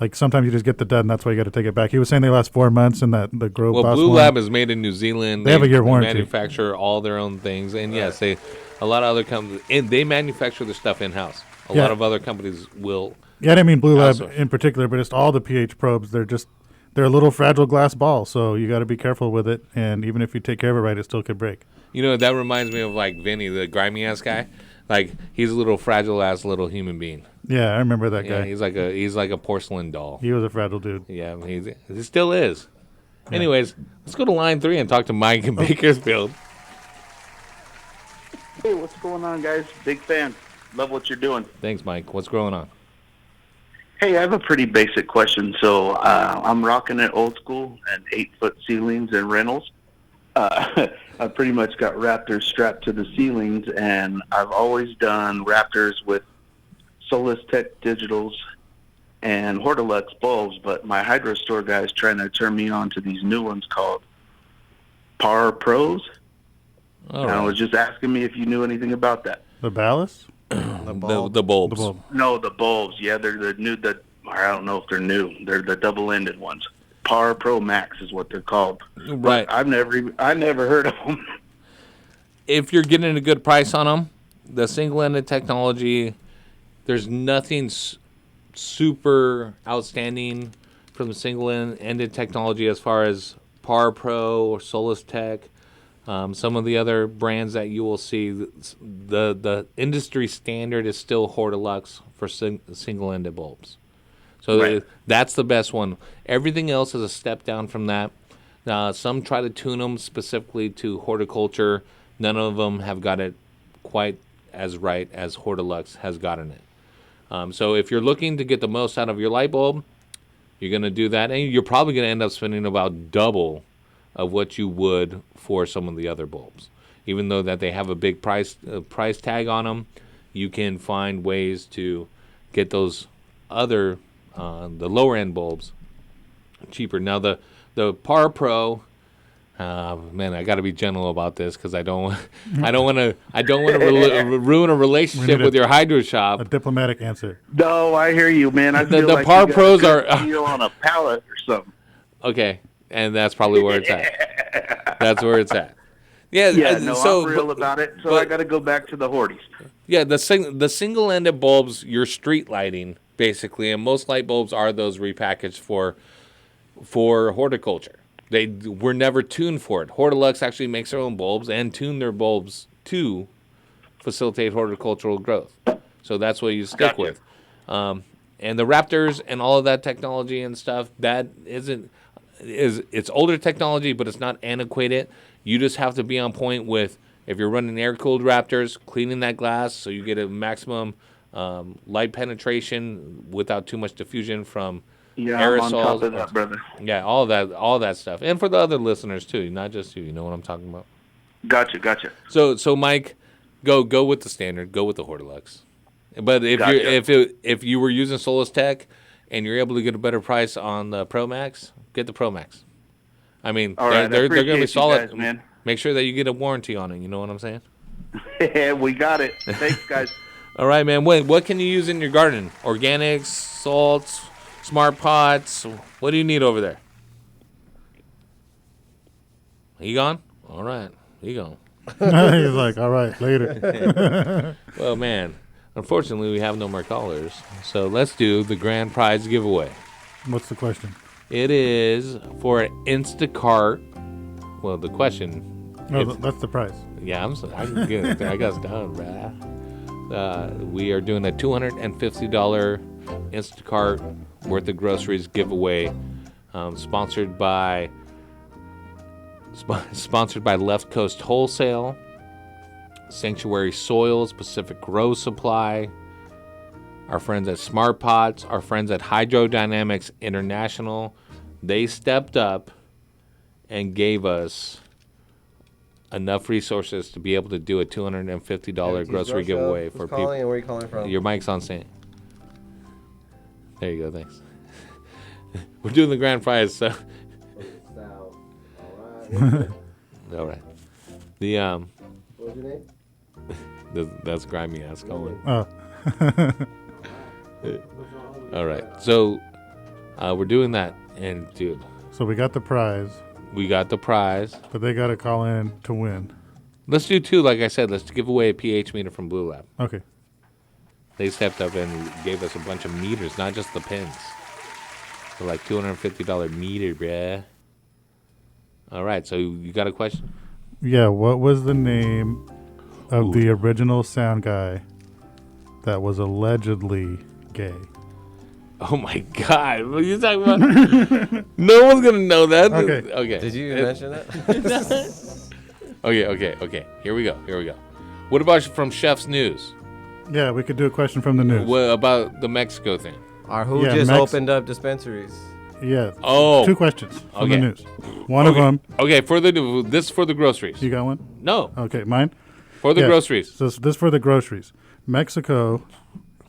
Speaker 11: like sometimes you just get the dud, and that's why you got to take it back. He was saying they last 4 months, and that the Grow
Speaker 1: Well,
Speaker 11: Boss
Speaker 1: Blue
Speaker 11: one,
Speaker 1: Lab is made in New Zealand.
Speaker 11: They have a year warranty.
Speaker 1: Manufacture all their own things, and yes, a lot of other companies, and they manufacture their stuff in house. A lot of other companies will.
Speaker 11: Yeah, I didn't mean Blue Lab
Speaker 1: outsource.
Speaker 11: in particular, but it's all the pH probes. They're a little fragile glass ball, so you got to be careful with it. And even if you take care of it right, it still could break.
Speaker 1: You know, that reminds me of like Vinny, the grimy ass guy. Like he's a little fragile ass little human being.
Speaker 11: Yeah, I remember that guy.
Speaker 1: Yeah, he's like a porcelain doll.
Speaker 11: He was a fragile dude.
Speaker 1: Yeah, he still is. Yeah. Anyways, let's go to line 3 and talk to Mike in Bakersfield.
Speaker 12: Hey, what's going on, guys? Big fan. Love what you're doing.
Speaker 1: Thanks, Mike. What's going on?
Speaker 12: Hey, I have a pretty basic question. So I'm rocking it old school and 8-foot ceilings and rentals. I pretty much got Raptors strapped to the ceilings, and I've always done Raptors with Solus Tech Digitals and Hortilux bulbs, but my Hydro Store guy is trying to turn me on to these new ones called Par Pros.
Speaker 1: All
Speaker 12: and I
Speaker 1: right.
Speaker 12: was just asking me if you knew anything about that.
Speaker 11: The ballast?
Speaker 1: The bulbs.
Speaker 12: No, the bulbs. Yeah, they're the new. I don't know if they're new. They're the double-ended ones. Par Pro Max is what they're called.
Speaker 1: Right.
Speaker 12: But I never heard of them.
Speaker 1: If you're getting a good price on them, the single-ended technology, there's nothing super outstanding from the single-ended technology as far as Par Pro or Solus Tech. Some of the other brands that you will see, the industry standard is still Hortilux for single-ended bulbs. So that's the best one. Everything else is a step down from that. Some try to tune them specifically to horticulture. None of them have got it quite as right as Hortilux has gotten it. So if you're looking to get the most out of your light bulb, you're going to do that. And you're probably going to end up spending about double of what you would for some of the other bulbs. Even though that they have a big price tag on them, you can find ways to get those other the lower end bulbs cheaper. Now the Par Pro, man, I got to be gentle about this because I don't want to ruin a relationship with your hydro shop.
Speaker 11: A diplomatic answer.
Speaker 12: No, I hear you, man. I feel
Speaker 1: the
Speaker 12: like
Speaker 1: Par
Speaker 12: you got
Speaker 1: Pros
Speaker 12: a good
Speaker 1: are
Speaker 12: deal on a pallet or something.
Speaker 1: Okay, and that's probably where it's at. That's where it's at. Yeah,
Speaker 12: Yeah, no,
Speaker 1: so,
Speaker 12: I'm real about it. So I got to go back to the Horties.
Speaker 1: Yeah, the single-ended bulbs, your street lighting, basically, and most light bulbs are those repackaged for horticulture. They were never tuned for it. Hortilux actually makes their own bulbs and tune their bulbs to facilitate horticultural growth. So that's what you stick with. And the Raptors and all of that technology and stuff, that it's older technology, but it's not antiquated. You just have to be on point with, if you're running air-cooled Raptors, cleaning that glass so you get a maximum light penetration without too much diffusion from aerosols.
Speaker 12: I'm on top of that, brother.
Speaker 1: Yeah, all that stuff. And for the other listeners, too, not just you. You know what I'm talking about?
Speaker 12: Gotcha.
Speaker 1: So Mike, go with the standard. Go with the Hortilux. But if you were using Solus Tech and you're able to get a better price on the Pro Max, get the Pro Max. I mean,
Speaker 12: All right,
Speaker 1: they're going to be solid.
Speaker 12: guys, man.
Speaker 1: Make sure that you get a warranty on it. You know what I'm saying?
Speaker 12: Yeah, we got it. Thanks, guys.
Speaker 1: All right, man. What can you use in your garden? Organics, salts, smart pots. What do you need over there? He gone? All right. He gone.
Speaker 11: He's like, all right, later.
Speaker 1: Well, man, unfortunately, we have no more callers. So let's do the grand prize giveaway.
Speaker 11: What's the question?
Speaker 1: It is for an Instacart. Well, the question.
Speaker 11: No, that's the prize.
Speaker 1: Yeah, I can get it. I got it down, bruh. We are doing a $250 Instacart worth of groceries giveaway, sponsored by Left Coast Wholesale, Sanctuary Soils, Pacific Grow Supply, our friends at Smart Pots, our friends at Hydrodynamics International. They stepped up and gave us enough resources to be able to do a $250 grocery giveaway for people.
Speaker 3: Calling and where are you calling from?
Speaker 1: Your mic's on sync. There you go. Thanks. We're doing the grand prize, so. All right. The
Speaker 3: What's your name?
Speaker 1: that's grimy ass Colin.
Speaker 11: Oh.
Speaker 1: All right. So we're doing that, and dude,
Speaker 11: So we got the prize,
Speaker 1: we got the prize.
Speaker 11: but they got to call in to win.
Speaker 1: Let's do 2. Like I said, let's give away a pH meter from Blue Lab.
Speaker 11: Okay.
Speaker 1: They stepped up and gave us a bunch of meters, not just the pins. For like $250 meter, bruh. All right. So you got a question?
Speaker 11: Yeah, what was the name of the original sound guy that was allegedly gay?
Speaker 1: Oh my God! What are you talking about? No one's gonna know that.
Speaker 11: Okay.
Speaker 1: Okay.
Speaker 3: Did you mention that?
Speaker 1: Okay. Here we go. What about from Chef's News?
Speaker 11: Yeah, we could do a question from the news.
Speaker 1: What about the Mexico thing?
Speaker 3: Or who just opened up dispensaries?
Speaker 11: Yeah.
Speaker 1: Oh.
Speaker 11: 2 questions from the
Speaker 1: Okay.
Speaker 11: news. One of them.
Speaker 1: Okay, this for the groceries.
Speaker 11: You got one?
Speaker 1: No.
Speaker 11: Okay, mine?
Speaker 1: For the groceries.
Speaker 11: So this for the groceries. Mexico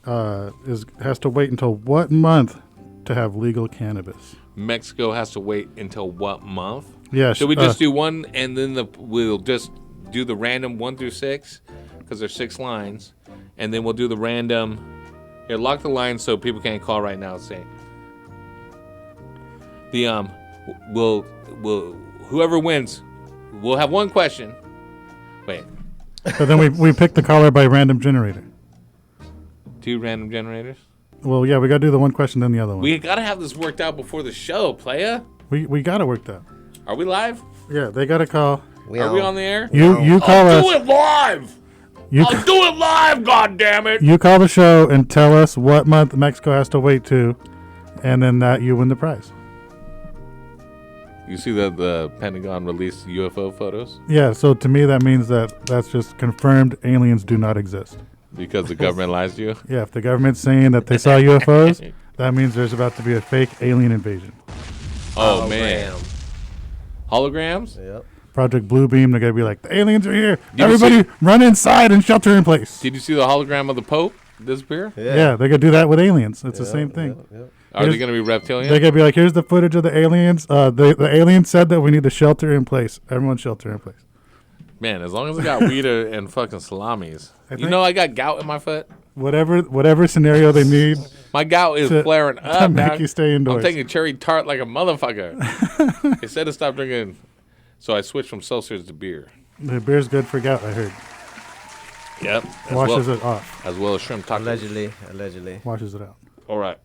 Speaker 11: has to wait until what month to have legal cannabis?
Speaker 1: Mexico has to wait until what month?
Speaker 11: Yeah,
Speaker 1: Should we just do one and then we'll just do the random 1 through 6 because there's 6 lines, and then we'll do the random. Here, lock the line so people can't call right now. Saying the we'll whoever wins, we'll have one question. Wait.
Speaker 11: So then we pick the caller by random generator.
Speaker 1: 2 random generators.
Speaker 11: Well, yeah, we got to do the one question, then the other one.
Speaker 1: We gotta have this worked out before the show, playa.
Speaker 11: We got it worked out.
Speaker 1: Are we live?
Speaker 11: Yeah, they got to call.
Speaker 1: Are we on the air?
Speaker 11: You call
Speaker 1: I'll
Speaker 11: us.
Speaker 1: do it live. I'll do it live. God damn it!
Speaker 11: You call the show and tell us what month Mexico has to wait to, and then you win the prize.
Speaker 1: You see that the Pentagon released UFO photos
Speaker 11: Yeah, so to me that means that's just confirmed aliens do not exist.
Speaker 1: because the government lies to you.
Speaker 11: Yeah, if the government's saying that they saw UFOs, that means there's about to be a fake alien invasion.
Speaker 1: Oh man. Holograms?
Speaker 3: Yep.
Speaker 11: Project Bluebeam, they're gonna be like, the aliens are here.
Speaker 1: Did you
Speaker 11: Everybody run inside and shelter in place.
Speaker 1: Did you see the hologram of the Pope disappear?
Speaker 11: Yeah, they're gonna do that with aliens. It's the same thing.
Speaker 1: Are they gonna be reptilian?
Speaker 11: They're gonna be like, here's the footage of the aliens. The aliens said that we need to shelter in place. Everyone shelter in place.
Speaker 1: Man, as long as I got weed and fucking salamis. You know I got gout in my foot?
Speaker 11: Whatever scenario they need.
Speaker 1: My gout is
Speaker 11: to-
Speaker 1: flaring
Speaker 11: to
Speaker 1: up.
Speaker 11: make
Speaker 1: dog.
Speaker 11: you stay indoors.
Speaker 1: I'm taking cherry tart like a motherfucker. They said to stop drinking, so I switched from seltzers to beer.
Speaker 11: The beer's good for gout, I heard.
Speaker 1: Yep.
Speaker 11: Washes it off.
Speaker 1: As well as shrimp tacos.
Speaker 3: Allegedly.
Speaker 11: Washes it out.
Speaker 1: All right.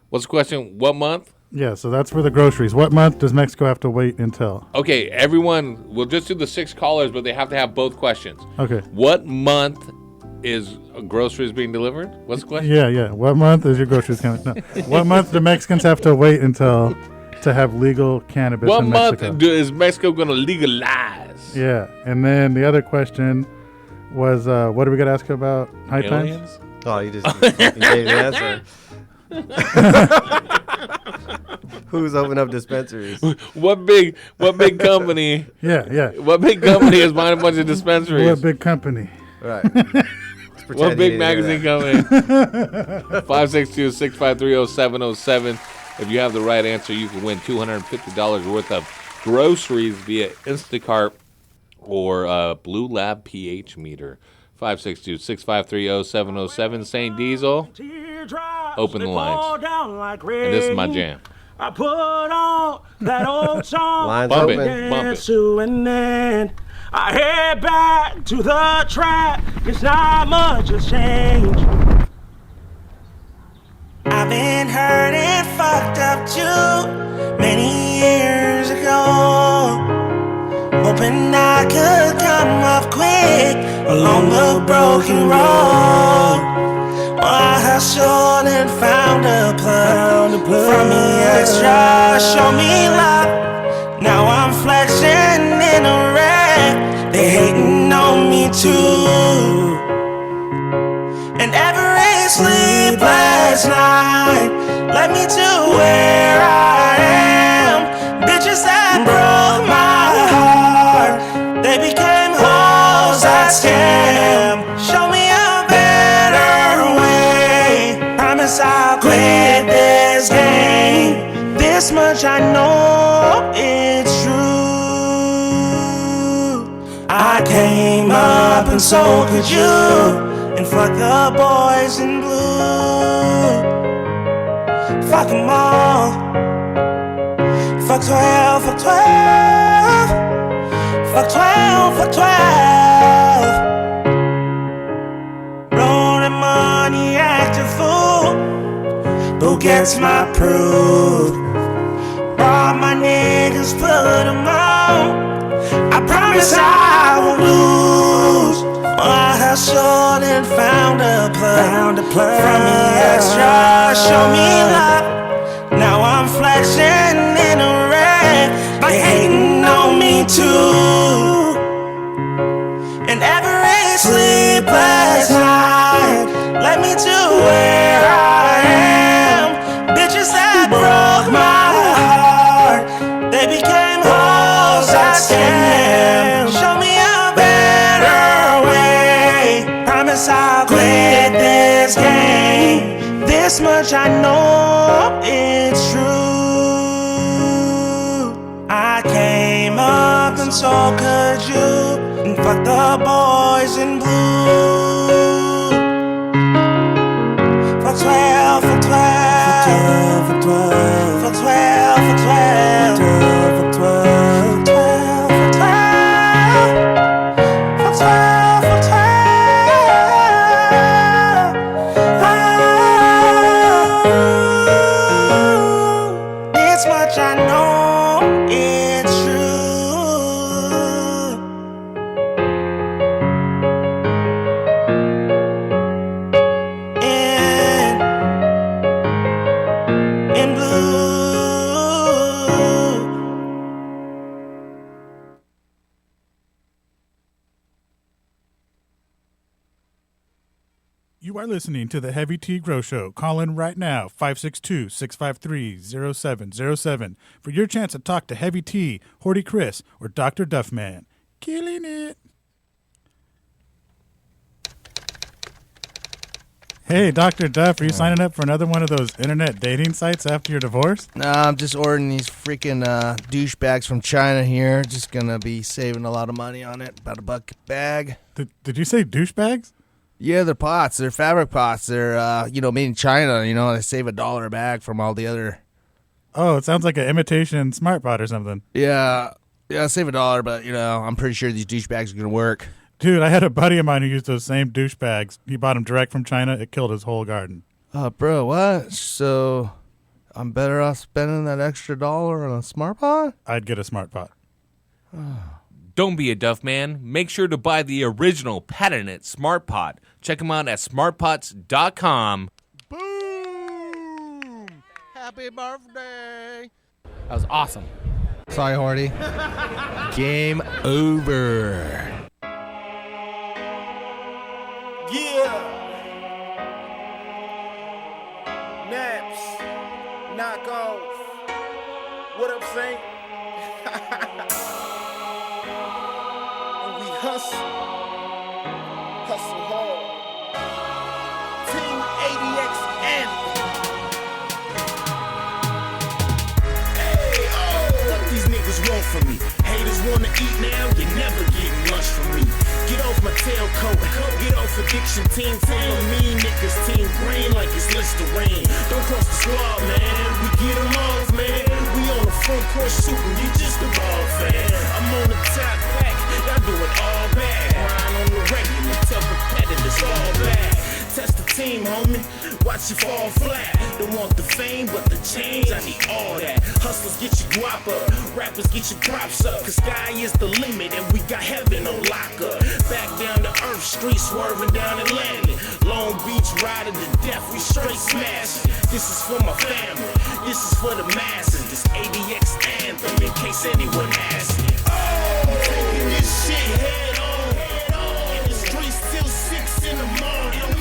Speaker 1: What's the question? What month?
Speaker 11: Yeah, so that's for the groceries. What month does Mexico have to wait until?
Speaker 1: Okay, everyone, we'll just do the 6 callers, but they have to have both questions.
Speaker 11: Okay.
Speaker 1: What month is groceries being delivered? What's the question?
Speaker 11: Yeah. What month is your groceries coming? No. What month do Mexicans have to wait until to have legal cannabis
Speaker 1: What
Speaker 11: in
Speaker 1: month
Speaker 11: Mexico?
Speaker 1: is Mexico going to legalize?
Speaker 11: Yeah, and then the other question was, what are we gonna ask about? High
Speaker 1: Aliens?
Speaker 11: times?
Speaker 3: Oh, you gave the answer. Who's opening up dispensaries?
Speaker 1: What big company?
Speaker 11: Yeah.
Speaker 1: What big company is buying a bunch of dispensaries?
Speaker 11: What big company?
Speaker 3: Right.
Speaker 1: What big magazine company? 562-653-0707. If you have the right answer, you can win $250 worth of groceries via Instacart or Blue Lab pH meter. 562-653-0707. St. Diesel, open the lines. And this is my jam.
Speaker 6: I put on that old song.
Speaker 1: Lines Bump open. Bump it.
Speaker 6: And then I head back to the track. It's not much has changed.
Speaker 2: I've been hurt and fucked up too many years ago. Hoping I could come up quick along the broken road. Well, I hustled and found a plug from the extra, show me love. Now I'm flexing in a wreck. They hating on me too. And every sleepless night led me to where I am. Bitches that broke my heart, they became hoes that scam. Show me a better way. Promise I'll quit this game. This much I know it's true. I came up and so could you. And fuck the boys in blue.
Speaker 6: fuck them all. Fuck 12, fuck 12. Fuck 12, fuck 12. Blow the money, act a fool. Who gets my proof? All my niggas put them on. I promise I won't lose. I hustled and found a plug. From the extra, show me love. Now I'm flexing in a red. They hating on me too. And every sleepless night led me to where I am. Bitches that broke my heart, they became hoes that scam. Show me a better way. Promise I'll quit this game. This much I know it's true. I came up and so could you. And fuck the boys in blue. For 12, for 12, for 12, for 12, for 12, for 12, for 12, for 12, for 12, for 12. This much I know it's true. In blue.
Speaker 11: You are listening to the Heavy T Grow Show. Call in right now, 562-653-0707 for your chance to talk to Heavy T, Horty Chris, or Dr. Duffman. Killing it. Hey, Dr. Duff, are you signing up for another one of those internet dating sites after your divorce?
Speaker 15: Nah, I'm just ordering these freaking douchebags from China here. Just gonna be saving a lot of money on it. About $1 a bag.
Speaker 11: Did you say douchebags?
Speaker 15: Yeah, they're pots. They're fabric pots. They're, made in China. You know, they save $1 a bag from all the other.
Speaker 11: Oh, it sounds like an imitation smart pot or something.
Speaker 15: Yeah, save $1, but, I'm pretty sure these douchebags are going to work.
Speaker 11: Dude, I had a buddy of mine who used those same douchebags. He bought them direct from China. It killed his whole garden.
Speaker 15: Bro, what? So I'm better off spending that extra $1 on a smart pot?
Speaker 11: I'd get a smart pot.
Speaker 1: Don't be a Duff man. Make sure to buy the original patented Smart Pot. Check them out at smartpots.com.
Speaker 15: Boom! Happy birthday!
Speaker 14: That was awesome.
Speaker 15: Sorry, Horty. Game over.
Speaker 6: Yeah. Naps. Knock off. What up, Saint? And we hustle. Hustle hard. Team ADX anthem. Hey, what these niggas want from me? Haters wanna eat now, you never get lunch from me. Get off my tailcoat, get off addiction. Team me niggas, team green like it's Listerine. Don't cross the squad, man. We get them off, man. We on the front court shooting, you just a ball fan. I'm on the top back, y'all do it all bad. Grind on the regular, tell competitors all bad. Test the team, homie. Watch you fall flat. Don't want the fame, but the change. I need all that. Hustlers get your guap up. Rappers get your props up. Cause sky is the limit and we got heaven on lock up. Back down to earth, street swerving down Atlantic. Long Beach riding to death, we straight smashing. This is for my family. This is for the masses. This ADX anthem in case anyone asks me. I'm taking this shit head on. In the streets till 6 in the morning.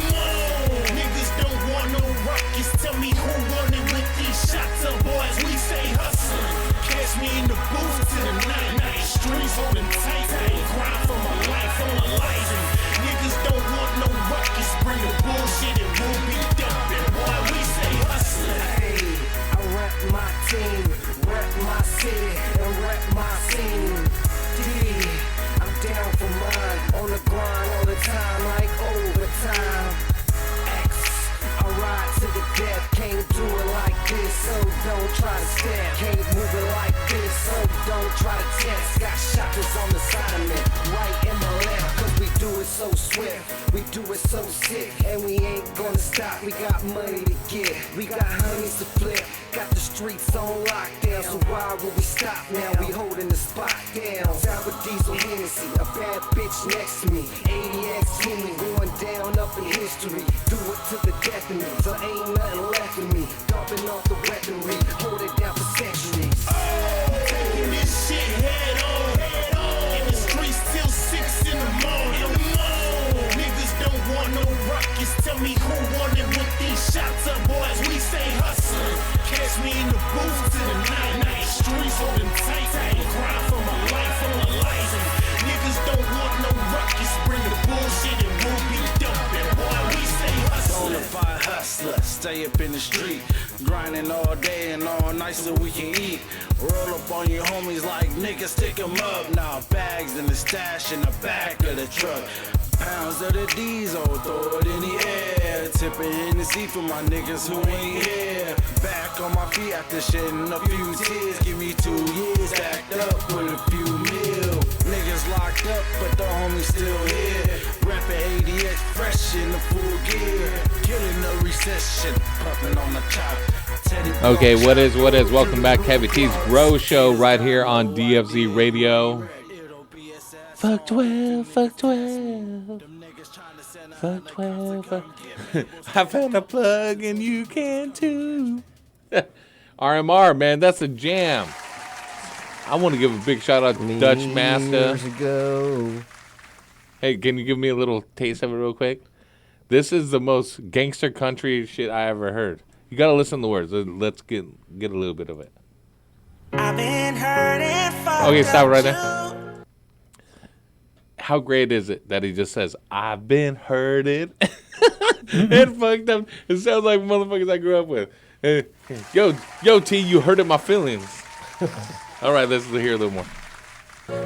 Speaker 6: Niggas don't want no ruckus. Tell me who won it with these shots up, boys. We stay hustling. Catch me in the booth till the night. Streets holding tight. Grind for my life on a life. Niggas don't want no ruckus. Bring the bullshit and we'll be dumping. Boy, we stay hustling.
Speaker 17: Hey, I rep my team, rep my city, and rep my scene. I'm down for mine, on the grind all the time, like overtime. X, I ride to the death, can't do it like this. so don't try to stand. Can't move it like this, so don't try to test. Got shotters on the side of me, right in my left. Cause we do it so swift, we do it so sick, and we ain't gonna stop. We got money to get, we got honeys to flip, got the streets on lockdown. So why would we stop now? We holding the spot down. Sour diesel Hennessy, a bad bitch next to me. 80X human going down up in history. Do it to the death of me, so ain't nothing left of me. Dumping off the weaponry, hold it down for centuries.
Speaker 4: Taking this shit head on. In the streets till 6 in the morning. Niggas don't want no ruckus. Tell me who wanted with these shots up, boys. We stay hustling. Catch me in the booth to the night. Streets holding tight. Grind for my life, for my life. Niggas don't want no ruckus. Bring the bullshit and we'll be dumping. Boy, we stay hustling.
Speaker 14: Bonafide hustler, stay up in the street, grinding all day and all night so we can eat. Roll up on your homies like niggas, stick 'em up. Now bags in the stash in the back of the truck. Pounds of the diesel, throw it in the air. Tipping Hennessy for my niggas who ain't here. Back on my feet after shedding a few tears. Give me 2 years, stacked up with a few mil. Niggas locked up, but the homies still here. Rapping ADX, fresh in the full gear. Killing the recession, pumping on the top.
Speaker 1: Okay, what is? Welcome back, Heavy T's Bro Show right here on DFZ Radio. Fuck 12, fuck 12. Fuck 12, fuck. I found a plug and you can too. RMR, man, that's a jam. I want to give a big shout out to Dutch Master.
Speaker 3: Years ago.
Speaker 1: Hey, can you give me a little taste of it real quick? This is the most gangster country shit I ever heard. You gotta listen to the words. Let's get a little bit of it.
Speaker 4: I've been hurting.
Speaker 1: Okay, stop right there. How great is it that he just says, I've been hurted and fucked up? It sounds like motherfuckers I grew up with. Yo, T, you hurted my feelings. All right, let's hear a little more.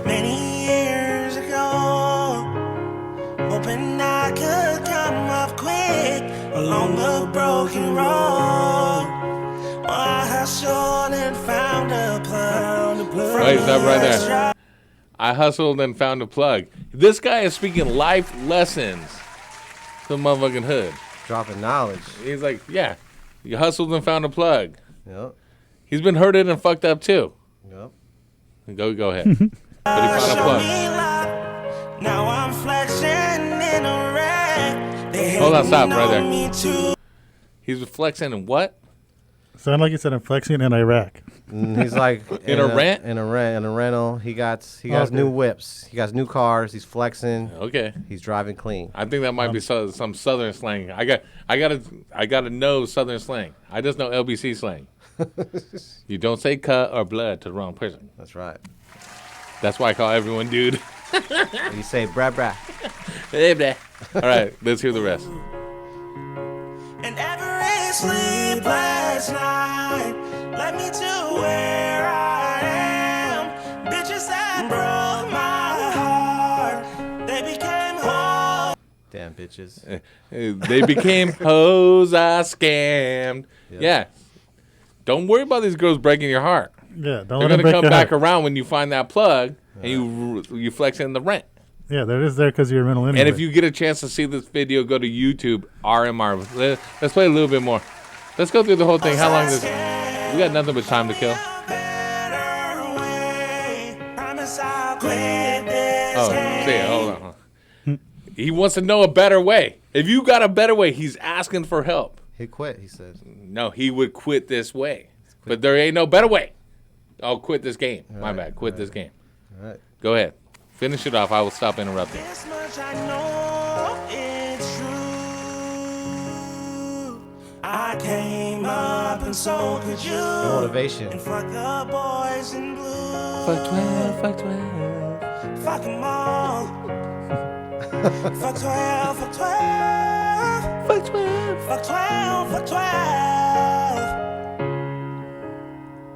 Speaker 4: Many years ago, hoping I could come up quick along the broken road. I hustled and found a plug.
Speaker 1: Wait, stop right there. I hustled and found a plug. This guy is speaking life lessons to the motherfucking hood.
Speaker 3: Dropping knowledge.
Speaker 1: He's like, yeah, you hustled and found a plug.
Speaker 3: Yep.
Speaker 1: He's been hurted and fucked up too.
Speaker 3: Yep.
Speaker 1: Go ahead. But he found a plug.
Speaker 4: Now I'm flexing in a rack.
Speaker 1: Hold on, stop right there. He's flexing in what?
Speaker 11: Sound like he said I'm flexing in Iraq.
Speaker 3: He's like
Speaker 1: in a rent?
Speaker 3: In a rental. He got new whips. He got new cars. He's flexing.
Speaker 1: Okay.
Speaker 3: He's driving clean.
Speaker 1: I think that might be some Southern slang. I gotta know Southern slang. I just know LBC slang. You don't say cut or blood to the wrong person.
Speaker 3: That's right.
Speaker 1: That's why I call everyone dude.
Speaker 3: You say brah brah.
Speaker 1: Hey brah. All right, let's hear the rest.
Speaker 4: And every sleepless night led me to where I am. Bitches that broke my heart, they became hoes.
Speaker 3: Damn bitches.
Speaker 1: They became hoes I scammed.
Speaker 3: Yep.
Speaker 1: Yeah. Don't worry about these girls breaking your heart.
Speaker 11: Yeah,
Speaker 1: They're gonna come back around when you find that plug and you flex in the rent.
Speaker 11: Yeah, that is there because you're mental anyway.
Speaker 1: And if you get a chance to see this video, go to YouTube, RMR. Let's play a little bit more. Let's go through the whole thing. How long is it? We got nothing but time to kill. Oh, see, hold on. He wants to know a better way. If you got a better way, he's asking for help.
Speaker 3: He quit, he says.
Speaker 1: No, he would quit this way. But there ain't no better way. I'll quit this game. My bad. Quit this game.
Speaker 3: All right.
Speaker 1: Go ahead. Finish it off. I will stop interrupting.
Speaker 4: This much I know it's true. I came up and so could you.
Speaker 3: Motivation.
Speaker 4: And fuck the boys in blue.
Speaker 1: Fuck 12, fuck 12.
Speaker 4: Fuck them all. Fuck 12, fuck 12.
Speaker 1: Fuck 12.
Speaker 4: Fuck 12, fuck 12.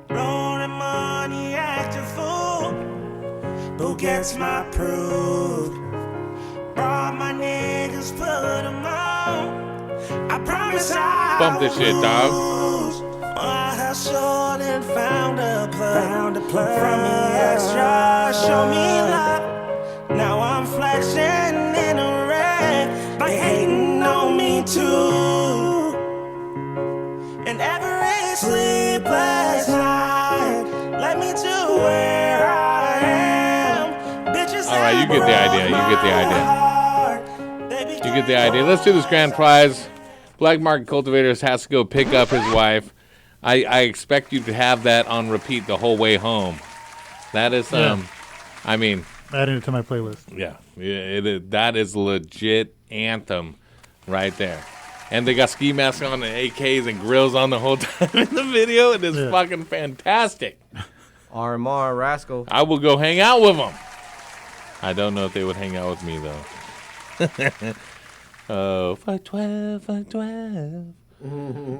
Speaker 4: Blowing money, acting fool. Who gets my proof? Brought my niggas, put them on. I promise I
Speaker 1: Bump this shit, dog.
Speaker 4: I short and found a plug. From me extra, show me love. Now I'm flexing in a red. By hating on me too. And every sleepless night, let me do where I am. Bitches,
Speaker 1: All right, you get the idea. You get the idea. Let's do this grand prize. Black Market Cultivators has to go pick up his wife. I expect you to have that on repeat the whole way home. That is, I mean,
Speaker 11: adding it to my playlist.
Speaker 1: Yeah, that is legit anthem right there. And they got ski masks on and AKs and grills on the whole time in the video. It is fucking fantastic.
Speaker 3: RMR Rascal.
Speaker 1: I will go hang out with them. I don't know if they would hang out with me though. Oh, fuck 12, fuck 12.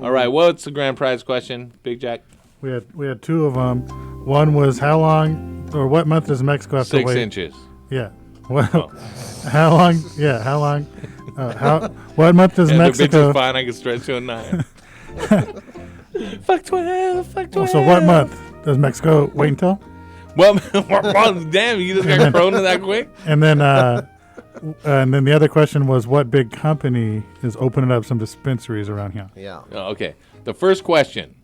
Speaker 1: All right, what's the grand prize question, Big Jack?
Speaker 11: We had two of them. One was how long or what month does Mexico have to
Speaker 1: 6
Speaker 11: wait?
Speaker 1: inches.
Speaker 11: Yeah. Well, how long? Yeah, how long? What month does Mexico?
Speaker 1: The bitch is fine. I can stretch to a 9. Fuck 12, fuck 12.
Speaker 11: So what month does Mexico wait until?
Speaker 1: Well, damn, you just got corona that quick?
Speaker 11: And then the other question was what big company is opening up some dispensaries around here?
Speaker 3: Yeah.
Speaker 1: Okay. The first question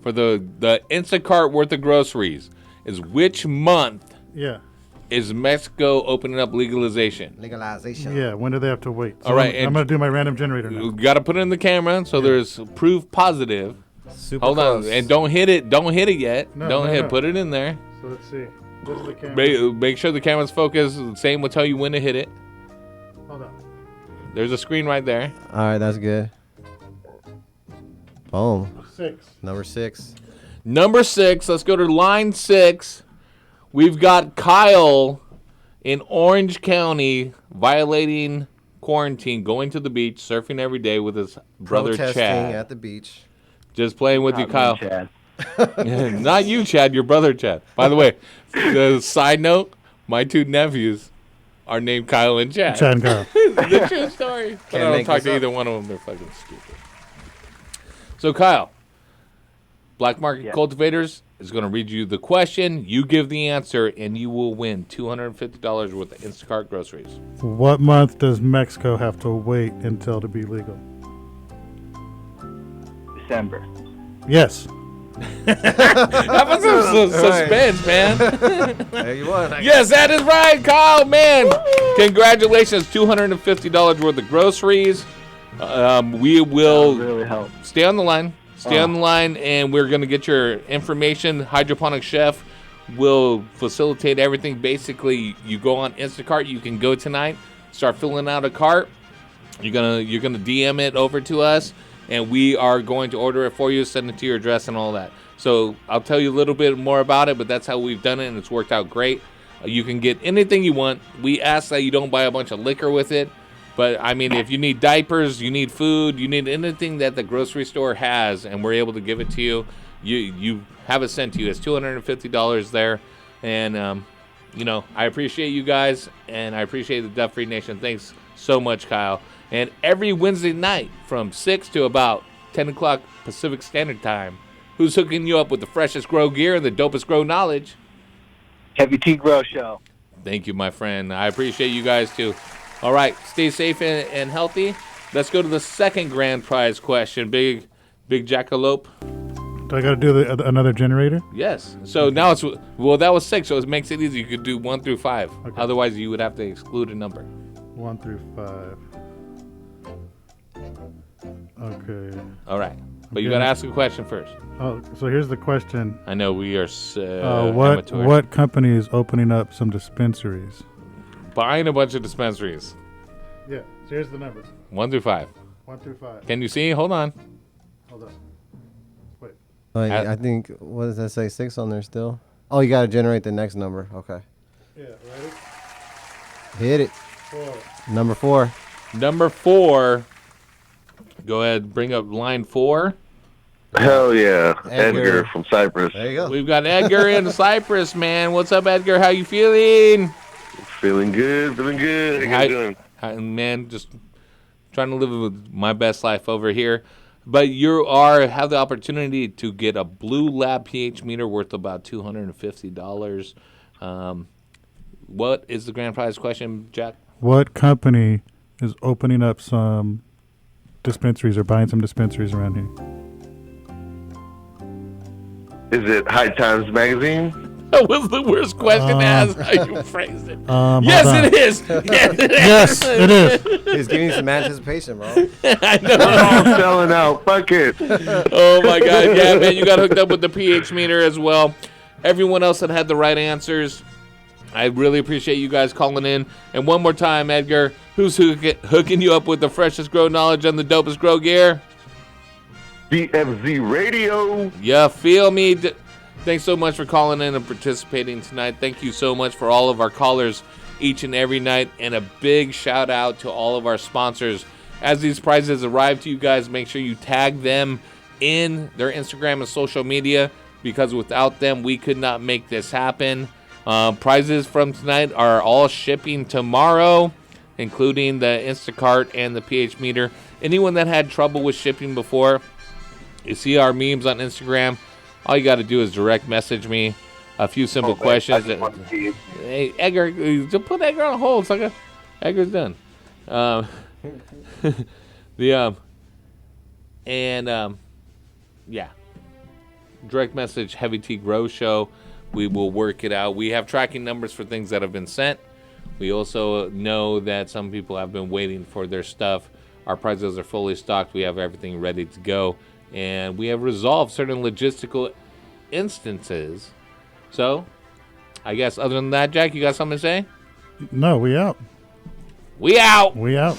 Speaker 1: for the Instacart worth of groceries is which month is Mexico opening up legalization?
Speaker 3: Legalization.
Speaker 11: Yeah, when do they have to wait? So
Speaker 1: All right.
Speaker 11: I'm going to do my random generator now.
Speaker 1: You got to put it in the camera so there's proof positive.
Speaker 3: Super
Speaker 1: Hold
Speaker 3: close.
Speaker 1: on. And don't hit it. Don't hit it yet.
Speaker 11: No,
Speaker 1: don't
Speaker 11: no,
Speaker 1: hit
Speaker 11: no.
Speaker 1: Put it in there.
Speaker 11: So let's see. This is the camera.
Speaker 1: Make sure the camera's focused. Same will tell you when to hit it.
Speaker 11: Hold on.
Speaker 1: There's a screen right there.
Speaker 3: All right, that's good. Boom.
Speaker 11: 6.
Speaker 3: Number 6.
Speaker 1: Number 6. Let's go to line 6. We've got Kyle in Orange County violating quarantine, going to the beach, surfing every day with his brother
Speaker 3: Protesting
Speaker 1: Chad.
Speaker 3: at the beach.
Speaker 1: Just playing with you,
Speaker 5: Not me,
Speaker 1: Kyle.
Speaker 5: Chad.
Speaker 1: Not you, Chad. Your brother, Chad. By the way, the side note: my 2 nephews are named Kyle and Chad.
Speaker 11: Chad and Kyle.
Speaker 1: The true story. But I don't
Speaker 3: make
Speaker 1: talk
Speaker 3: this
Speaker 1: to
Speaker 3: up.
Speaker 1: either one of them. They're fucking stupid. So, Kyle, Black Market Cultivators is going to read you the question. You give the answer, and you will win $250 worth of Instacart groceries.
Speaker 11: What month does Mexico have to wait until to be legal?
Speaker 5: December.
Speaker 11: Yes.
Speaker 1: How about some suspense, man?
Speaker 3: There you won.
Speaker 1: Yes, that is right, Kyle, man. Congratulations, $250 worth of groceries. We will
Speaker 5: really help.
Speaker 1: Stay on the line. Stay on the line, and we're going to get your information. Hydroponic Chef will facilitate everything. Basically, you go on Instacart. You can go tonight, start filling out a cart. You're gonna DM it over to us, and we are going to order it for you, send it to your address, and all that. So I'll tell you a little bit more about it, but that's how we've done it, and it's worked out great. You can get anything you want. We ask that you don't buy a bunch of liquor with it. But, I mean, if you need diapers, you need food, you need anything that the grocery store has, and we're able to give it to you, you have it sent to you. It's $250 there. And, you know, I appreciate you guys, and I appreciate the Duff Free Nation. Thanks so much, Kyle. And every Wednesday night from 6 to about 10 o'clock Pacific Standard Time, who's hooking you up with the freshest grow gear and the dopest grow knowledge?
Speaker 5: Heavy Tea Grow Show.
Speaker 1: Thank you, my friend. I appreciate you guys, too. All right, stay safe and healthy. Let's go to the second grand prize question. Big Jackalope.
Speaker 11: Do I got to do another generator?
Speaker 1: Yes. So now it's, well, that was 6, so it makes it easy. You could do 1 through 5. Okay. Otherwise, you would have to exclude a number.
Speaker 11: 1 through 5. Okay.
Speaker 1: All right. But you got to ask a question first.
Speaker 11: Oh, so here's the question.
Speaker 1: I know we are amateur.
Speaker 11: What company is opening up some dispensaries?
Speaker 1: Buying a bunch of dispensaries.
Speaker 11: Yeah. So here's the numbers.
Speaker 1: 1 through 5.
Speaker 11: 1 through 5.
Speaker 1: Can you see? Hold on.
Speaker 11: Hold on. Wait.
Speaker 3: I think, what does that say? 6 on there still? Oh, you got to generate the next number. Okay.
Speaker 11: Yeah, ready?
Speaker 3: Hit it.
Speaker 11: 4.
Speaker 3: Number 4.
Speaker 1: Number 4. Go ahead. Bring up line 4.
Speaker 16: Hell yeah.
Speaker 3: Edgar.
Speaker 16: Edgar from Cyprus.
Speaker 3: There you go.
Speaker 1: We've got Edgar in Cyprus, man. What's up, Edgar? How you feeling?
Speaker 16: Feeling good. How you guys doing?
Speaker 1: Man, just trying to live my best life over here. But you have the opportunity to get a Blue Lab pH meter worth about $250. What is the grand prize question, Jack?
Speaker 11: What company is opening up some dispensaries or buying some dispensaries around here?
Speaker 16: Is it High Times Magazine?
Speaker 1: That was the worst question to ask. How you phrased it.
Speaker 3: Yes,
Speaker 1: it is.
Speaker 11: Yes, it is.
Speaker 3: He's giving you some anticipation, bro.
Speaker 1: I know.
Speaker 16: We're all selling out. Fuck it.
Speaker 1: Oh, my God. Yeah, man, you got hooked up with the pH meter as well. Everyone else that had the right answers, I really appreciate you guys calling in. And one more time, Edgar, who's hooking you up with the freshest grow knowledge and the dopest grow gear?
Speaker 16: DFZ Radio.
Speaker 1: Yeah, feel me. Thanks so much for calling in and participating tonight. Thank you so much for all of our callers each and every night. And a big shout out to all of our sponsors. As these prizes arrive to you guys, make sure you tag them in their Instagram and social media, because without them, we could not make this happen. Prizes from tonight are all shipping tomorrow, including the Instacart and the pH meter. Anyone that had trouble with shipping before, you see our memes on Instagram. All you got to do is direct message me a few simple questions. Hey, Edgar, just put Edgar on hold, sucker. Edgar's done. Yeah. Direct message Heavy T Grow Show. We will work it out. We have tracking numbers for things that have been sent. We also know that some people have been waiting for their stuff. Our prizes are fully stocked. We have everything ready to go. And we have resolved certain logistical instances. So, I guess other than that, Jack, you got something to say?
Speaker 11: No, we out.
Speaker 1: We out.
Speaker 11: We out.